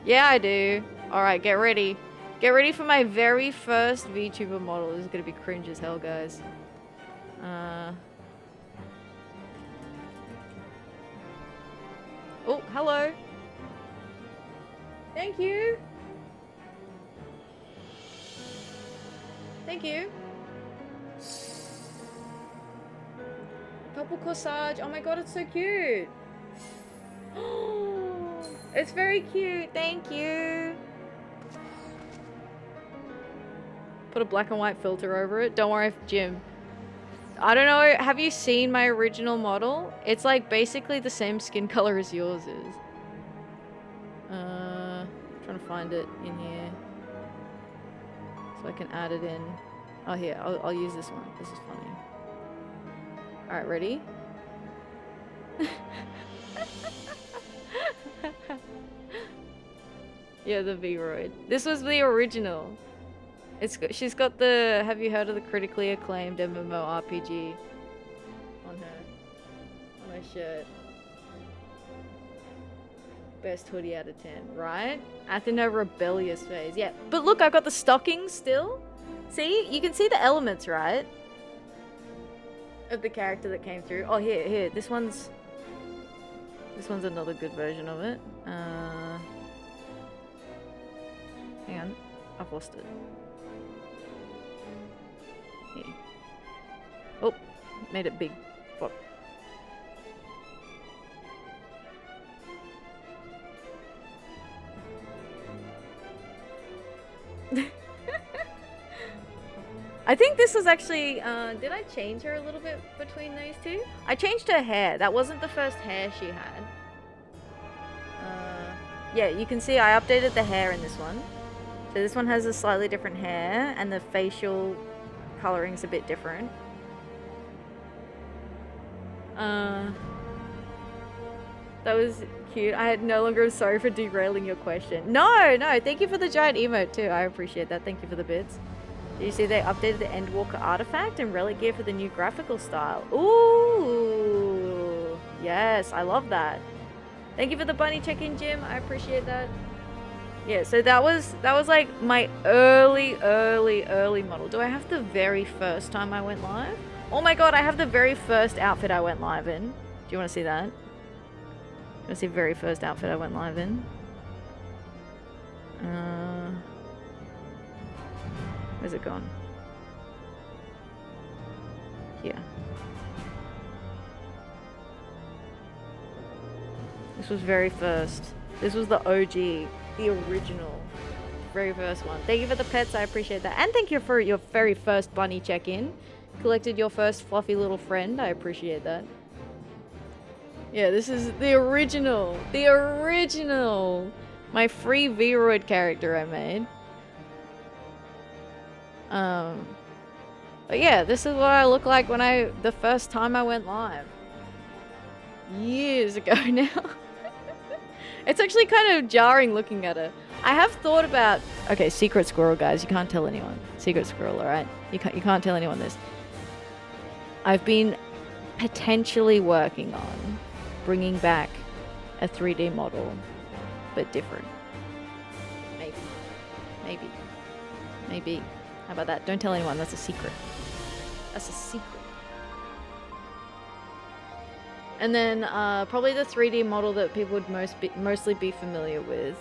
Yeah, I do. Alright, get ready. Get ready for my very first VTuber model. This is gonna be cringe as hell, guys. Oh, hello. Thank you. Thank you. Purple corsage. Oh my god, it's so cute. It's very cute. Thank you. Put a black and white filter over it. Don't worry, Jim. I don't know. Have you seen my original model? It's like basically the same skin color as yours is. Trying to find it in here so I can add it in. Oh, here. I'll use this one. This is funny. All right, ready? Yeah, the Vroid. This was the original. She's got the, have you heard of the critically acclaimed MMORPG on her shirt. Best hoodie out of 10, right? Athena rebellious phase. Yeah, but look, I've got the stockings still. See, you can see the elements, right? Of the character that came through. Oh, here. This one's another good version of it. Hang on, I've lost it. Here. Oh, made it big. Fuck. I think this was actually, did I change her a little bit between these two? I changed her hair. That wasn't the first hair she had. Yeah, you can see I updated the hair in this one. So this one has a slightly different hair and the facial coloring's a bit different. That was cute. I had no longer sorry for derailing your question. No, thank you for the giant emote too. I appreciate that. Thank you for the bits. Did you see they updated the Endwalker artifact and relic gear for the new graphical style? Ooh, yes, I love that. Thank you for the bunny check-in, Jim. I appreciate that. Yeah, so that was like my early model. Do I have the very first time I went live? Oh my god, I have the very first outfit I went live in. Do you want to see that? You want to see the very first outfit I went live in? Where's it gone? Here. This was very first. This was the OG. The original. Very first one. Thank you for the pets, I appreciate that. And thank you for your very first bunny check-in. Collected your first fluffy little friend, I appreciate that. Yeah, this is the original. The original! My free Vroid character I made. But yeah, this is what I look like when the first time I went live. Years ago now. It's actually kind of jarring looking at it. I have thought about... Okay, secret squirrel, guys. You can't tell anyone. Secret squirrel, alright? You can't tell anyone this. I've been potentially working on bringing back a 3D model, but different. Maybe. Maybe. Maybe. How about that? Don't tell anyone. That's a secret. That's a secret. And then probably the 3D model that people would mostly be familiar with,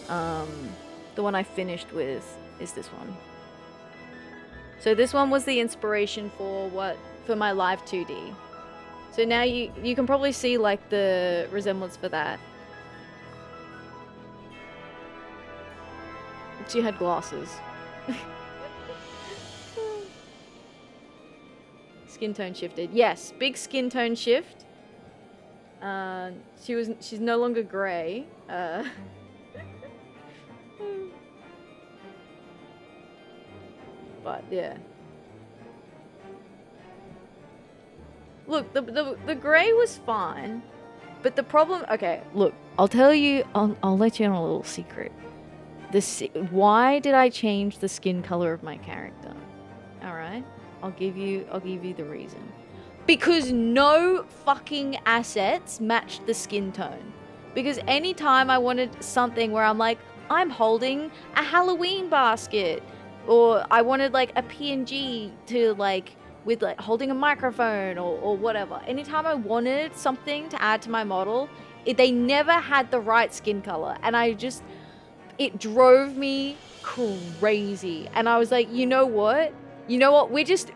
the one I finished with, is this one. So this one was the inspiration for my live 2D. So now you can probably see like the resemblance for that. She had glasses. Skin tone shifted. Yes, big skin tone shift. She's no longer grey. But yeah. Look, the grey was fine, but the problem. Okay, look, I'll tell you. I'll let you in on a little secret. Why did I change the skin color of my character? All right, I'll give you the reason. Because no fucking assets matched the skin tone. Because anytime I wanted something where I'm like, I'm holding a Halloween basket, or I wanted like a PNG to like with like holding a microphone or whatever. Anytime I wanted something to add to my model, they never had the right skin color, and it drove me crazy. And I was like, you know what? We'll just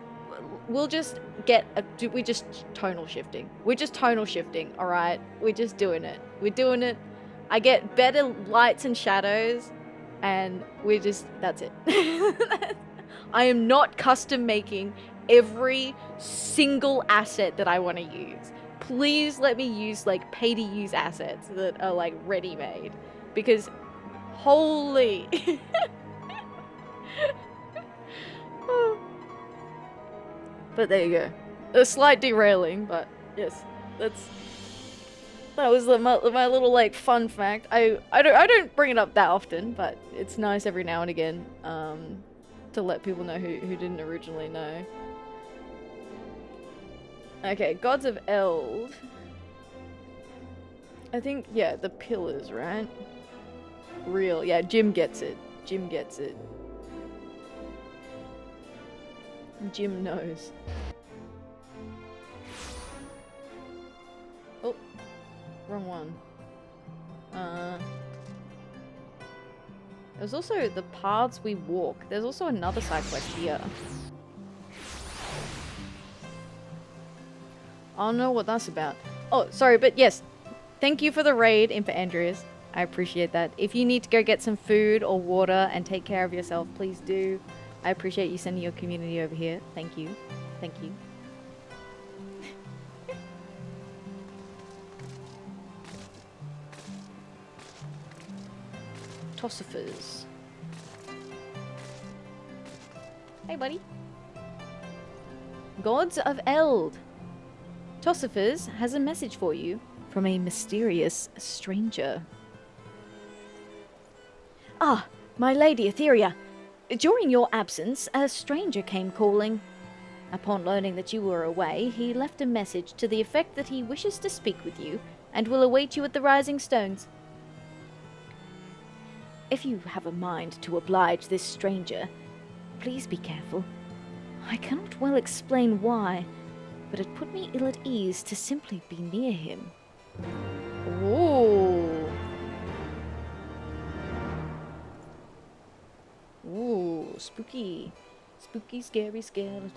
we're just tonal shifting. We're just tonal shifting, all right? We're just doing it. We're doing it. I get better lights and shadows, and that's it. I am not custom making every single asset that I want to use. Please let me use like pay to use assets that are like ready made, because holy. But there you go. A slight derailing, but yes, that was my little like fun fact. I don't bring it up that often, but it's nice every now and again to let people know who didn't originally know. Okay, Gods of Eld. I think, yeah, the pillars, right? Real, yeah, Jim gets it. Jim gets it. Jim knows. Oh, wrong one. There's also the paths we walk. There's also another side quest here. I don't know what that's about. Oh, sorry, but yes. Thank you for the raid, Impa Andreas. I appreciate that. If you need to go get some food or water and take care of yourself, please do. I appreciate you sending your community over here. Thank you. Thank you. Tossiphers. Hey, buddy. Gods of Eld. Tossiphers has a message for you from a mysterious stranger. Ah, my lady Atheria. During your absence, a stranger came calling. Upon learning that you were away, he left a message to the effect that he wishes to speak with you and will await you at the Rising Stones. If you have a mind to oblige this stranger, please be careful. I cannot well explain why, but it put me ill at ease to simply be near him. Ooh. Ooh, spooky. Spooky, scary, scared.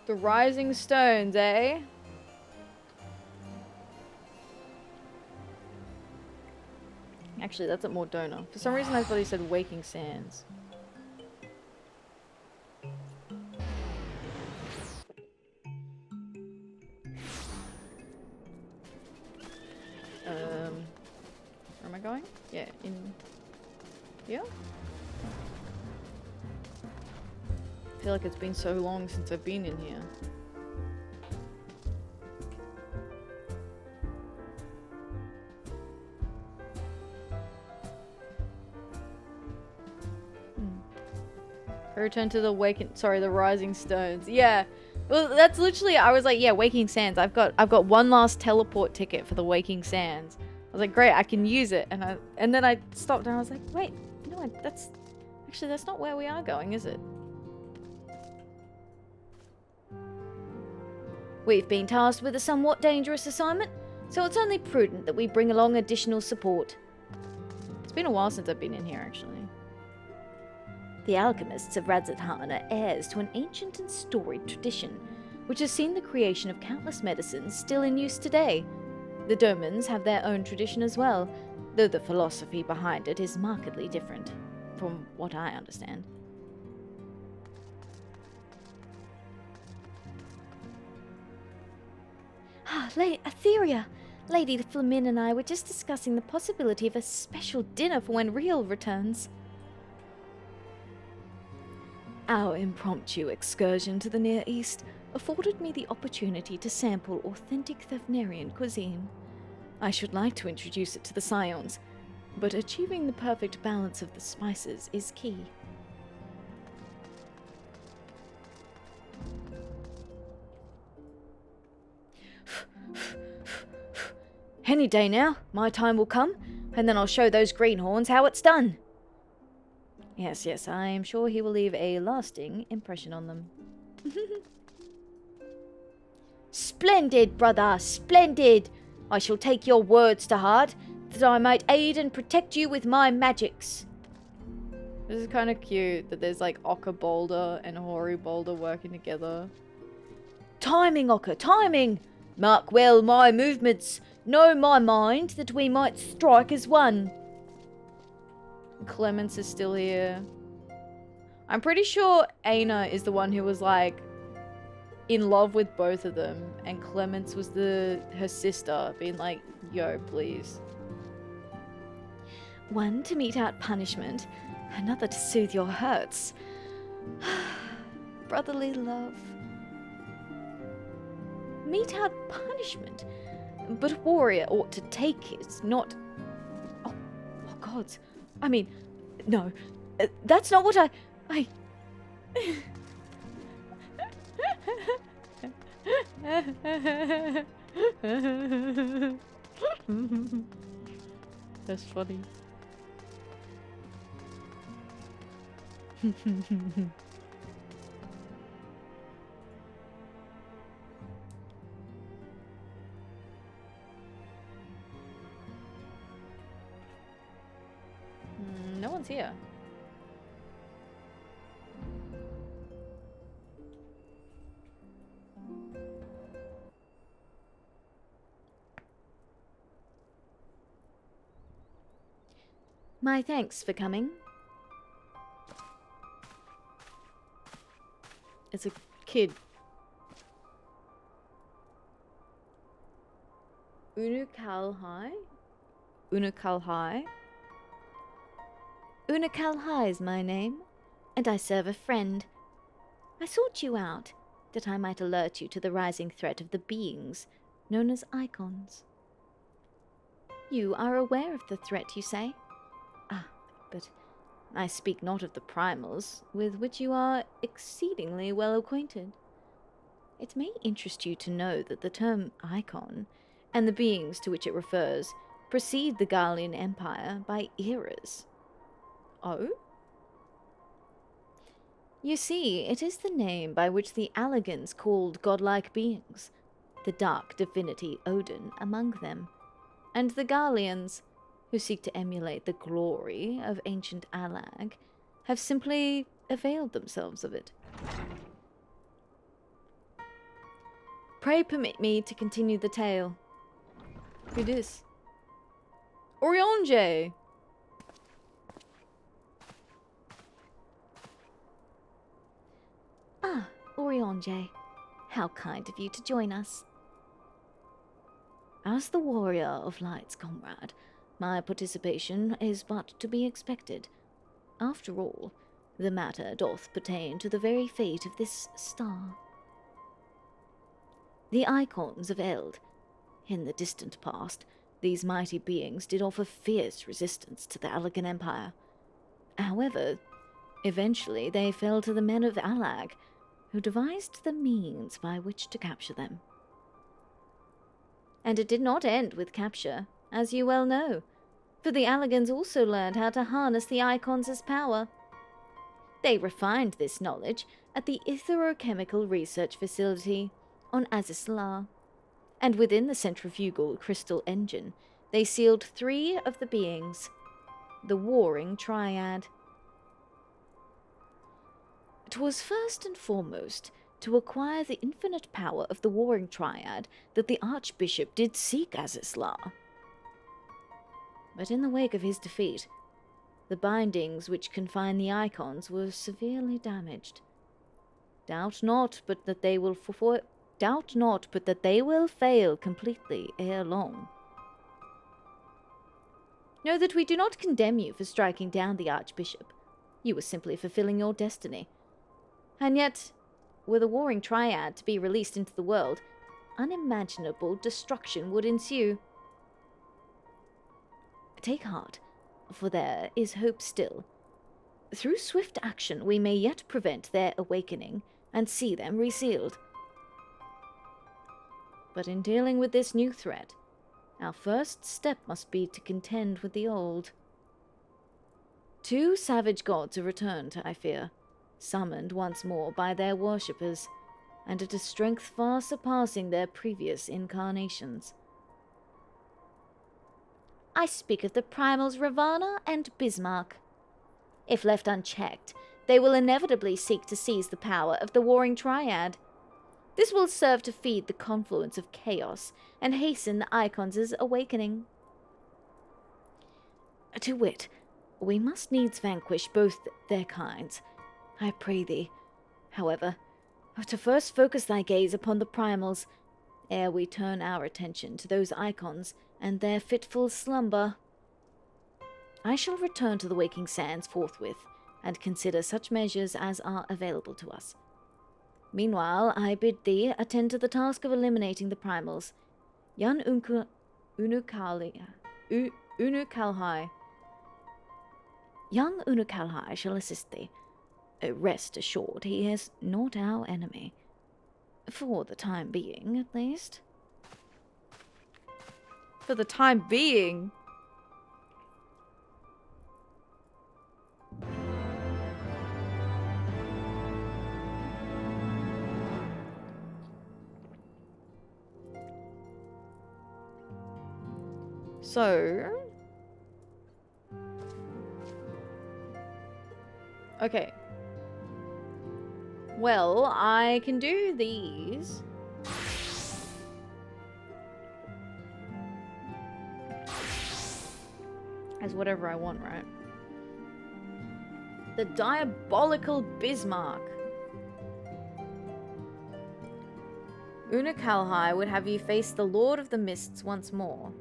The Rising Stones, eh? Actually, that's at Mordona. For some reason I thought he said Waking Sands. Where am I going? Yeah, in here? I feel like it's been so long since I've been in here. I return to the the Rising Stones. Yeah. Well, that's literally, I was like, yeah, Waking Sands. I've got one last teleport ticket for the Waking Sands. I was like, great, I can use it. And then I stopped and I was like, wait, no, that's not where we are going, is it? We've been tasked with a somewhat dangerous assignment, so it's only prudent that we bring along additional support. It's been a while since I've been in here, actually. The alchemists of Radzathan are heirs to an ancient and storied tradition, which has seen the creation of countless medicines still in use today. The Domans have their own tradition as well, though the philosophy behind it is markedly different, from what I understand. Atheria! Lady Flamin and I were just discussing the possibility of a special dinner for when Real returns. Our impromptu excursion to the Near East afforded me the opportunity to sample authentic Thavnarian cuisine. I should like to introduce it to the Scions, but achieving the perfect balance of the spices is key. Any day now, my time will come, and then I'll show those greenhorns how it's done. Yes, I am sure he will leave a lasting impression on them. Splendid, brother, splendid! I shall take your words to heart, that I might aid and protect you with my magics. This is kind of cute that there's like Ocker Boulder and Hori Boulder working together. Timing, Ocker, timing! Mark well my movements. Know my mind, that we might strike as one. Clemens is still here. I'm pretty sure Aina is the one who was like in love with both of them, and Clemens was her sister, being like, yo, please. One to mete out punishment, another to soothe your hurts. Brotherly love. Mete out punishment? But a warrior ought to take it, not... Oh gods. I mean, no. That's not what I... That's funny. No one's here. My thanks for coming. It's a kid. Unukalhai? Unukalhai? Unukalhai is my name, and I serve a friend. I sought you out, that I might alert you to the rising threat of the beings, known as icons. You are aware of the threat, you say? Ah, but I speak not of the primals, with which you are exceedingly well acquainted. It may interest you to know that the term icon, and the beings to which it refers, precede the Gallian Empire by eras. Oh? You see, it is the name by which the Allegans called godlike beings, the dark divinity Odin among them, and the Gallians, who seek to emulate the glory of ancient Allag, have simply availed themselves of it. Pray permit me to continue the tale. Who dis? Orionje! Ah, Orionje. How kind of you to join us. As the warrior of light's comrade, my participation is but to be expected. After all, the matter doth pertain to the very fate of this star. The icons of Eld. In the distant past, these mighty beings did offer fierce resistance to the Allagan Empire. However, eventually they fell to the men of Allag, who devised the means by which to capture them. And it did not end with capture, as you well know, for the Allagans also learned how to harness the icons' power. They refined this knowledge at the Etherochemical Research Facility on Azisla, and within the centrifugal crystal engine, they sealed 3 of the beings, the Warring Triad. 'Twas first and foremost to acquire the infinite power of the Warring Triad that the Archbishop did seek Azisla. But in the wake of his defeat, the bindings which confine the icons were severely damaged. Doubt not but that they will fail completely ere long. Know that we do not condemn you for striking down the Archbishop. You were simply fulfilling your destiny. And yet, were the Warring Triad to be released into the world, unimaginable destruction would ensue. Take heart, for there is hope still. Through swift action we may yet prevent their awakening and see them resealed. But in dealing with this new threat, our first step must be to contend with the old. 2 savage gods are returned, I fear, summoned once more by their worshippers, and at a strength far surpassing their previous incarnations. I speak of the primals Ravana and Bismarck. If left unchecked, they will inevitably seek to seize the power of the Warring Triad. This will serve to feed the confluence of chaos and hasten the icons' awakening. To wit, we must needs vanquish both their kinds. I pray thee, however, to first focus thy gaze upon the primals, ere we turn our attention to those icons and their fitful slumber. I shall return to the waking sands forthwith, and consider such measures as are available to us. Meanwhile, I bid thee attend to the task of eliminating the primals. Young Unukalhai shall assist thee. Rest assured, he is not our enemy. For the time being, at least. For the time being? So... okay. Well, I can do these. As whatever I want, right? The Diabolical Bismarck. Unukalhai would have you face the Lord of the Mists once more.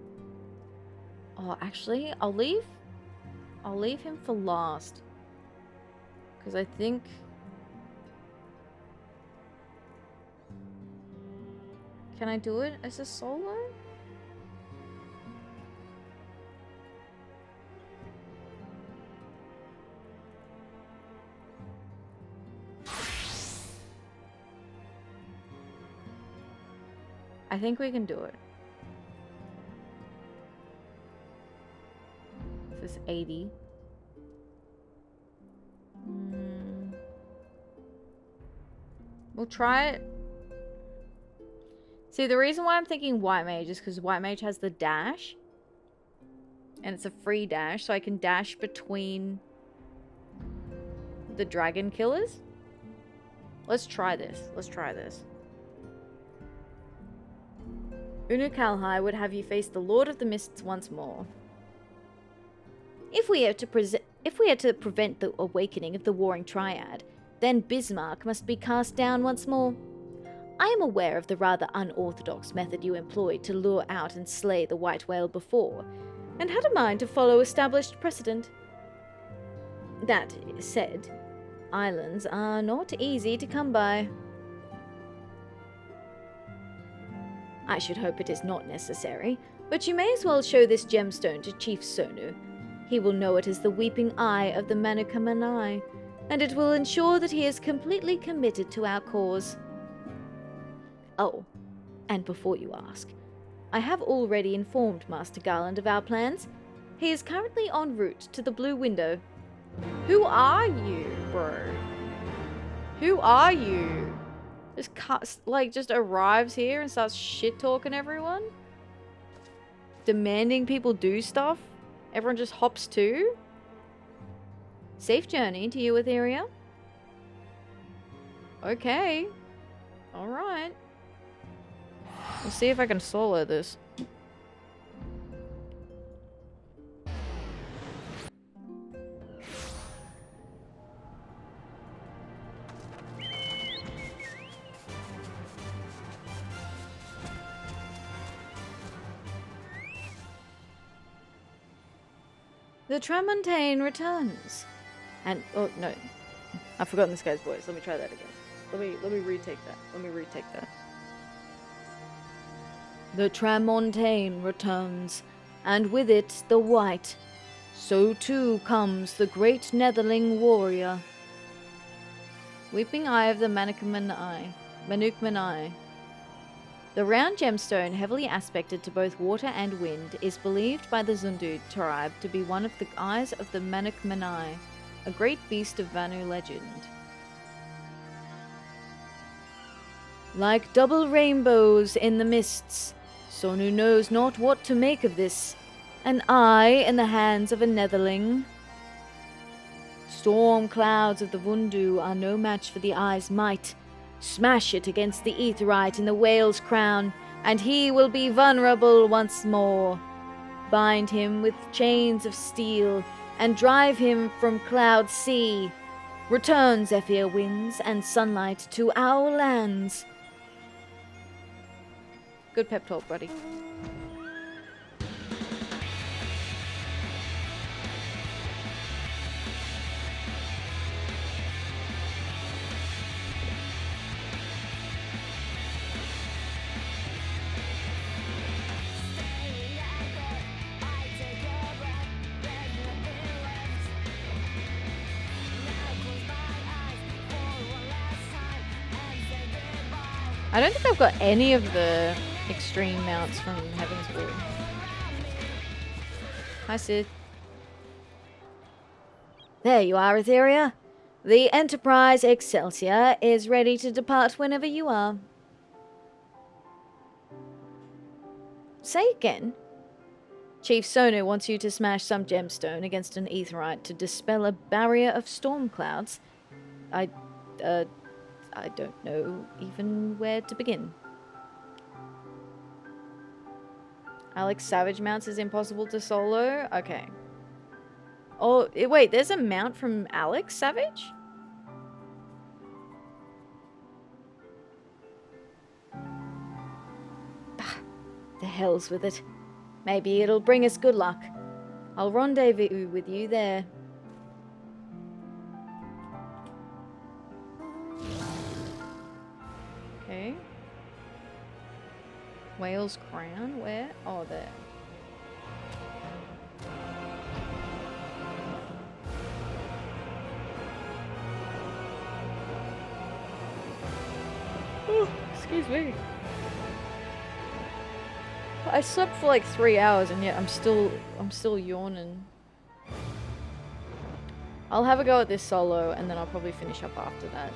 Oh, actually, I'll leave him for last. Because I think... can I do it as a solo? I think we can do it. 80. We'll try it. See, the reason why I'm thinking White Mage is because White Mage has the dash. And it's a free dash, so I can dash between the dragon killers. Let's try this. Let's try this. Unukalhai would have you face the Lord of the Mists once more. If we are to prevent the awakening of the warring Triad, then Bismarck must be cast down once more. I am aware of the rather unorthodox method you employed to lure out and slay the white whale before, and had a mind to follow established precedent. That said, islands are not easy to come by. I should hope it is not necessary, but you may as well show this gemstone to Chief Sonu. He will know it as the weeping eye of the Manukamanai, and it will ensure that he is completely committed to our cause. Oh, and before you ask, I have already informed Master Garland of our plans. He is currently en route to the Blue Window. Who are you, bro? Who are you? Just arrives here and starts shit-talking everyone? Demanding people do stuff? Everyone just hops to? Safe journey to you, Atheria. Okay. Alright. We'll see if I can solo this. The Tramontane returns. And, oh, no. I've forgotten this guy's voice. Let me try that again. Let me retake that. Let me retake that. The Tramontane returns, and with it the white. So too comes the great Netherling warrior. Weeping Eye of the Manukmanai. The round gemstone, heavily aspected to both water and wind, is believed by the Zundu tribe to be one of the eyes of the Manukmanai, a great beast of Vanu legend. Like double rainbows in the mists, Sonu knows not what to make of this. An eye in the hands of a Netherling. Storm clouds of the Vundu are no match for the eye's might. Smash it against the Aetherite in the whale's crown, and he will be vulnerable once more. Bind him with chains of steel, and drive him from cloud sea. Return Zephyr winds and sunlight to our lands. Good pep talk, buddy. I don't think I've got any of the extreme mounts from Heaven's Blue. Hi, Sid. There you are, Atheria. The Enterprise Excelsior is ready to depart whenever you are. Say again. Chief Sonu wants you to smash some gemstone against an Aetherite to dispel a barrier of storm clouds. I don't know even where to begin. Alex Savage mounts is impossible to solo? Okay. Oh, wait, there's a mount from Alex Savage? The hell's with it. Maybe it'll bring us good luck. I'll rendezvous with you there. Okay. Whale's crown? Where? Oh, there. Oh, excuse me. I slept for like 3 hours and yet I'm still yawning. I'll have a go at this solo, and then I'll probably finish up after that.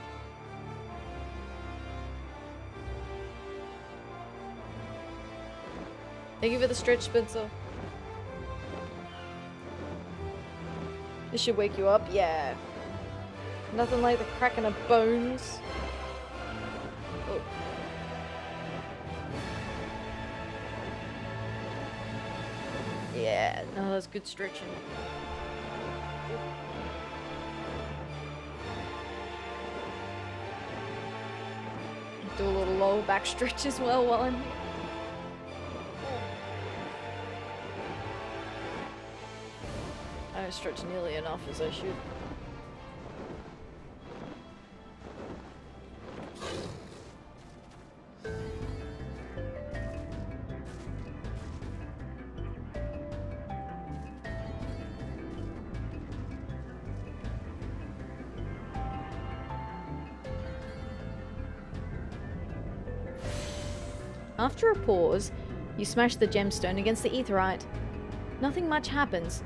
Thank you for the stretch, Spencer. This should wake you up, yeah. Nothing like the cracking of bones. Oh. Yeah, no, that's good stretching. Do a little lower back stretch as well while I'm here. I don't stretch nearly enough as I should. After a pause, you smash the gemstone against the aetherite. Nothing much happens.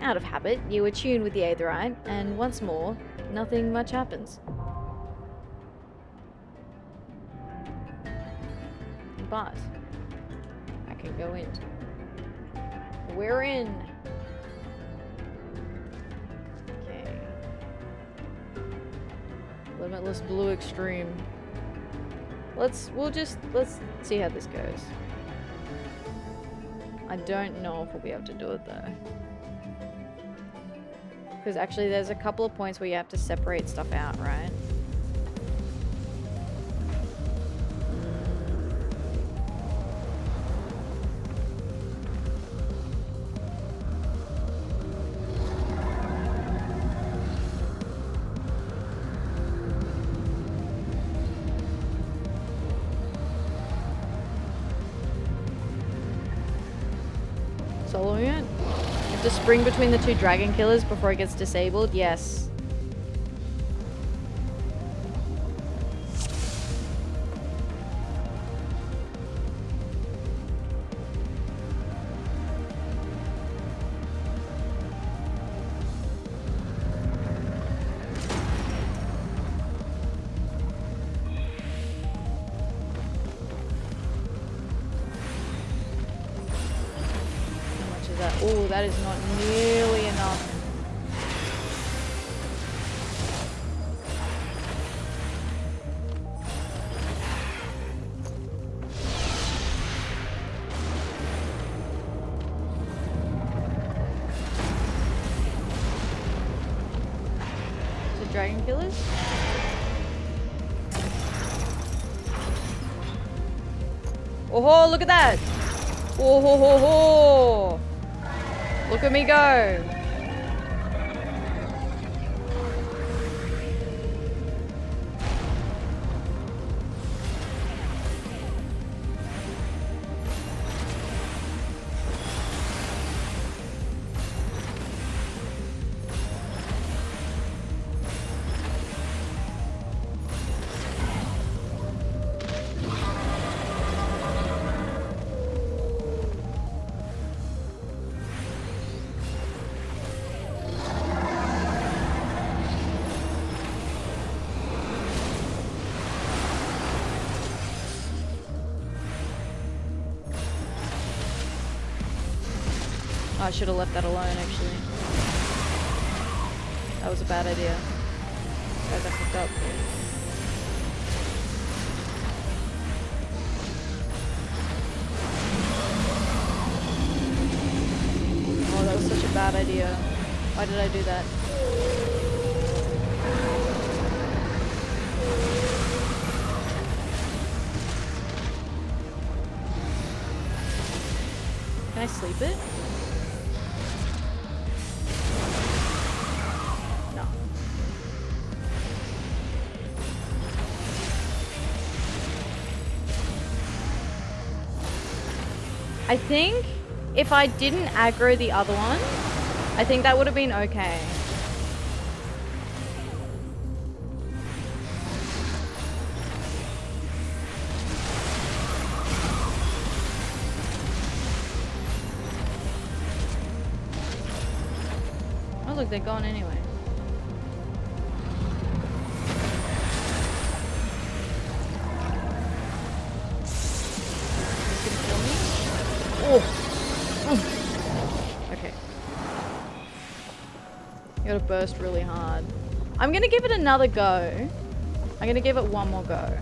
Out of habit, you attune with the aetherite, and once more, nothing much happens. But I can go in. We're in. Okay. Limitless Blue Extreme. Let's see how this goes. I don't know if we'll be able to do it though. Because actually there's a couple of points where you have to separate stuff out, right? Soloing it? You have to spring between the two dragon killers before it gets disabled? Yes. Oh, that is not nearly enough. So dragon killers? Oh, look at that! Oh, ho, ho, ho! Look at me go! I should have left that alone, actually. That was a bad idea. Guys, I fucked up. Oh, that was such a bad idea. Why did I do that? Can I sleep it? I think if I didn't aggro the other one, I think that would have been okay. Oh look, they're gone anyway. Okay. You gotta burst really hard. I'm gonna give it another go. I'm gonna give it one more go.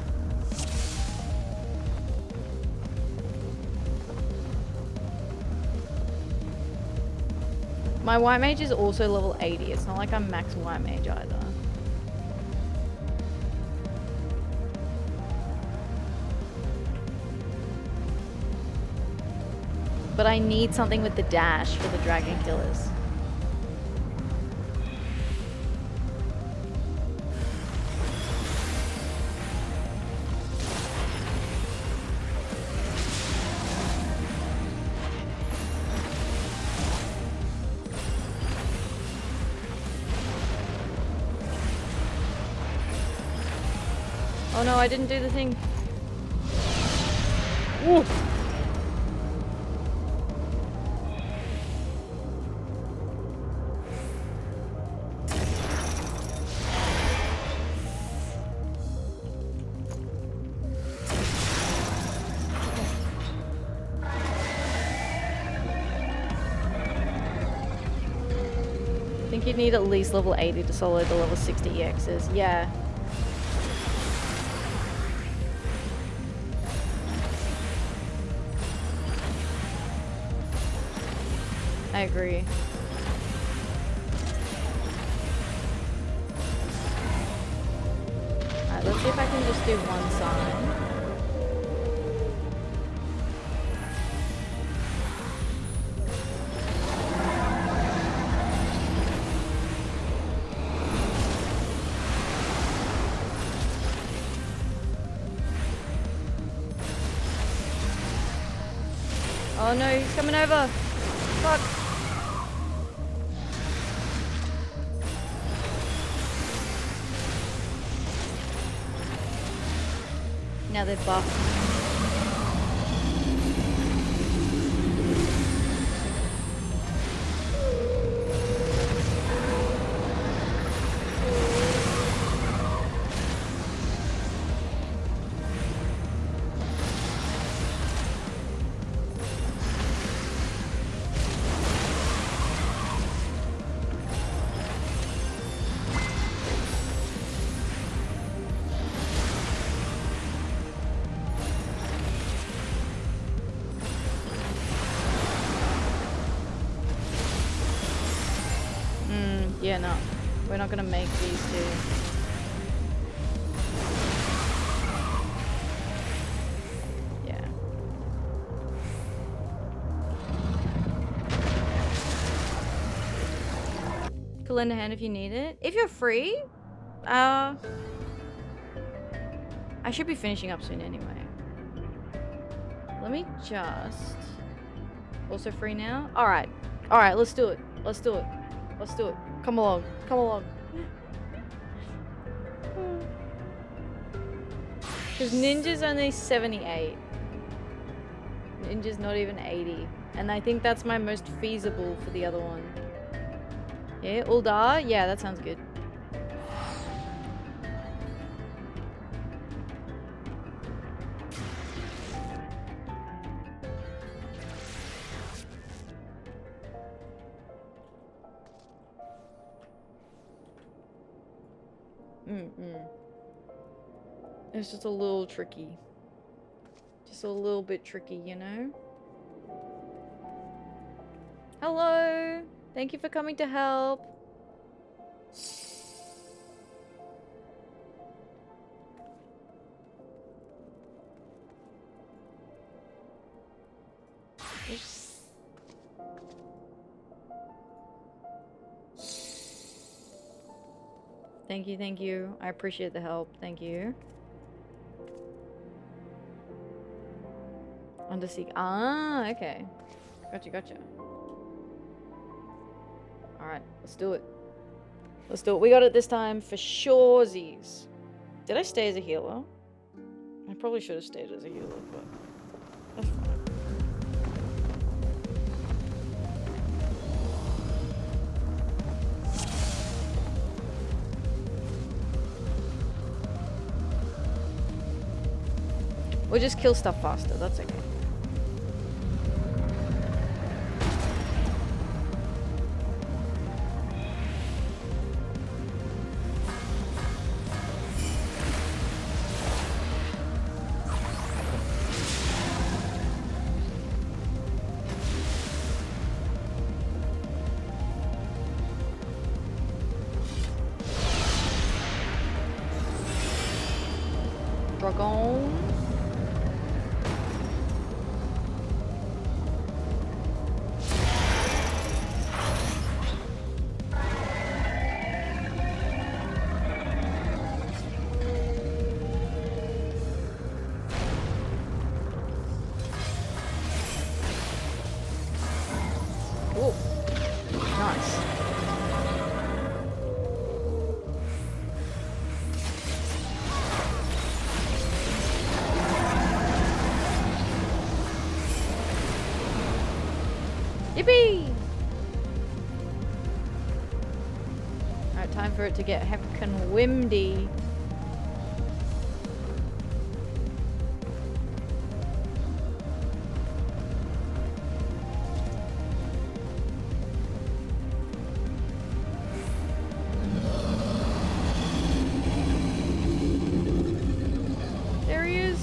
My white mage is also level 80. It's not like I'm max white mage either. But I need something with the dash for the dragon killers. Oh no, I didn't do the thing. Woo. I think you'd need at least level 80 to solo the level 60 EXs. Yeah. I agree. Alright, let's see if I can just do one side. Oh no, he's coming over. Fuck. Now they're buffed. Yeah, no. We're not gonna make these two. Yeah. Could lend a hand if you need it. If you're free, I should be finishing up soon anyway. Let me just... Also free now? Alright. Alright, let's do it. Let's do it. Let's do it. Come along. Come along. Because Ninja's only 78. Ninja's not even 80. And I think that's my most feasible for the other one. Yeah, Uldar? Yeah, that sounds good. It's just a little tricky. Just a little bit tricky, you know? Hello! Thank you for coming to help. Thank you, thank you. I appreciate the help. Thank you. Undersea. Ah, okay. Gotcha, gotcha. Alright, let's do it. Let's do it. We got it this time for surezies. Did I stay as a healer? I probably should have stayed as a healer, but that's fine. We'll just kill stuff faster, that's okay. Rock on. Ooh, nice. Yippee! Alright, time for it to get heckin' windy. There he is.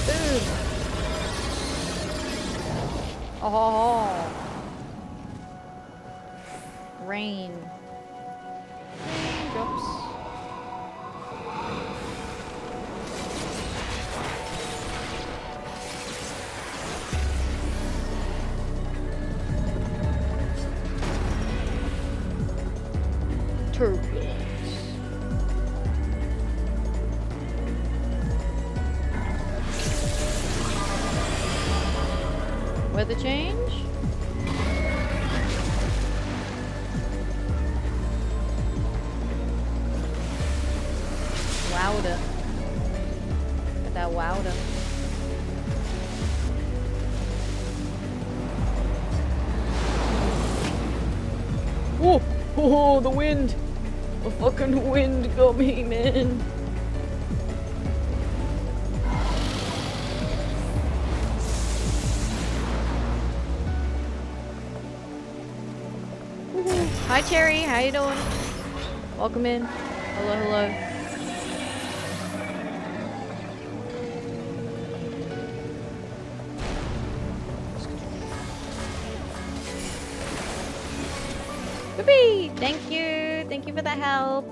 Boom. Oh. Rain. Raindrops. Turbulence. Weather change? Wowder. Get that wowder. Whoa! Oh, the wind! The fucking wind got me, man. Hi Cherry, how you doing? Welcome in. Hello, hello. Whoopee! Thank you for the help.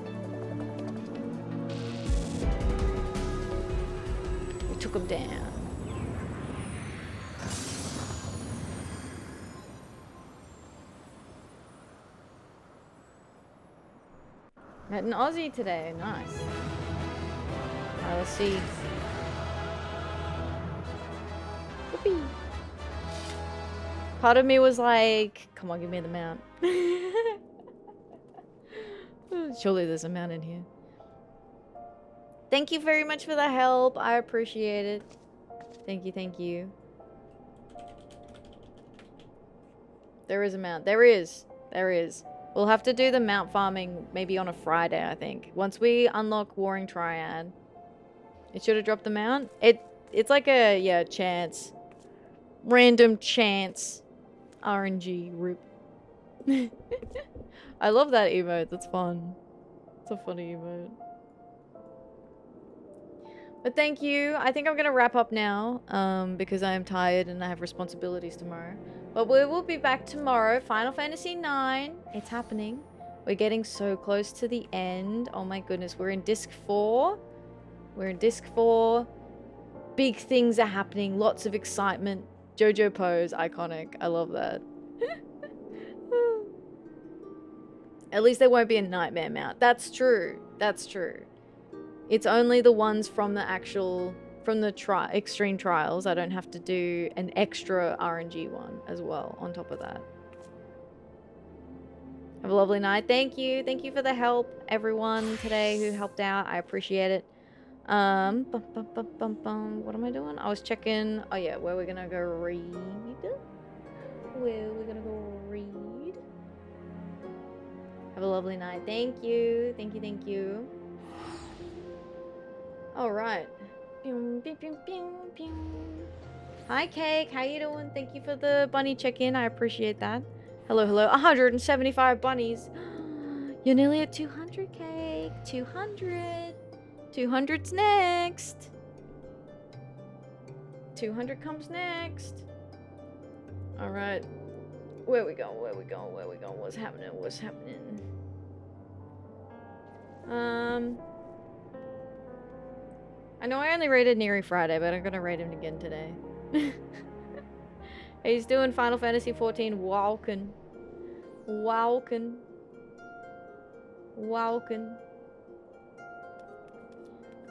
We took him down. Met an Aussie today, nice. Alright, let's see. Whoopee. Part of me was like, come on, give me the mount. Surely there's a mount in here. Thank you very much for the help. I appreciate it. Thank you, thank you. There is a mount. There is. There is. We'll have to do the mount farming maybe on a Friday, I think. Once we unlock Warring Triad. It should have dropped the mount. It's like a, yeah, chance. Random chance. RNG roop. I love that emote. That's fun. It's a funny emote. But thank you. I think I'm going to wrap up now because I am tired and I have responsibilities tomorrow. But we will be back tomorrow. Final Fantasy IX. It's happening. We're getting so close to the end. Oh my goodness. We're in Disc 4. We're in Disc 4. Big things are happening. Lots of excitement. JoJo pose. Iconic. I love that. At least there won't be a nightmare mount. That's true. That's true. It's only the ones from the actual, from the extreme trials. I don't have to do an extra RNG one as well on top of that. Have a lovely night. Thank you. Thank you for the help, everyone today who helped out. I appreciate it. What am I doing? I was checking. Oh yeah, where we're gonna go read. Where we're gonna go read. Have a lovely night. Thank you. Thank you. Thank you. All right. Hi, Cake. How you doing? Thank you for the bunny check-in. I appreciate that. Hello, hello. 175 bunnies. You're nearly at 200, Cake. 200. 200's next. 200 comes next. All right. Where we go? Where we go? Where we go? What's happening? What's happening? I know I only rated Neri Friday, but I'm gonna rate him again today. He's doing Final Fantasy XIV Walkin'. Walkin'. Walkin'.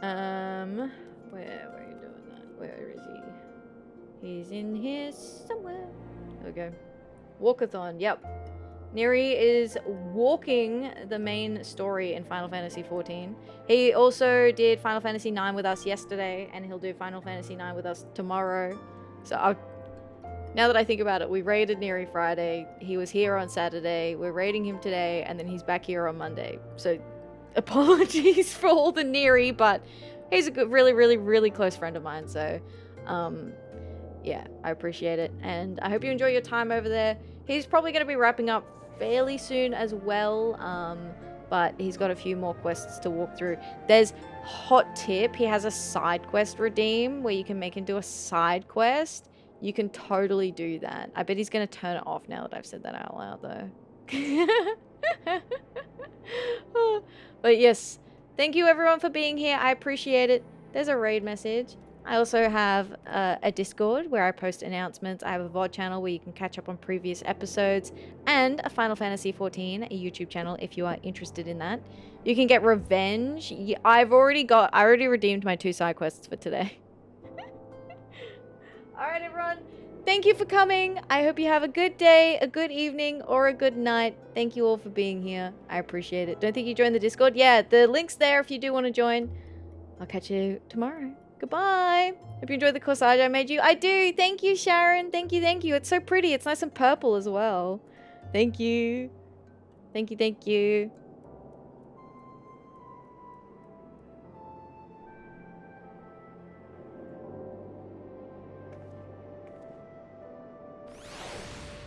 Where are you doing that? Where is he? He's in here somewhere. There we go. Walkathon, yep. Neri is walking the main story in Final Fantasy XIV. He also did Final Fantasy IX with us yesterday, and he'll do Final Fantasy IX with us tomorrow. So now that I think about it, we raided Neri Friday, he was here on Saturday, we're raiding him today, and then he's back here on Monday. So apologies for all the Neri, but he's a good, really close friend of mine, so yeah, I appreciate it, and I hope you enjoy your time over there. He's probably going to be wrapping up fairly soon as well, but he's got a few more quests to walk through. There's hot tip, he has a side quest redeem where you can make him do a side quest. You can totally do that. I bet he's going to turn it off now that I've said that out loud though. But yes, thank you everyone for being here. I appreciate it. There's a raid message. I also have a Discord where I post announcements. I have a VOD channel where you can catch up on previous episodes, and a Final Fantasy XIV a YouTube channel if you are interested in that. You can get revenge. I already redeemed my 2 side quests for today. Alright everyone, thank you for coming. I hope you have a good day, a good evening, or a good night. Thank you all for being here. I appreciate it. Don't think you joined the Discord? Yeah, the link's there if you do want to join. I'll catch you tomorrow. Goodbye. Hope you enjoyed the corsage I made you. I do. Thank you, Sharon. Thank you, thank you. It's so pretty. It's nice and purple as well. Thank you. Thank you, thank you.